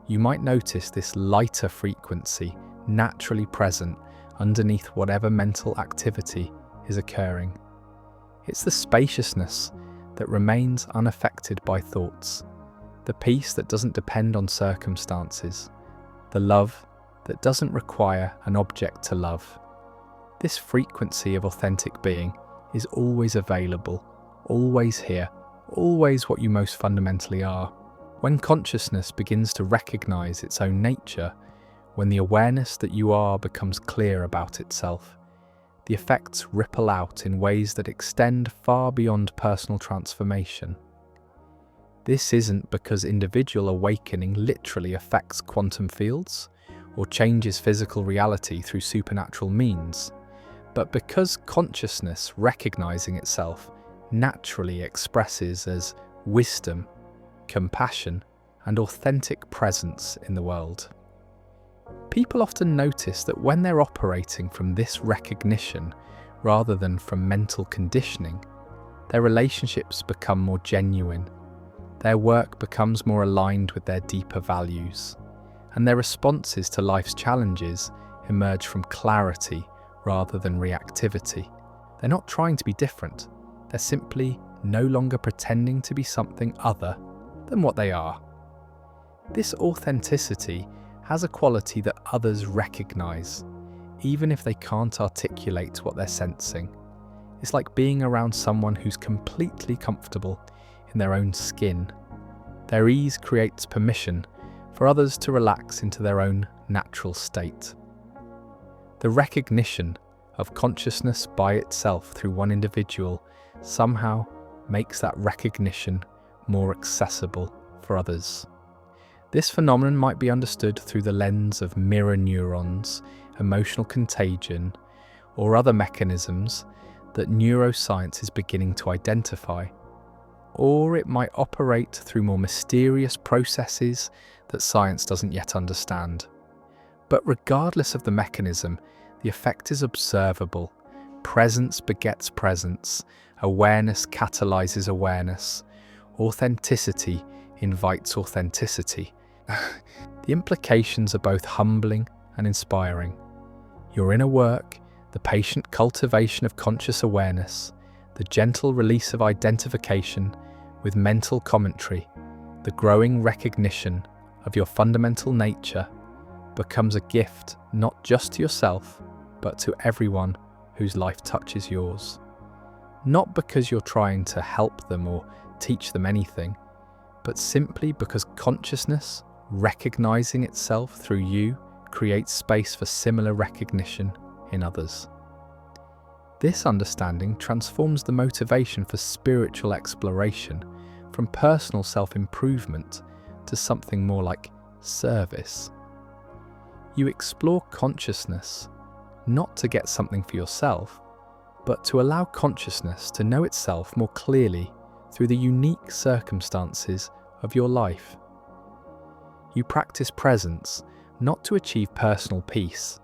you might notice this lighter frequency naturally present underneath whatever mental activity is occurring. It's the spaciousness that remains unaffected by thoughts, the peace that doesn't depend on circumstances, the love that doesn't require an object to love. This frequency of authentic being is always available, always here, always what you most fundamentally are. When consciousness begins to recognize its own nature, when the awareness that you are becomes clear about itself, the effects ripple out in ways that extend far beyond personal transformation. This isn't because individual awakening literally affects quantum fields or changes physical reality through supernatural means, but because consciousness recognizing itself naturally expresses as wisdom, compassion, and authentic presence in the world. People often notice that when they're operating from this recognition rather than from mental conditioning, their relationships become more genuine, their work becomes more aligned with their deeper values, and their responses to life's challenges emerge from clarity rather than reactivity. They're not trying to be different, they're simply no longer pretending to be something other than what they are. This authenticity has a quality that others recognize, even if they can't articulate what they're sensing. It's like being around someone who's completely comfortable in their own skin. Their ease creates permission for others to relax into their own natural state. The recognition of consciousness by itself through one individual somehow makes that recognition more accessible for others. This phenomenon might be understood through the lens of mirror neurons, emotional contagion, or other mechanisms that neuroscience is beginning to identify. Or it might operate through more mysterious processes that science doesn't yet understand. But regardless of the mechanism, the effect is observable. Presence begets presence. Awareness catalyzes awareness. Authenticity invites authenticity. The implications are both humbling and inspiring. Your inner work, the patient cultivation of conscious awareness, the gentle release of identification with mental commentary, the growing recognition of your fundamental nature becomes a gift not just to yourself, but to everyone whose life touches yours. Not because you're trying to help them or teach them anything, but simply because consciousness, recognizing itself through you, creates space for similar recognition in others. This understanding transforms the motivation for spiritual exploration from personal self-improvement to something more like service. You explore consciousness not to get something for yourself, but to allow consciousness to know itself more clearly through the unique circumstances of your life. You practice presence not to achieve personal peace,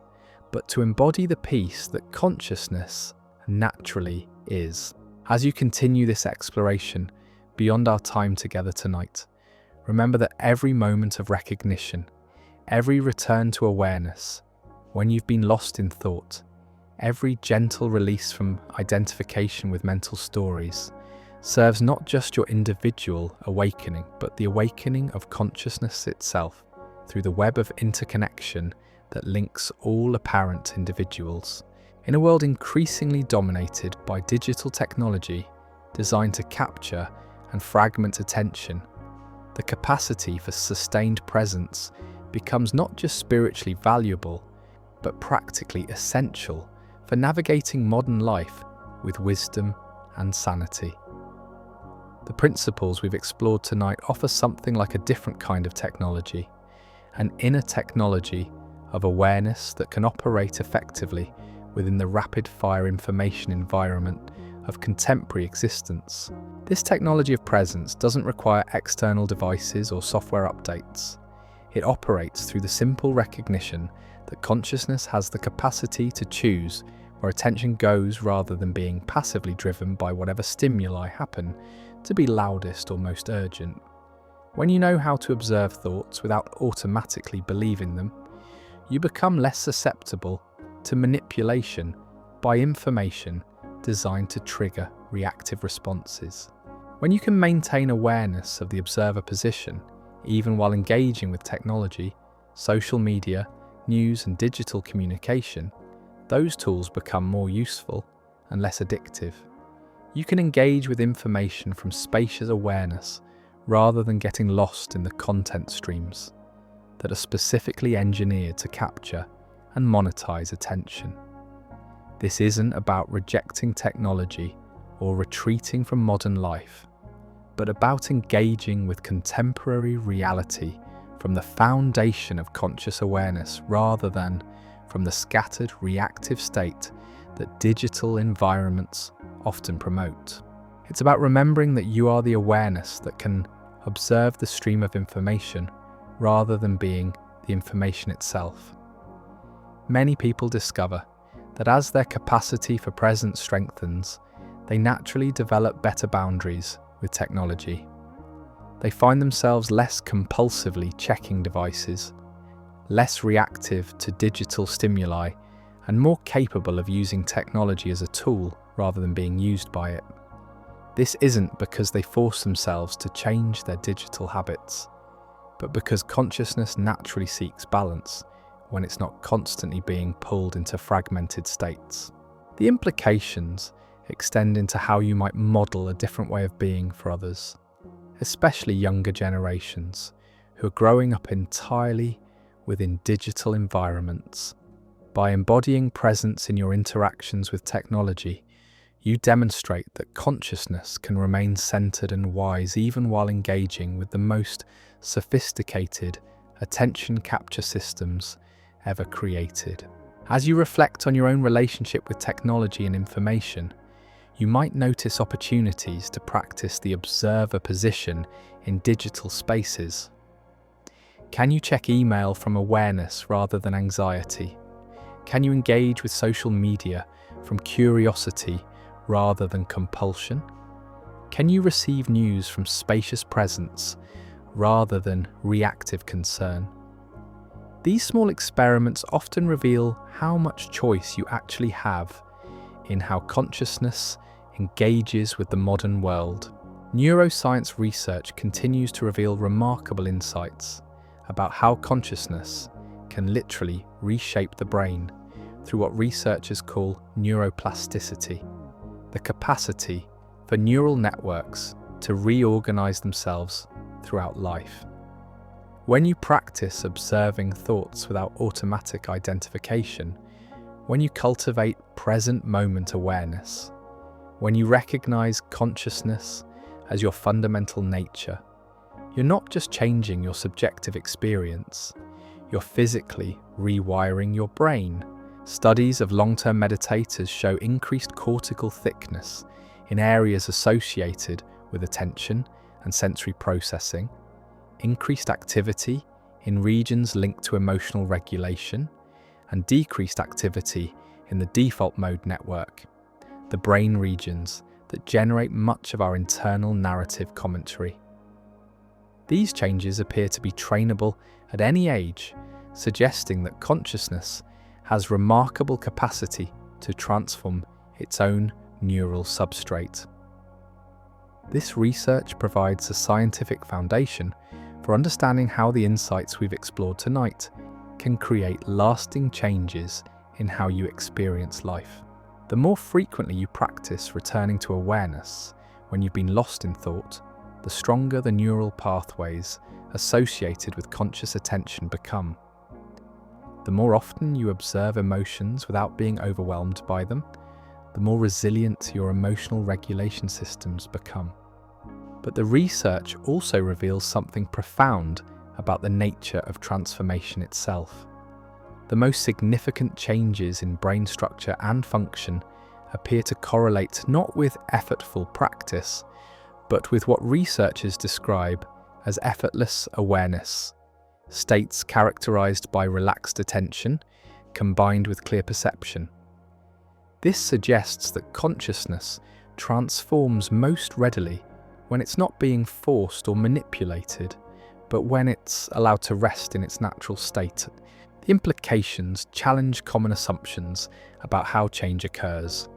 but to embody the peace that consciousness naturally is. As you continue this exploration beyond our time together tonight, remember that every moment of recognition, every return to awareness, when you've been lost in thought, every gentle release from identification with mental stories, serves not just your individual awakening, but the awakening of consciousness itself through the web of interconnection that links all apparent individuals. In a world increasingly dominated by digital technology designed to capture and fragment attention, the capacity for sustained presence becomes not just spiritually valuable, but practically essential for navigating modern life with wisdom and sanity. The principles we've explored tonight offer something like a different kind of technology, an inner technology of awareness that can operate effectively within the rapid-fire information environment of contemporary existence. This technology of presence doesn't require external devices or software updates. It operates through the simple recognition that consciousness has the capacity to choose where attention goes rather than being passively driven by whatever stimuli happen to be loudest or most urgent. When you know how to observe thoughts without automatically believing them, you become less susceptible to manipulation by information designed to trigger reactive responses. When you can maintain awareness of the observer position, even while engaging with technology, social media, news and digital communication, those tools become more useful and less addictive. You can engage with information from spacious awareness rather than getting lost in the content streams that are specifically engineered to capture and monetize attention. This isn't about rejecting technology or retreating from modern life, but about engaging with contemporary reality from the foundation of conscious awareness rather than from the scattered reactive state that digital environments often promote. It's about remembering that you are the awareness that can observe the stream of information rather than being the information itself. Many people discover that as their capacity for presence strengthens, they naturally develop better boundaries with technology. They find themselves less compulsively checking devices, less reactive to digital stimuli, and more capable of using technology as a tool rather than being used by it. This isn't because they force themselves to change their digital habits, but because consciousness naturally seeks balance when it's not constantly being pulled into fragmented states. The implications extend into how you might model a different way of being for others, especially younger generations who are growing up entirely within digital environments. By embodying presence in your interactions with technology, you demonstrate that consciousness can remain centered and wise even while engaging with the most sophisticated attention capture systems ever created. As you reflect on your own relationship with technology and information, you might notice opportunities to practice the observer position in digital spaces. Can you check email from awareness rather than anxiety? Can you engage with social media from curiosity rather than compulsion? Can you receive news from spacious presence rather than reactive concern? These small experiments often reveal how much choice you actually have in how consciousness engages with the modern world. Neuroscience research continues to reveal remarkable insights about how consciousness can literally reshape the brain through what researchers call neuroplasticity, the capacity for neural networks to reorganize themselves throughout life. When you practice observing thoughts without automatic identification, when you cultivate present moment awareness, when you recognize consciousness as your fundamental nature, you're not just changing your subjective experience, you're physically rewiring your brain. Studies of long-term meditators show increased cortical thickness in areas associated with attention and sensory processing, increased activity in regions linked to emotional regulation, and decreased activity in the default mode network, the brain regions that generate much of our internal narrative commentary. These changes appear to be trainable at any age, suggesting that consciousness has remarkable capacity to transform its own neural substrate. This research provides a scientific foundation for understanding how the insights we've explored tonight can create lasting changes in how you experience life. The more frequently you practice returning to awareness when you've been lost in thought, the stronger the neural pathways associated with conscious attention become. The more often you observe emotions without being overwhelmed by them, the more resilient your emotional regulation systems become. But the research also reveals something profound about the nature of transformation itself. The most significant changes in brain structure and function appear to correlate not with effortful practice, but with what researchers describe as effortless awareness, states characterized by relaxed attention combined with clear perception. This suggests that consciousness transforms most readily when it's not being forced or manipulated, but when it's allowed to rest in its natural state. The implications challenge common assumptions about how change occurs.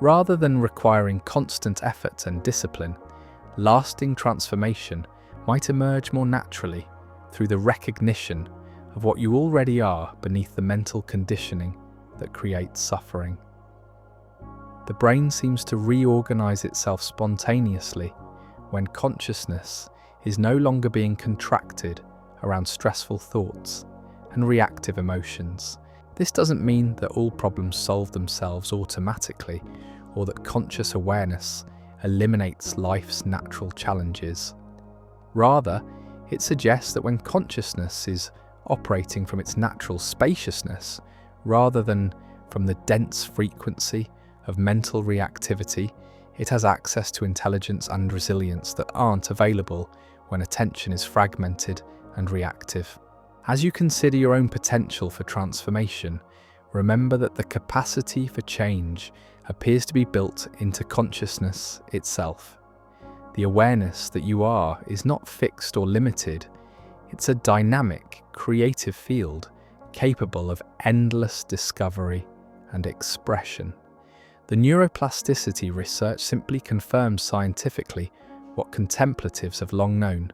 Rather than requiring constant effort and discipline, lasting transformation might emerge more naturally through the recognition of what you already are beneath the mental conditioning that creates suffering. The brain seems to reorganize itself spontaneously when consciousness is no longer being contracted around stressful thoughts and reactive emotions. This doesn't mean that all problems solve themselves automatically or that conscious awareness eliminates life's natural challenges. Rather, it suggests that when consciousness is operating from its natural spaciousness rather than from the dense frequency of mental reactivity, it has access to intelligence and resilience that aren't available when attention is fragmented and reactive. As you consider your own potential for transformation, remember that the capacity for change appears to be built into consciousness itself. The awareness that you are is not fixed or limited. It's a dynamic, creative field capable of endless discovery and expression. The neuroplasticity research simply confirms scientifically what contemplatives have long known.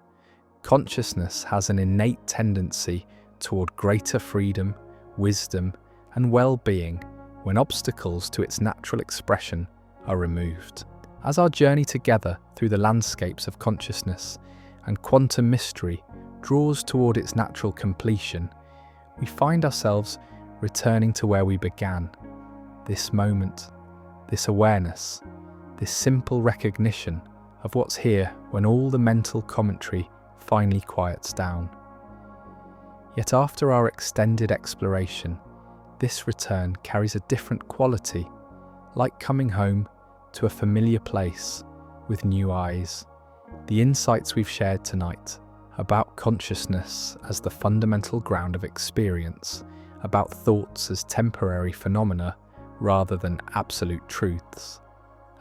Consciousness has an innate tendency toward greater freedom, wisdom, and well-being when obstacles to its natural expression are removed. As our journey together through the landscapes of consciousness and quantum mystery draws toward its natural completion, we find ourselves returning to where we began. This moment, this awareness, this simple recognition of what's here when all the mental commentary finally quiets down. Yet after our extended exploration, this return carries a different quality, like coming home to a familiar place with new eyes. The insights we've shared tonight about consciousness as the fundamental ground of experience, about thoughts as temporary phenomena rather than absolute truths,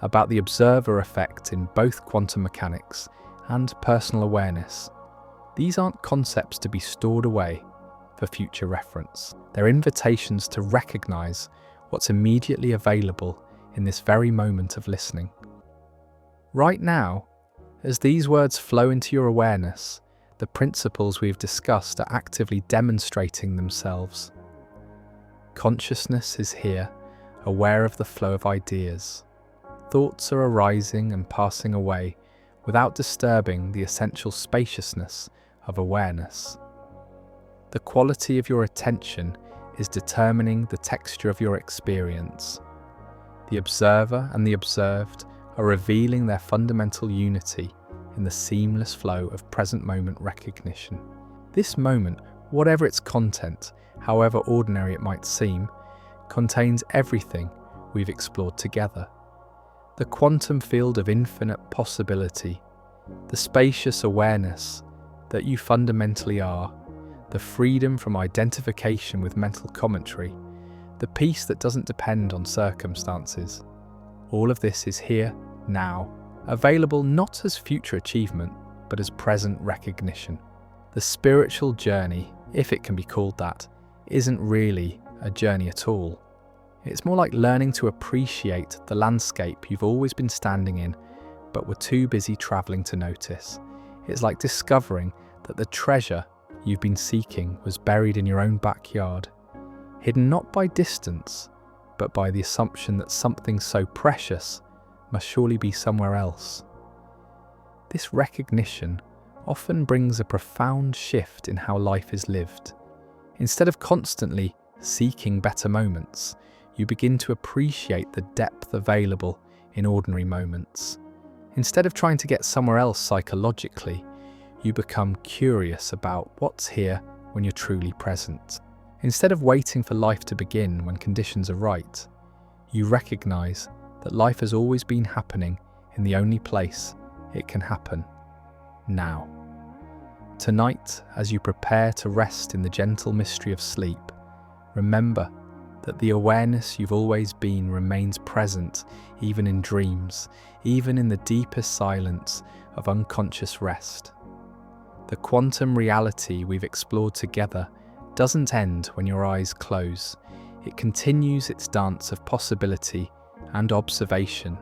about the observer effect in both quantum mechanics and personal awareness. These aren't concepts to be stored away for future reference. They're invitations to recognize what's immediately available in this very moment of listening. Right now, as these words flow into your awareness, the principles we've discussed are actively demonstrating themselves. Consciousness is here, aware of the flow of ideas. Thoughts are arising and passing away without disturbing the essential spaciousness of awareness. The quality of your attention is determining the texture of your experience. The observer and the observed are revealing their fundamental unity in the seamless flow of present moment recognition. This moment, whatever its content, however ordinary it might seem, contains everything we've explored together. The quantum field of infinite possibility, the spacious awareness that you fundamentally are, the freedom from identification with mental commentary, the peace that doesn't depend on circumstances. All of this is here, now, available not as future achievement, but as present recognition. The spiritual journey, if it can be called that, isn't really a journey at all. It's more like learning to appreciate the landscape you've always been standing in, but were too busy travelling to notice. It's like discovering that the treasure you've been seeking was buried in your own backyard, hidden not by distance, but by the assumption that something so precious must surely be somewhere else. This recognition often brings a profound shift in how life is lived. Instead of constantly seeking better moments, you begin to appreciate the depth available in ordinary moments. Instead of trying to get somewhere else psychologically, you become curious about what's here when you're truly present. Instead of waiting for life to begin when conditions are right, you recognize that life has always been happening in the only place it can happen, now. Tonight, as you prepare to rest in the gentle mystery of sleep, remember that the awareness you've always been remains present even in dreams, even in the deepest silence of unconscious rest. The quantum reality we've explored together doesn't end when your eyes close. It continues its dance of possibility and observation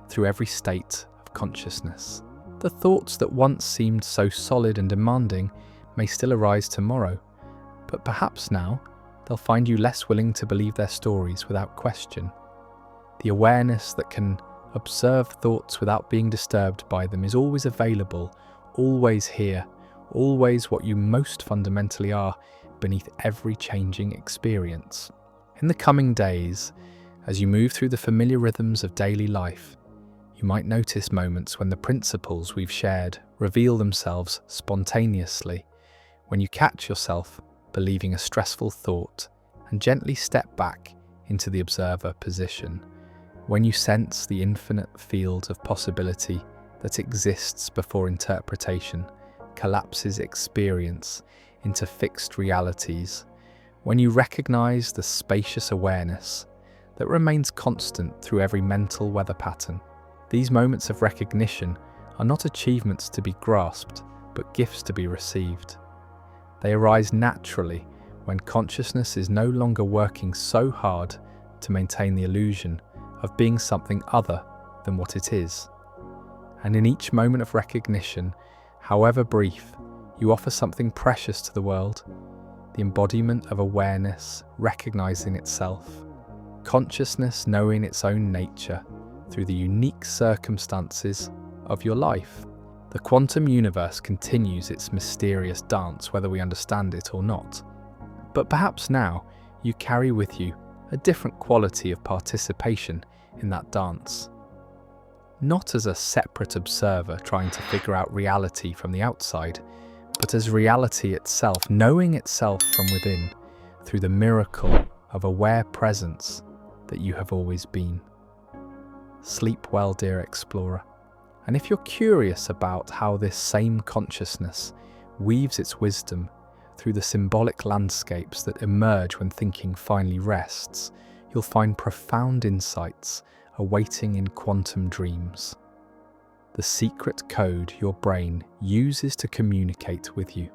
through every state of consciousness. The thoughts that once seemed so solid and demanding may still arise tomorrow, but perhaps now they'll find you less willing to believe their stories without question. The awareness that can observe thoughts without being disturbed by them is always available, always here, always what you most fundamentally are beneath every changing experience. In the coming days, as you move through the familiar rhythms of daily life, you might notice moments when the principles we've shared reveal themselves spontaneously, when you catch yourself believing a stressful thought and gently step back into the observer position, when you sense the infinite field of possibility that exists before interpretation collapses experience into fixed realities, when you recognize the spacious awareness that remains constant through every mental weather pattern. These moments of recognition are not achievements to be grasped, but gifts to be received. They arise naturally when consciousness is no longer working so hard to maintain the illusion of being something other than what it is. And in each moment of recognition, however brief, you offer something precious to the world, the embodiment of awareness recognizing itself, consciousness knowing its own nature through the unique circumstances of your life. The quantum universe continues its mysterious dance whether we understand it or not. But perhaps now you carry with you a different quality of participation in that dance. Not as a separate observer trying to figure out reality from the outside, but as reality itself, knowing itself from within through the miracle of aware presence that you have always been. Sleep well, dear explorer. And if you're curious about how this same consciousness weaves its wisdom through the symbolic landscapes that emerge when thinking finally rests, you'll find profound insights awaiting in quantum dreams. The secret code your brain uses to communicate with you.